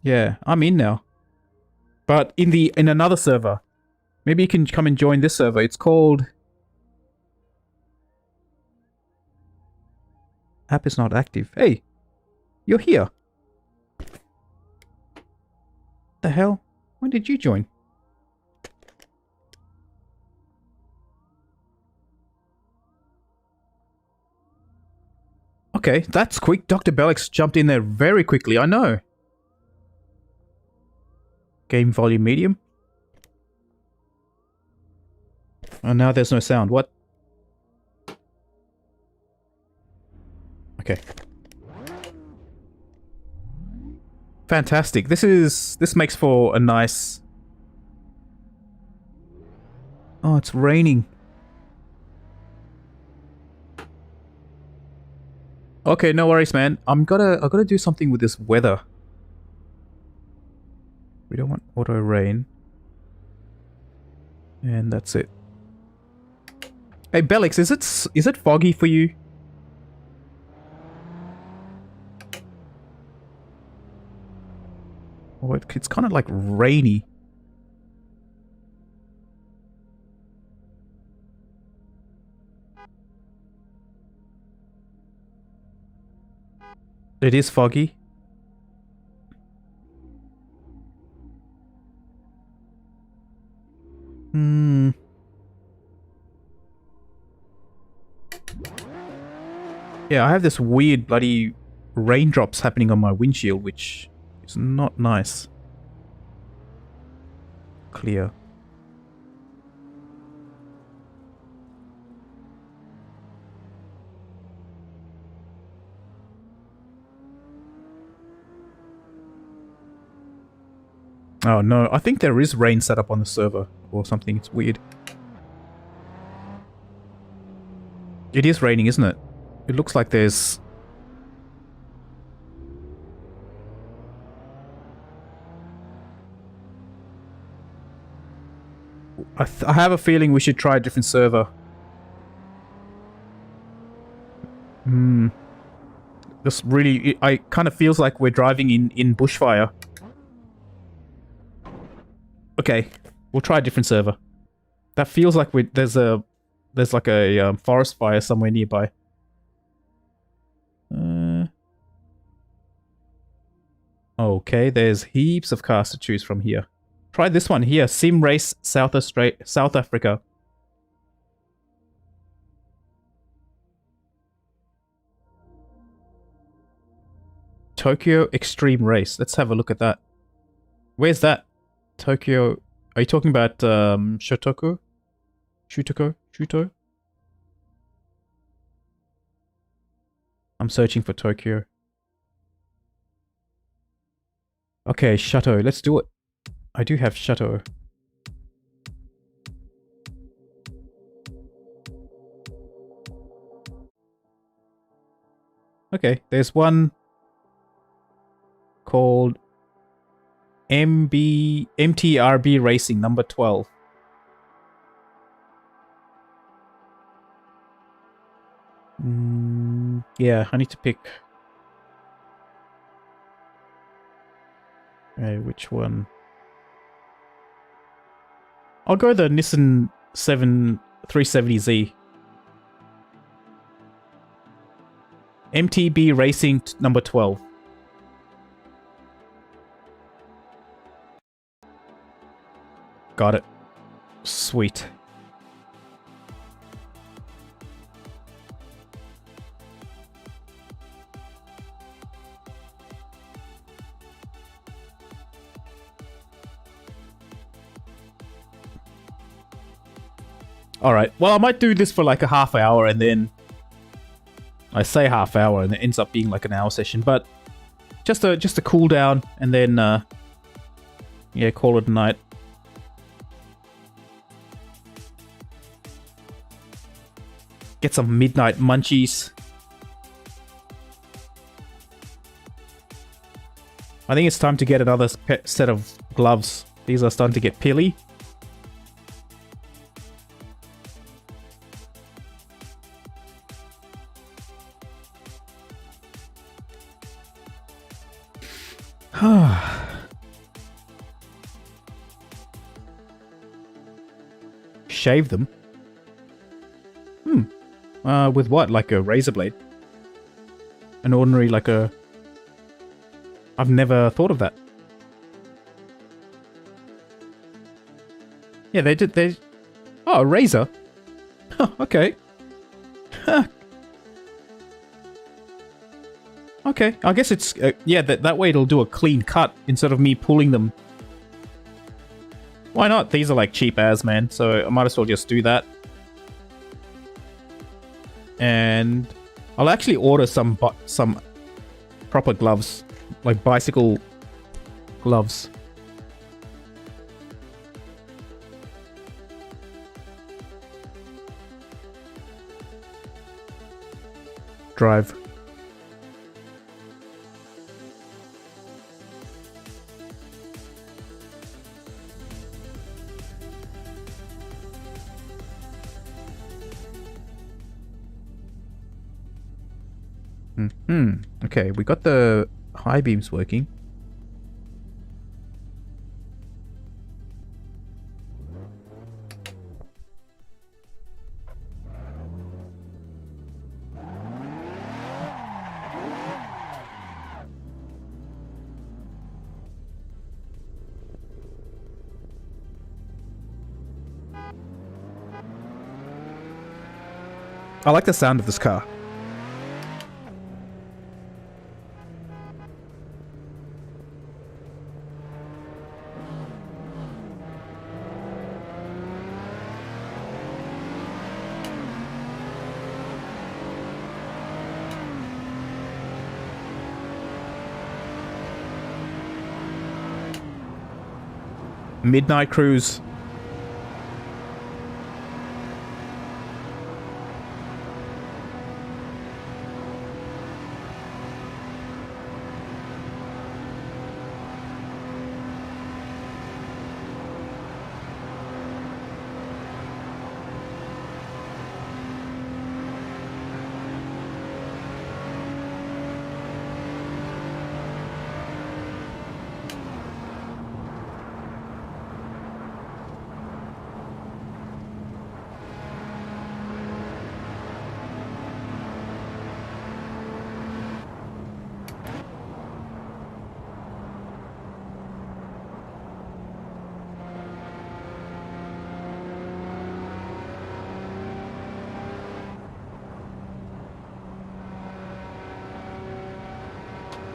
Yeah, I'm in now. But in another server. Maybe you can come and join this server. It's called App is not active. Hey, you're here. The hell? When did you join? Okay, that's quick. Dr. Bellix jumped in there very quickly, I know. Game volume medium. Oh, now there's no sound. What? Okay. Fantastic. This makes for a nice... Oh, it's raining. Okay, no worries, man. I gotta do something with this weather. We don't want auto rain. And that's it. Hey, Bellix, is it foggy for you? Oh, it's kind of like rainy. It is foggy. Yeah, I have this weird bloody raindrops happening on my windshield, which is not nice. Clear. Oh no, I think there is rain set up on the server or something. It's weird. It is raining, isn't it? It looks like there's... I have a feeling we should try a different server. This really... I kind of feels like we're driving in bushfire. Okay, we'll try a different server. That feels like there's like a forest fire somewhere nearby. Okay, there's heaps of cars to choose from here. Try this one here, Sim Race South Africa. Tokyo Extreme Race. Let's have a look at that. Where's that? Tokyo. Are you talking about Shotoku? Shuto? I'm searching for Tokyo. Okay, Chateau. Let's do it. I do have Chateau. Okay, there's one called MTRB Racing, number 12. Yeah, I need to pick... which one? I'll go the Nissan 370Z. MTB Racing number 12. Got it. Sweet. Alright, well I might do this for like a half hour and then I say half hour and it ends up being like an hour session, but just a cool down and then yeah, call it a night. Get some midnight munchies. I think it's time to get another set of gloves. These are starting to get pilly. Shave them? With what? Like a razor blade? An ordinary, like a... I've never thought of that. Yeah, they did. Oh, a razor. Okay. Okay, I guess it's yeah. That way it'll do a clean cut instead of me pulling them. Why not? These are like cheap as, man. So I might as well just do that. And I'll actually order some proper gloves, like bicycle gloves. Drive. Okay, we got the high beams working. I like the sound of this car. Midnight cruise.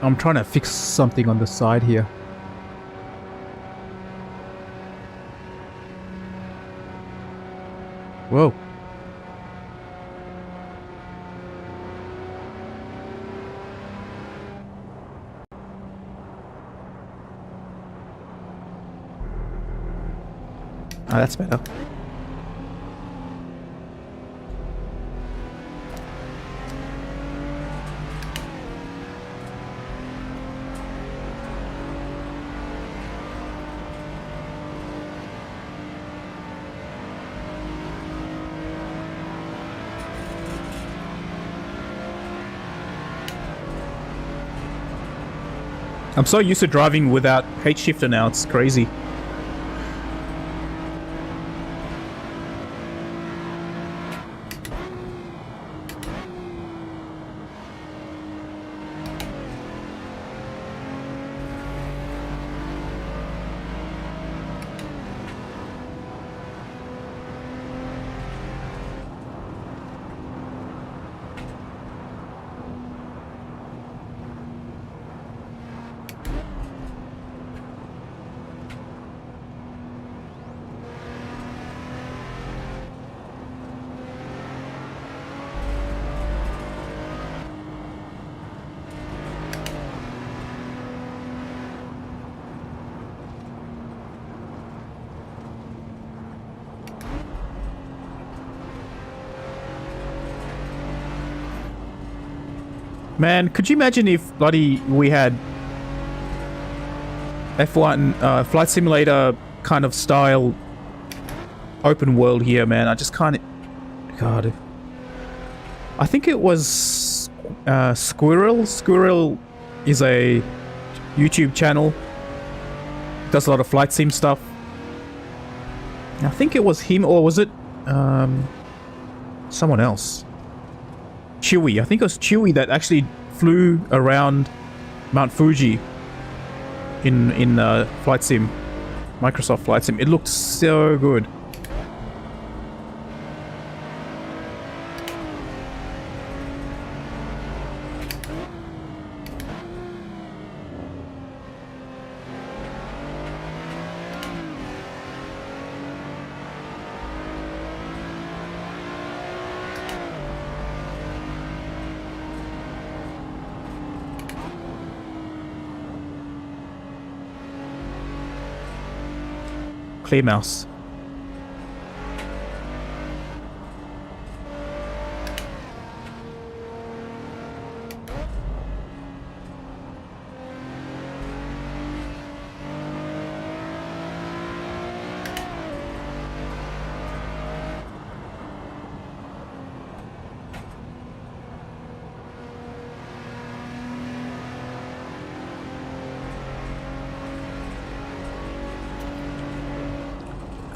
I'm trying to fix something on the side here. Whoa. Ah, that's better. I'm so used to driving without H shifter now, it's crazy. Man, could you imagine if bloody we had F1 flight simulator kind of style open world here, man? I just can't. God, I think it was Squirrel. Squirrel is a YouTube channel. Does a lot of flight sim stuff. I think it was him, or was it someone else? Chewy. I think it was Chewy that actually flew around Mount Fuji in flight sim, Microsoft flight sim. It looked so good. Clear mouse.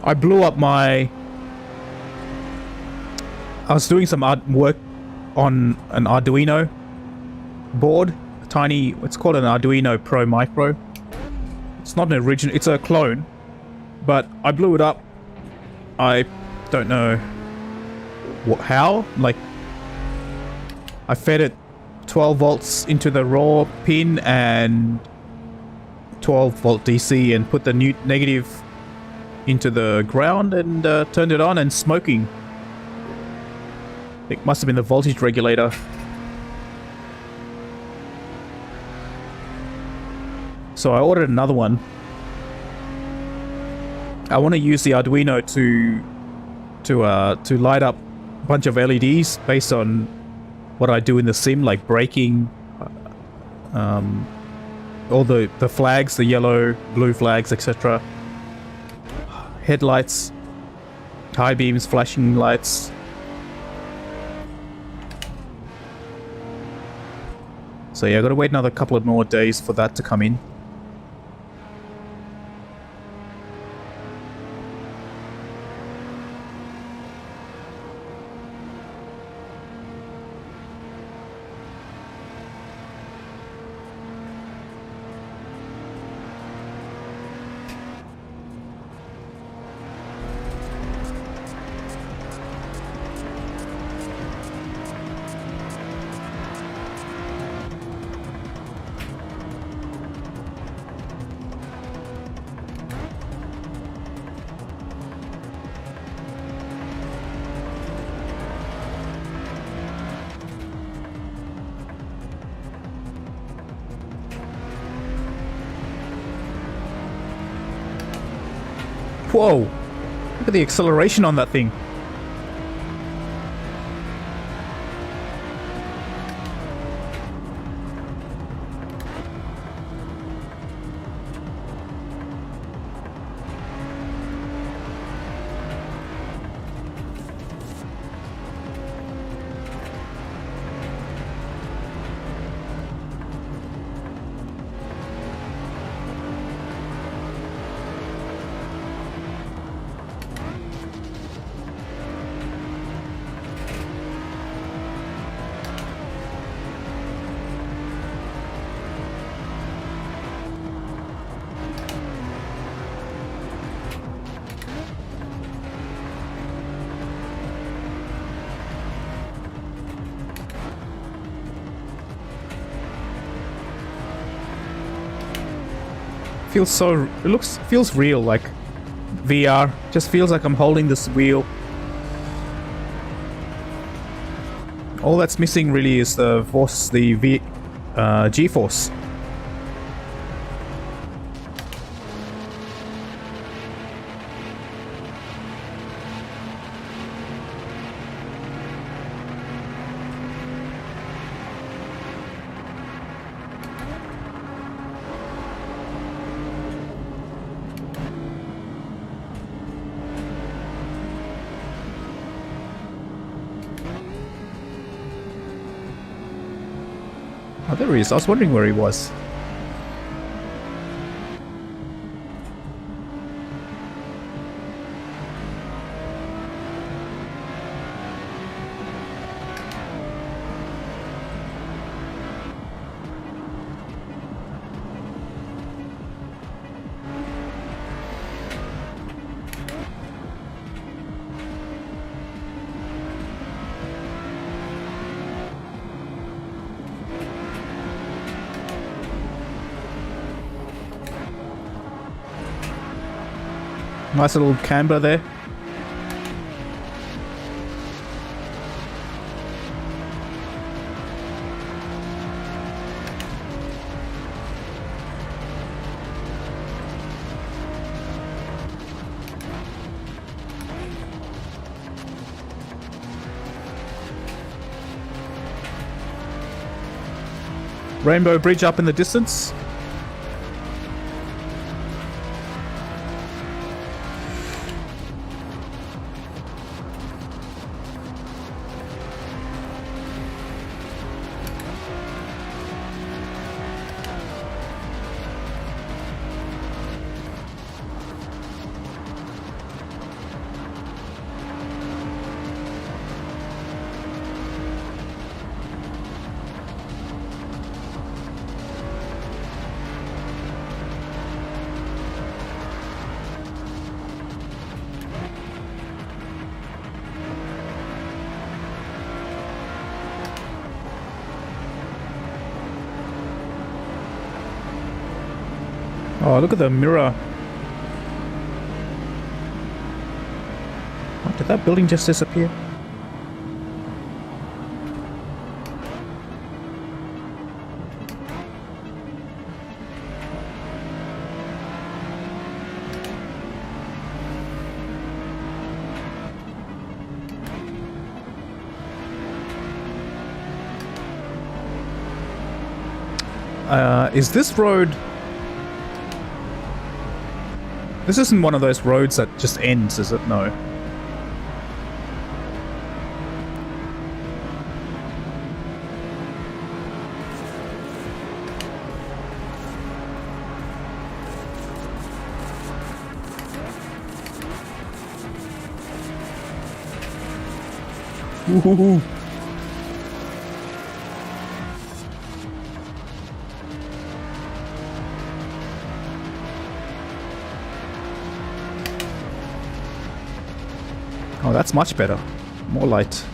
I blew up I was doing some work on an Arduino board, a tiny, it's called an Arduino Pro Micro. It's not an original, it's a clone, but I blew it up. I don't know how, like, I fed it 12 volts into the raw pin and 12 volt DC and put the negative into the ground and turned it on, and smoking. It must have been the voltage regulator. So I ordered another one. I want to use the Arduino to light up a bunch of LEDs based on what I do in the sim, like braking, all the flags, the yellow, blue flags, etc. Headlights, high beams, flashing lights. So yeah, I gotta wait another couple of more days for that to come in. Whoa! Look at the acceleration on that thing. Feels real, like VR. Just feels like I'm holding this wheel. All that's missing really is the force, the G-force. Oh, there he is. I was wondering where he was. Nice little camber there. Rainbow Bridge up in the distance. Oh, look at the mirror. Oh, did that building just disappear? Is this road... This isn't one of those roads that just ends, is it? No. Woohoo! Oh, that's much better. More light.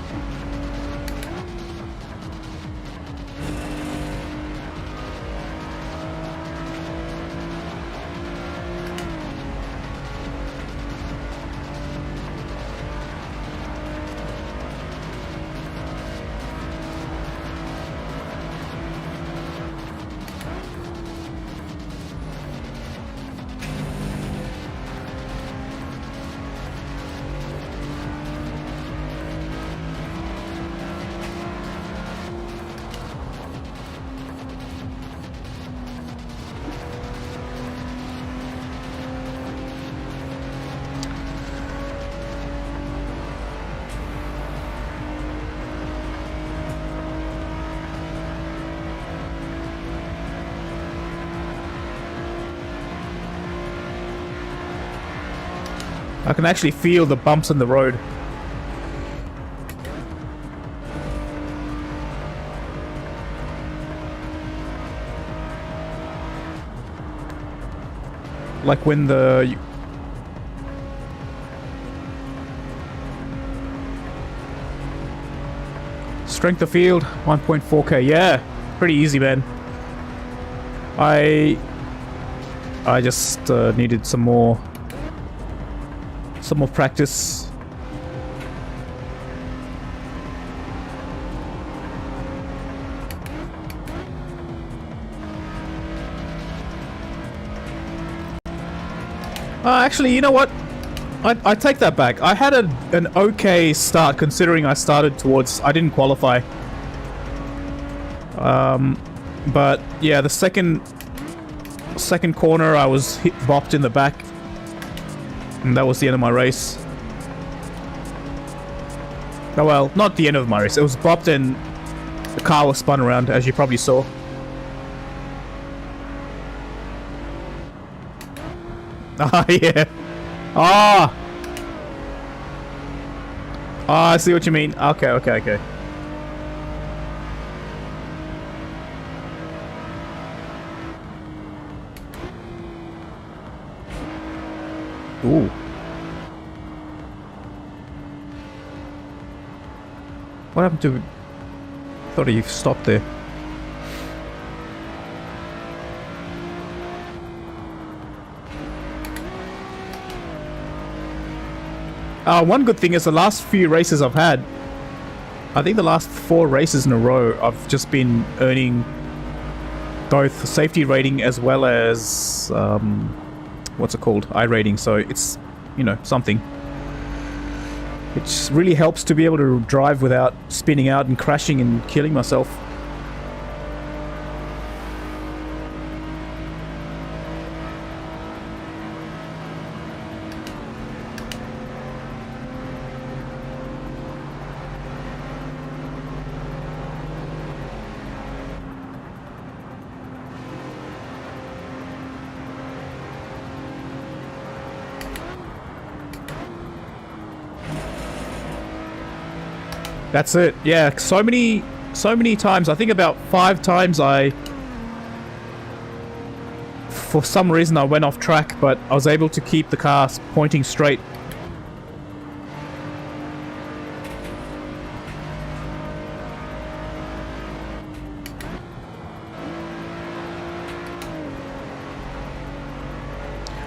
I can actually feel the bumps in the road. Like when the... Strength of field, 1.4k. Yeah, pretty easy, man. I just needed some more practice. Actually, you know what? I take that back. I had an okay start considering I started towards... I didn't qualify. But yeah, the second corner I was bopped in the back. And that was the end of my race. Oh well, not the end of my race. It was bopped and the car was spun around, as you probably saw. Ah, yeah. Ah! Ah, I see what you mean. Okay, okay, okay. Ooh. What happened to... Thought he stopped there. One good thing is the last few races I've had, I think the last 4 races in a row, I've just been earning both safety rating as well as, what's it called? I rating. So it's, you know, something. It really helps to be able to drive without spinning out and crashing and killing myself. That's it. Yeah, so many times. I think about 5 times for some reason I went off track, but I was able to keep the car pointing straight.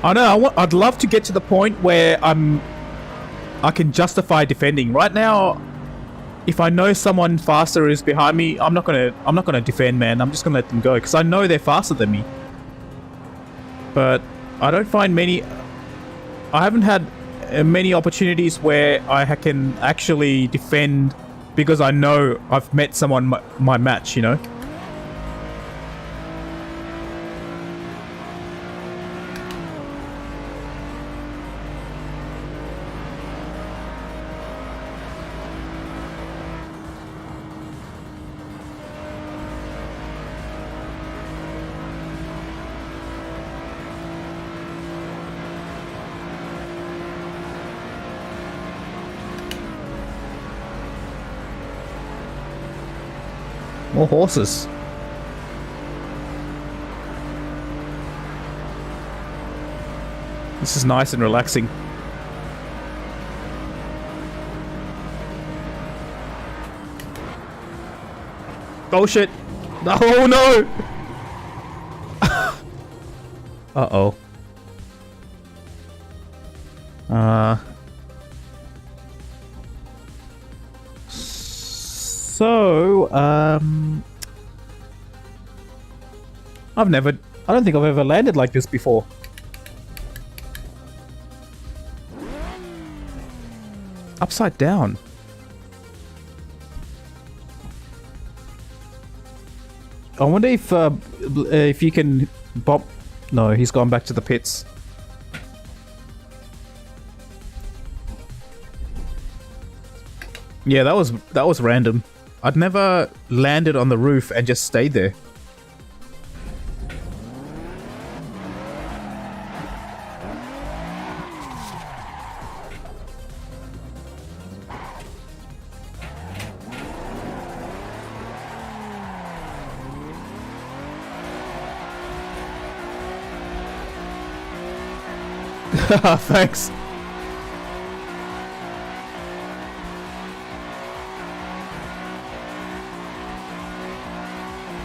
I know, I'd love to get to the point where I can justify defending. Right now, if I know someone faster is behind me, I'm not gonna defend, man. I'm just gonna let them go because I know they're faster than me. But I don't find many. I haven't had many opportunities where I can actually defend because I know I've met someone my match. You know. More horses. This is nice and relaxing. Oh shit! Oh no! Uh-oh. So, I don't think I've ever landed like this before. Upside down. I wonder if you can bop. No, he's gone back to the pits. Yeah, that was random. I'd never landed on the roof and just stayed there. Thanks.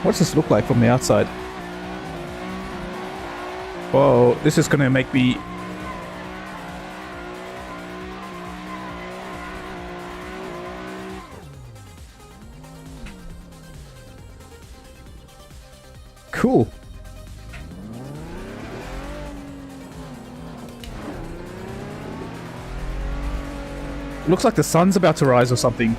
What's this look like from the outside? Whoa, this is gonna make me... Cool. Looks like the sun's about to rise or something.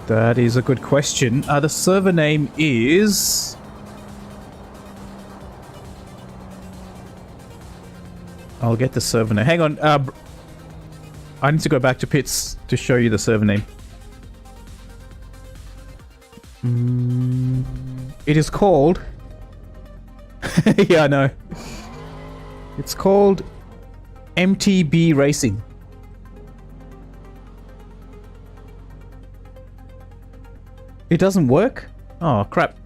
That is a good question. The server name is... I'll get the server name. Hang on. I need to go back to pits to show you the server name. It is called... yeah, I know. It's called MTB Racing. It doesn't work? Oh, crap.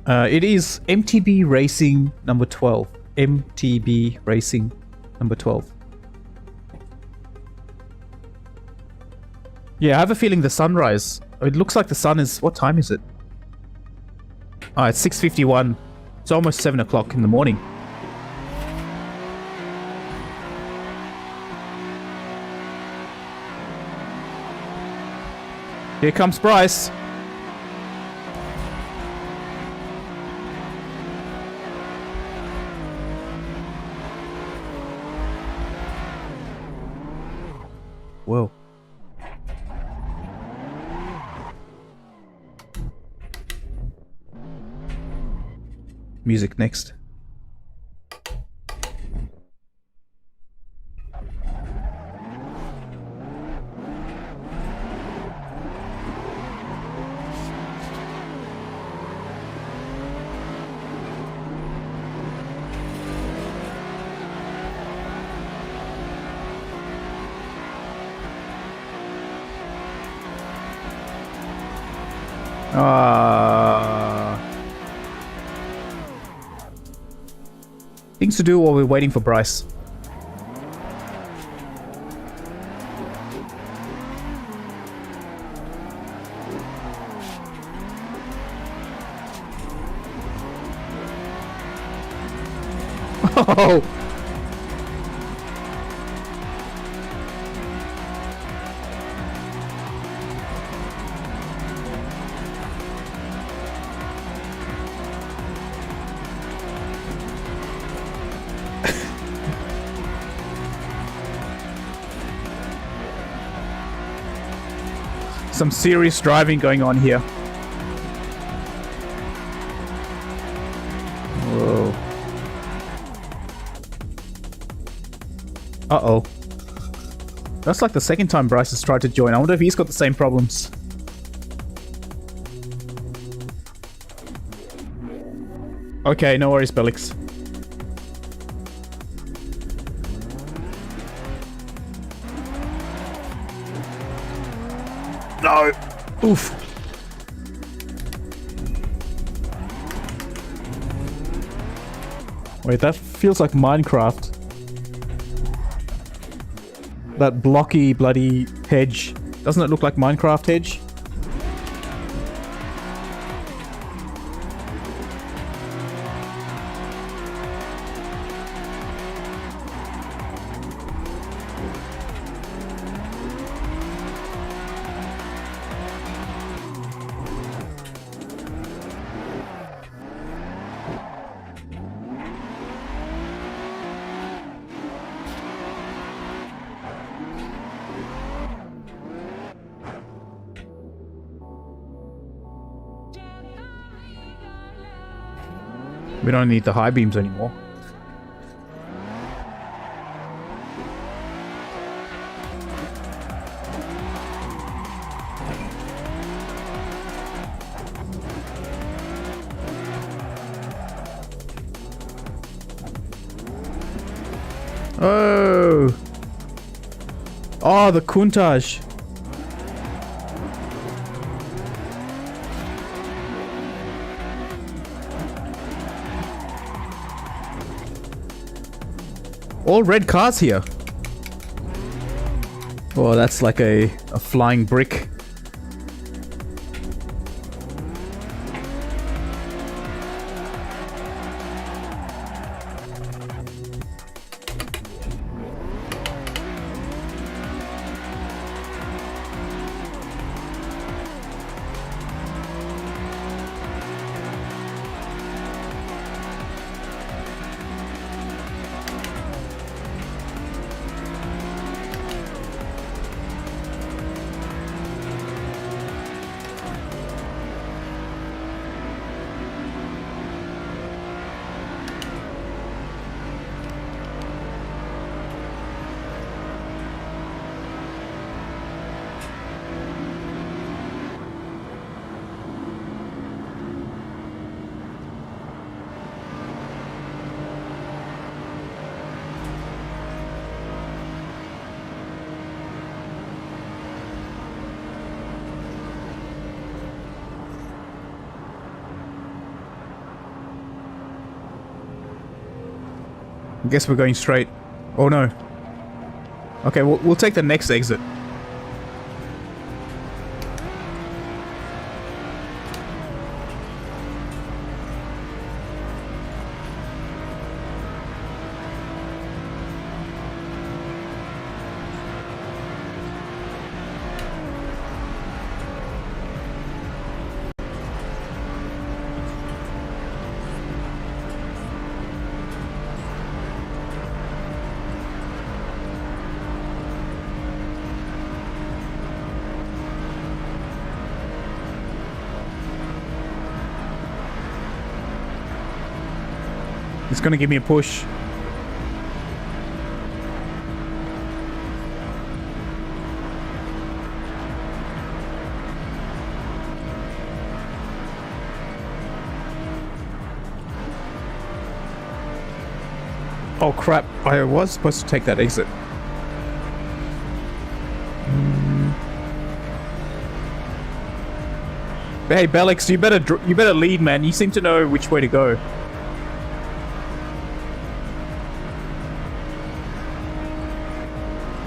It is MTB Racing number 12. MTB Racing number 12. Yeah, I have a feeling the sunrise. It looks like the sun is... What time is it? Oh, it's 6:51. It's almost 7 o'clock in the morning. Here comes Bryce. Whoa. Music next. Things to do while we're waiting for Bryce. Oh! Some serious driving going on here. Whoa. Uh-oh. That's like the second time Bryce has tried to join. I wonder if he's got the same problems. Okay, no worries, Bellix. No! Oof. Wait, that feels like Minecraft. That blocky, bloody hedge. Doesn't it look like Minecraft hedge? We don't need the high beams anymore. Oh! Oh, the Countach. All red cars here. Oh, that's like a flying brick. I guess we're going straight. Oh no. Okay, we'll take the next exit. It's gonna give me a push. Oh crap, I was supposed to take that exit. Hey Bellix, you better lead, man. You seem to know which way to go.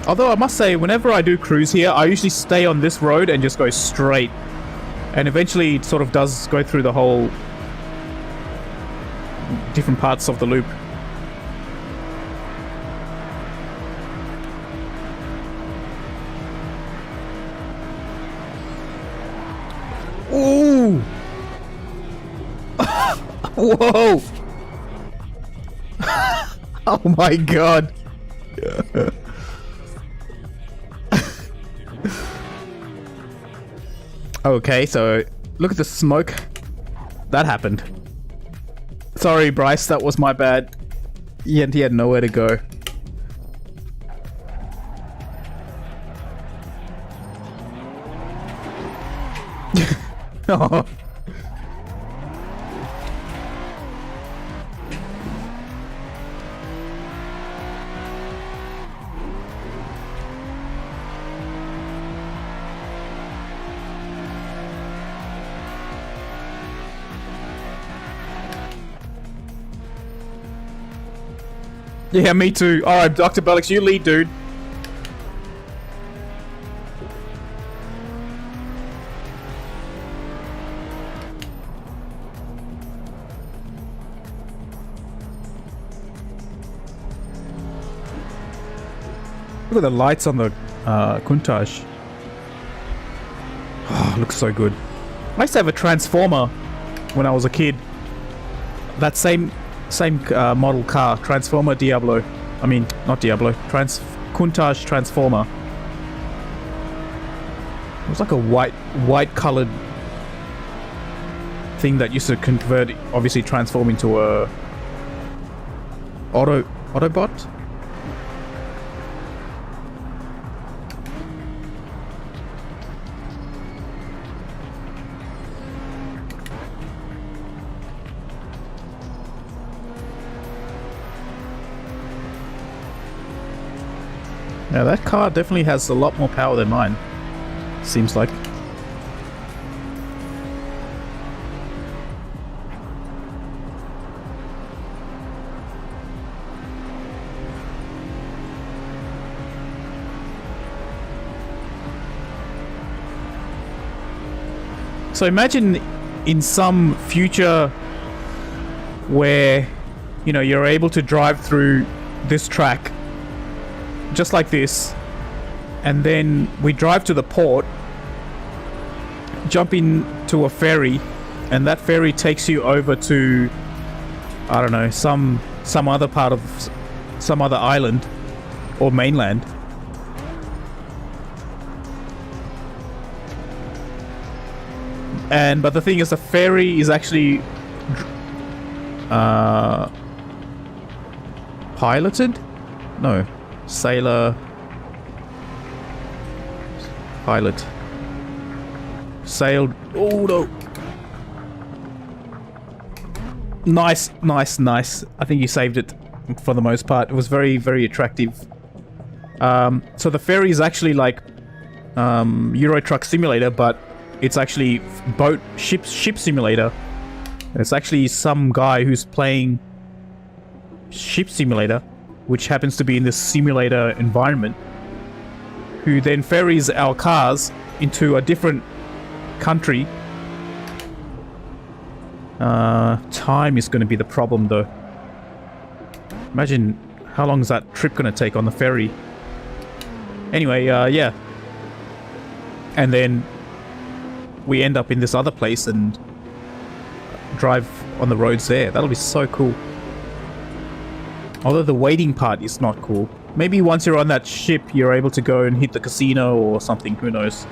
Although I must say, whenever I do cruise here, I usually stay on this road and just go straight. And eventually it sort of does go through the whole different parts of the loop. Ooh! Whoa! Oh my god! Okay, so look at the smoke. That happened. Sorry, Bryce, that was my bad. He had nowhere to go. Oh. Yeah, me too. Alright, Dr. Bellix, you lead, dude. Look at the lights on the Countach. Oh, looks so good. I used to have a Transformer when I was a kid. That same model car, Transformer Diablo. I mean, not Diablo. Countach Transformer. It was like a white colored thing that used to convert, obviously transform into a Autobot. Now that car definitely has a lot more power than mine, seems like. So imagine in some future where, you know, you're able to drive through this track just like this, and then we drive to the port, jump into a ferry, and that ferry takes you over to, I don't know, some other part of some other island or mainland. But the thing is, the ferry is actually piloted? No. Sailor pilot sailed. Oh no. Nice. I think you saved it for the most part. It was very, very attractive. So the ferry is actually like Euro Truck Simulator, but it's actually ship simulator. It's actually some guy who's playing ship simulator, which happens to be in this simulator environment, who then ferries our cars into a different country. Time is going to be the problem, though. Imagine how long is that trip going to take on the ferry. Anyway, yeah. And then we end up in this other place and drive on the roads there. That'll be so cool. Although the waiting part is not cool. Maybe once you're on that ship, you're able to go and hit the casino or something. Who knows?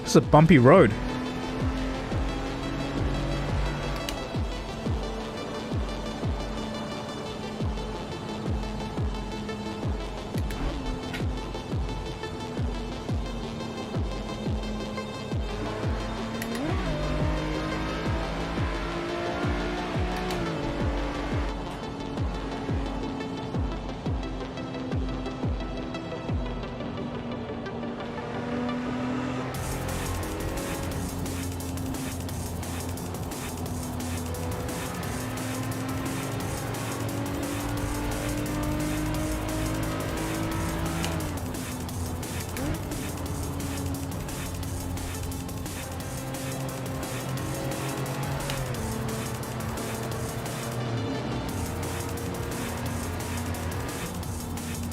This is a bumpy road.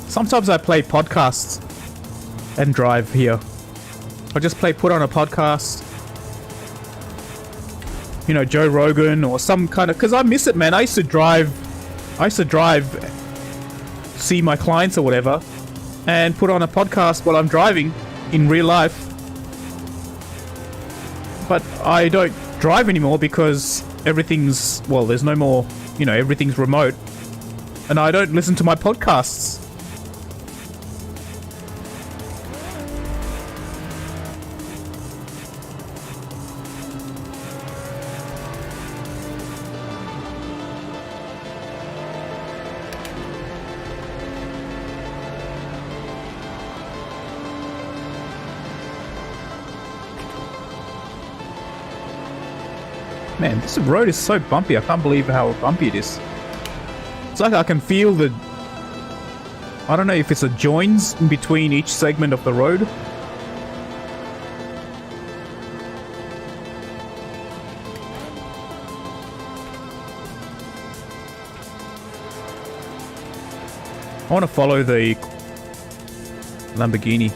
Sometimes I play podcasts and drive here. I just put on a podcast. You know, Joe Rogan or some kind of... Because I miss it, man. I used to drive, see my clients or whatever, and put on a podcast while I'm driving in real life. But I don't drive anymore because everything's... Well, there's no more... You know, everything's remote. And I don't listen to my podcasts. Man, this road is so bumpy. I can't believe how bumpy it is. It's like I can feel the... I don't know if it's a joins in between each segment of the road. I want to follow the Lamborghini.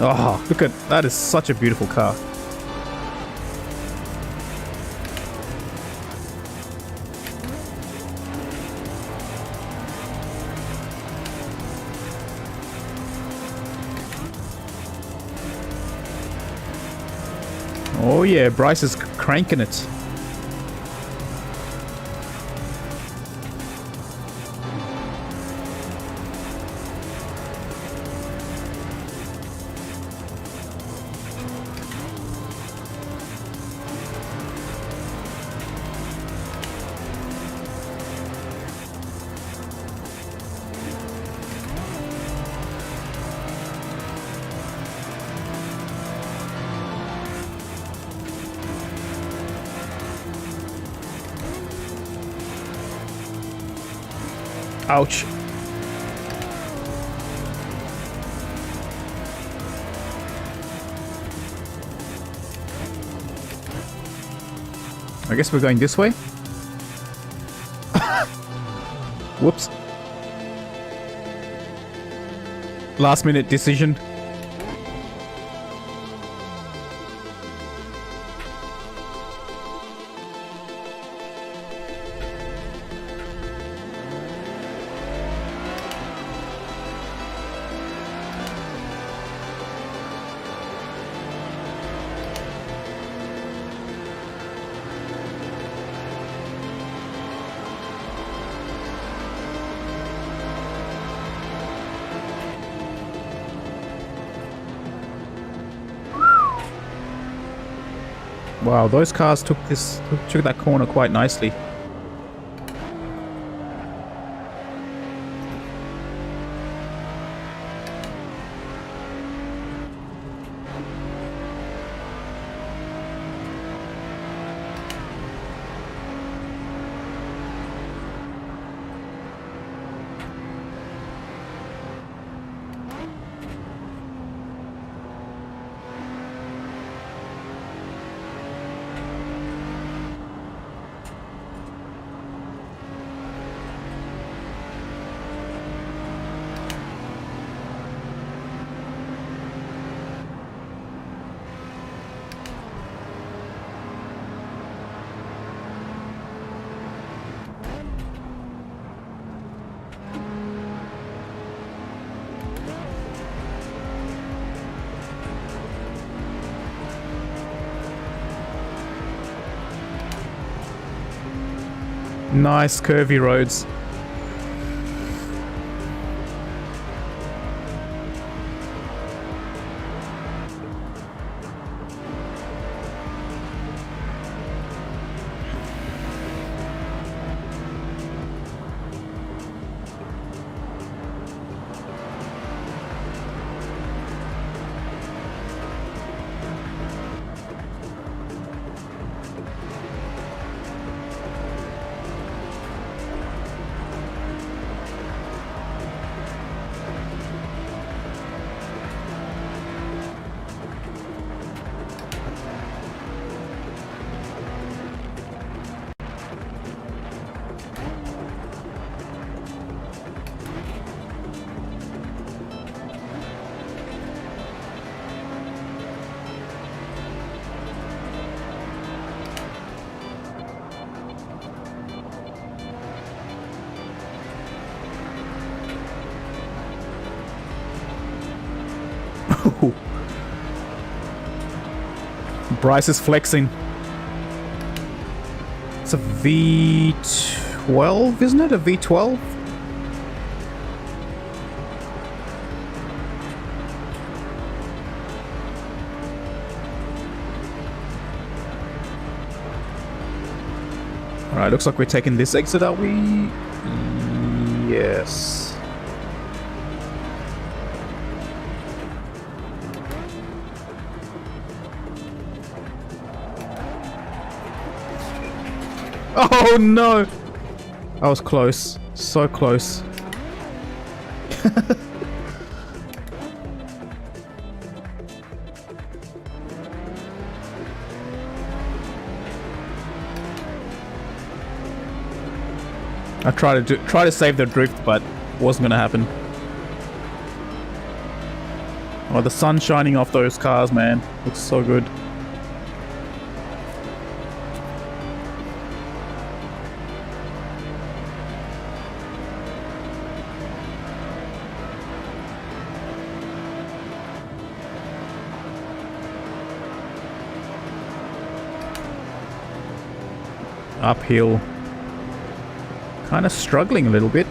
Oh, look at that. Is such a beautiful car. Oh yeah, Bryce is cranking it. Ouch. I guess we're going this way. Whoops. Last minute decision. Wow, those cars took that corner quite nicely. Nice curvy roads. Bryce is flexing. It's a V12, isn't it? A V12? Alright, looks like we're taking this exit, are we? Yes. Oh no! I was close. So close. I tried to save the drift, but wasn't gonna happen. Oh, the sun shining off those cars, man. Looks so good. Uphill. Kind of struggling a little bit.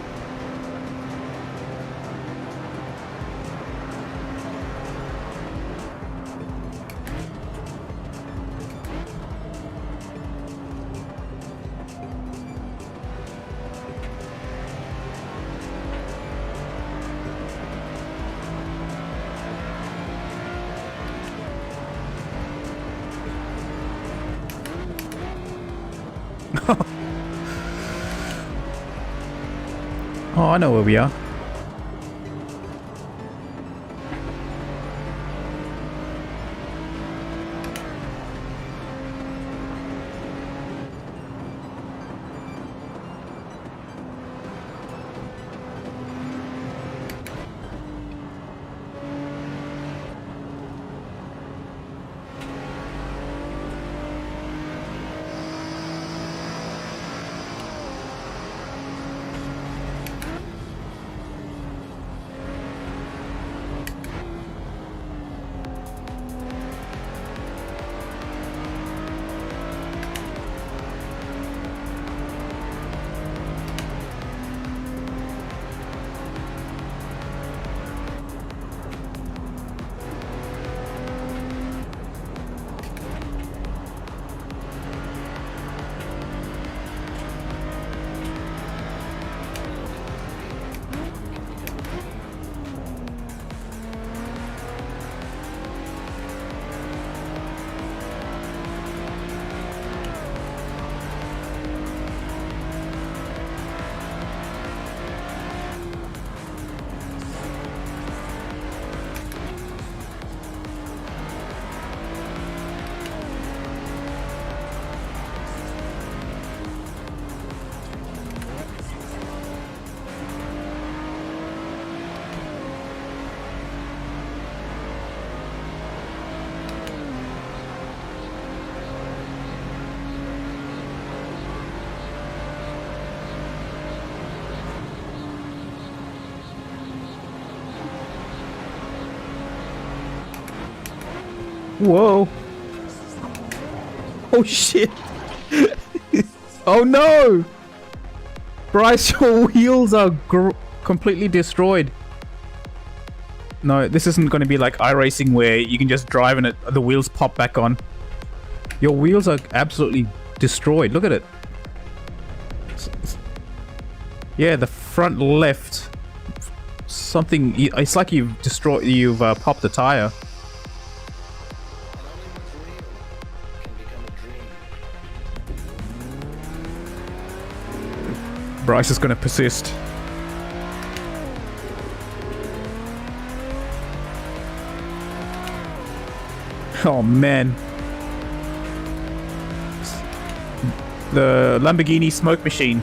Oh, I know where we are. Whoa. Oh shit. Oh no. Bryce, your wheels are completely destroyed. No, this isn't going to be like iRacing where you can just drive and the wheels pop back on. Your wheels are absolutely destroyed. Look at it. Yeah, the front left. Something. It's like you've popped a tire. Bryce is going to persist. Oh man. The Lamborghini smoke machine.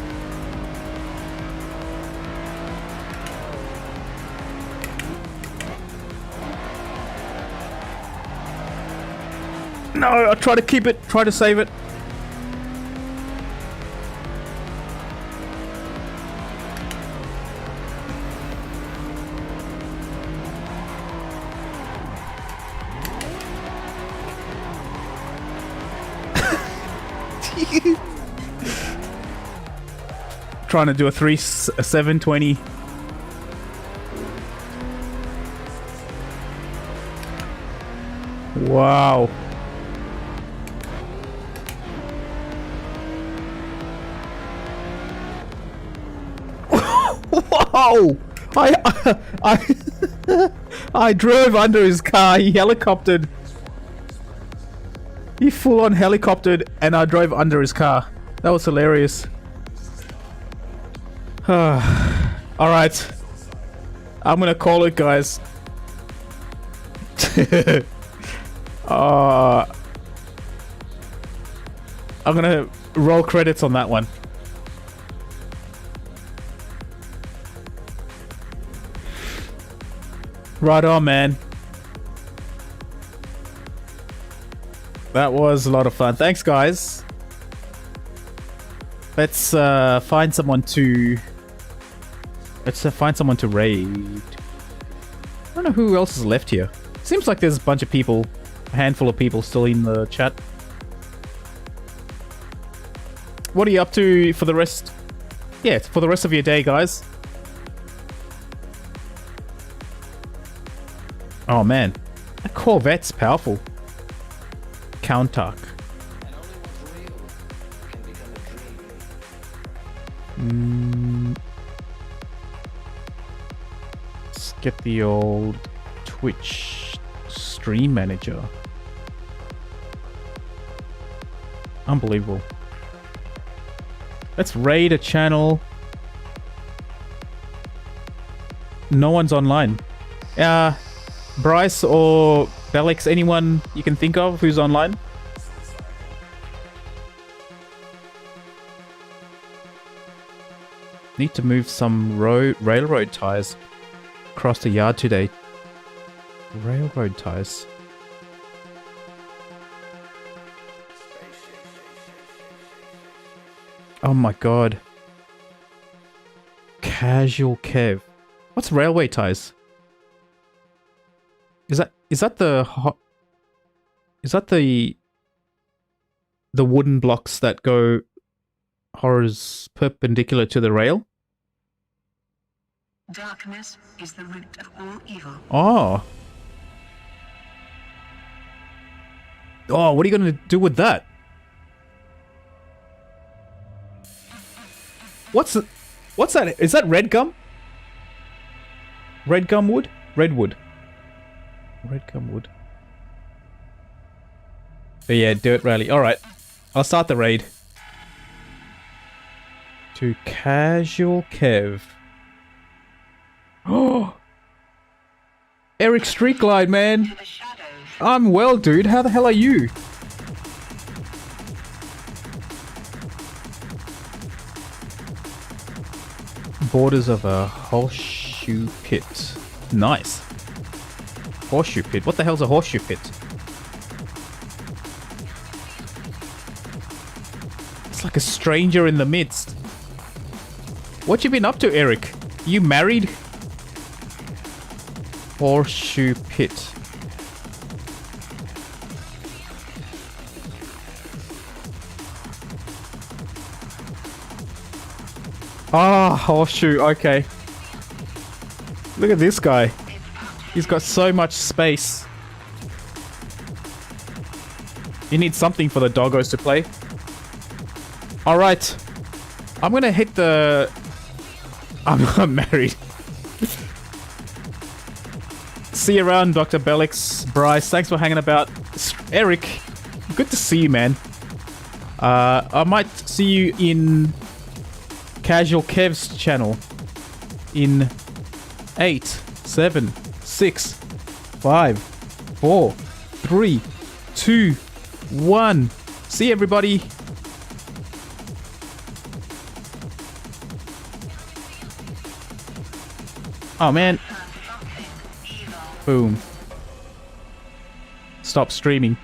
No, I'll try to keep it, try to save it. Trying to do a 720. Wow. Wow! I drove under his car. He helicoptered. He full on helicoptered and I drove under his car. That was hilarious. Alright. I'm gonna call it, guys. I'm gonna roll credits on that one. Right on, man. That was a lot of fun. Thanks, guys. Let's find someone to... Let's find someone to raid. I don't know who else is left here. Seems like there's a bunch of people, a handful of people still in the chat. What are you up to for the rest? Yeah, for the rest of your day, guys. Oh man, that Corvette's powerful. Countach. Let's get the old Twitch stream manager. Unbelievable. Let's raid a channel. No one's online. Bryce or Belix, anyone you can think of who's online? Need to move some railroad ties across the yard today. Railroad ties. Oh my god. Casual Kev. What's railway ties? Is that the wooden blocks that go horrors perpendicular to the rail? Darkness is the root of all evil. Oh. Oh, what are you going to do with that? What's that? Is that red gum? Red gum wood? Redwood. Red gum wood. But yeah, dirt rally. Alright. I'll start the raid. To Casual Kev. Oh! Eric Streetglide, man! I'm well, dude. How the hell are you? Borders of a horseshoe pit. Nice. Horseshoe pit? What the hell's a horseshoe pit? It's like a stranger in the midst. What you been up to, Eric? You married? Horseshoe pit. Ah, horseshoe. Okay. Look at this guy. He's got so much space. You need something for the doggos to play. Alright. I'm gonna hit the... I'm not married. See you around, Dr. Bellix. Bryce, thanks for hanging about. Eric, good to see you, man. I might see you in Casual Kev's channel in 8, 7, 6, 5, 4, 3, 2, 1. See everybody. Oh man. Boom. Stop streaming.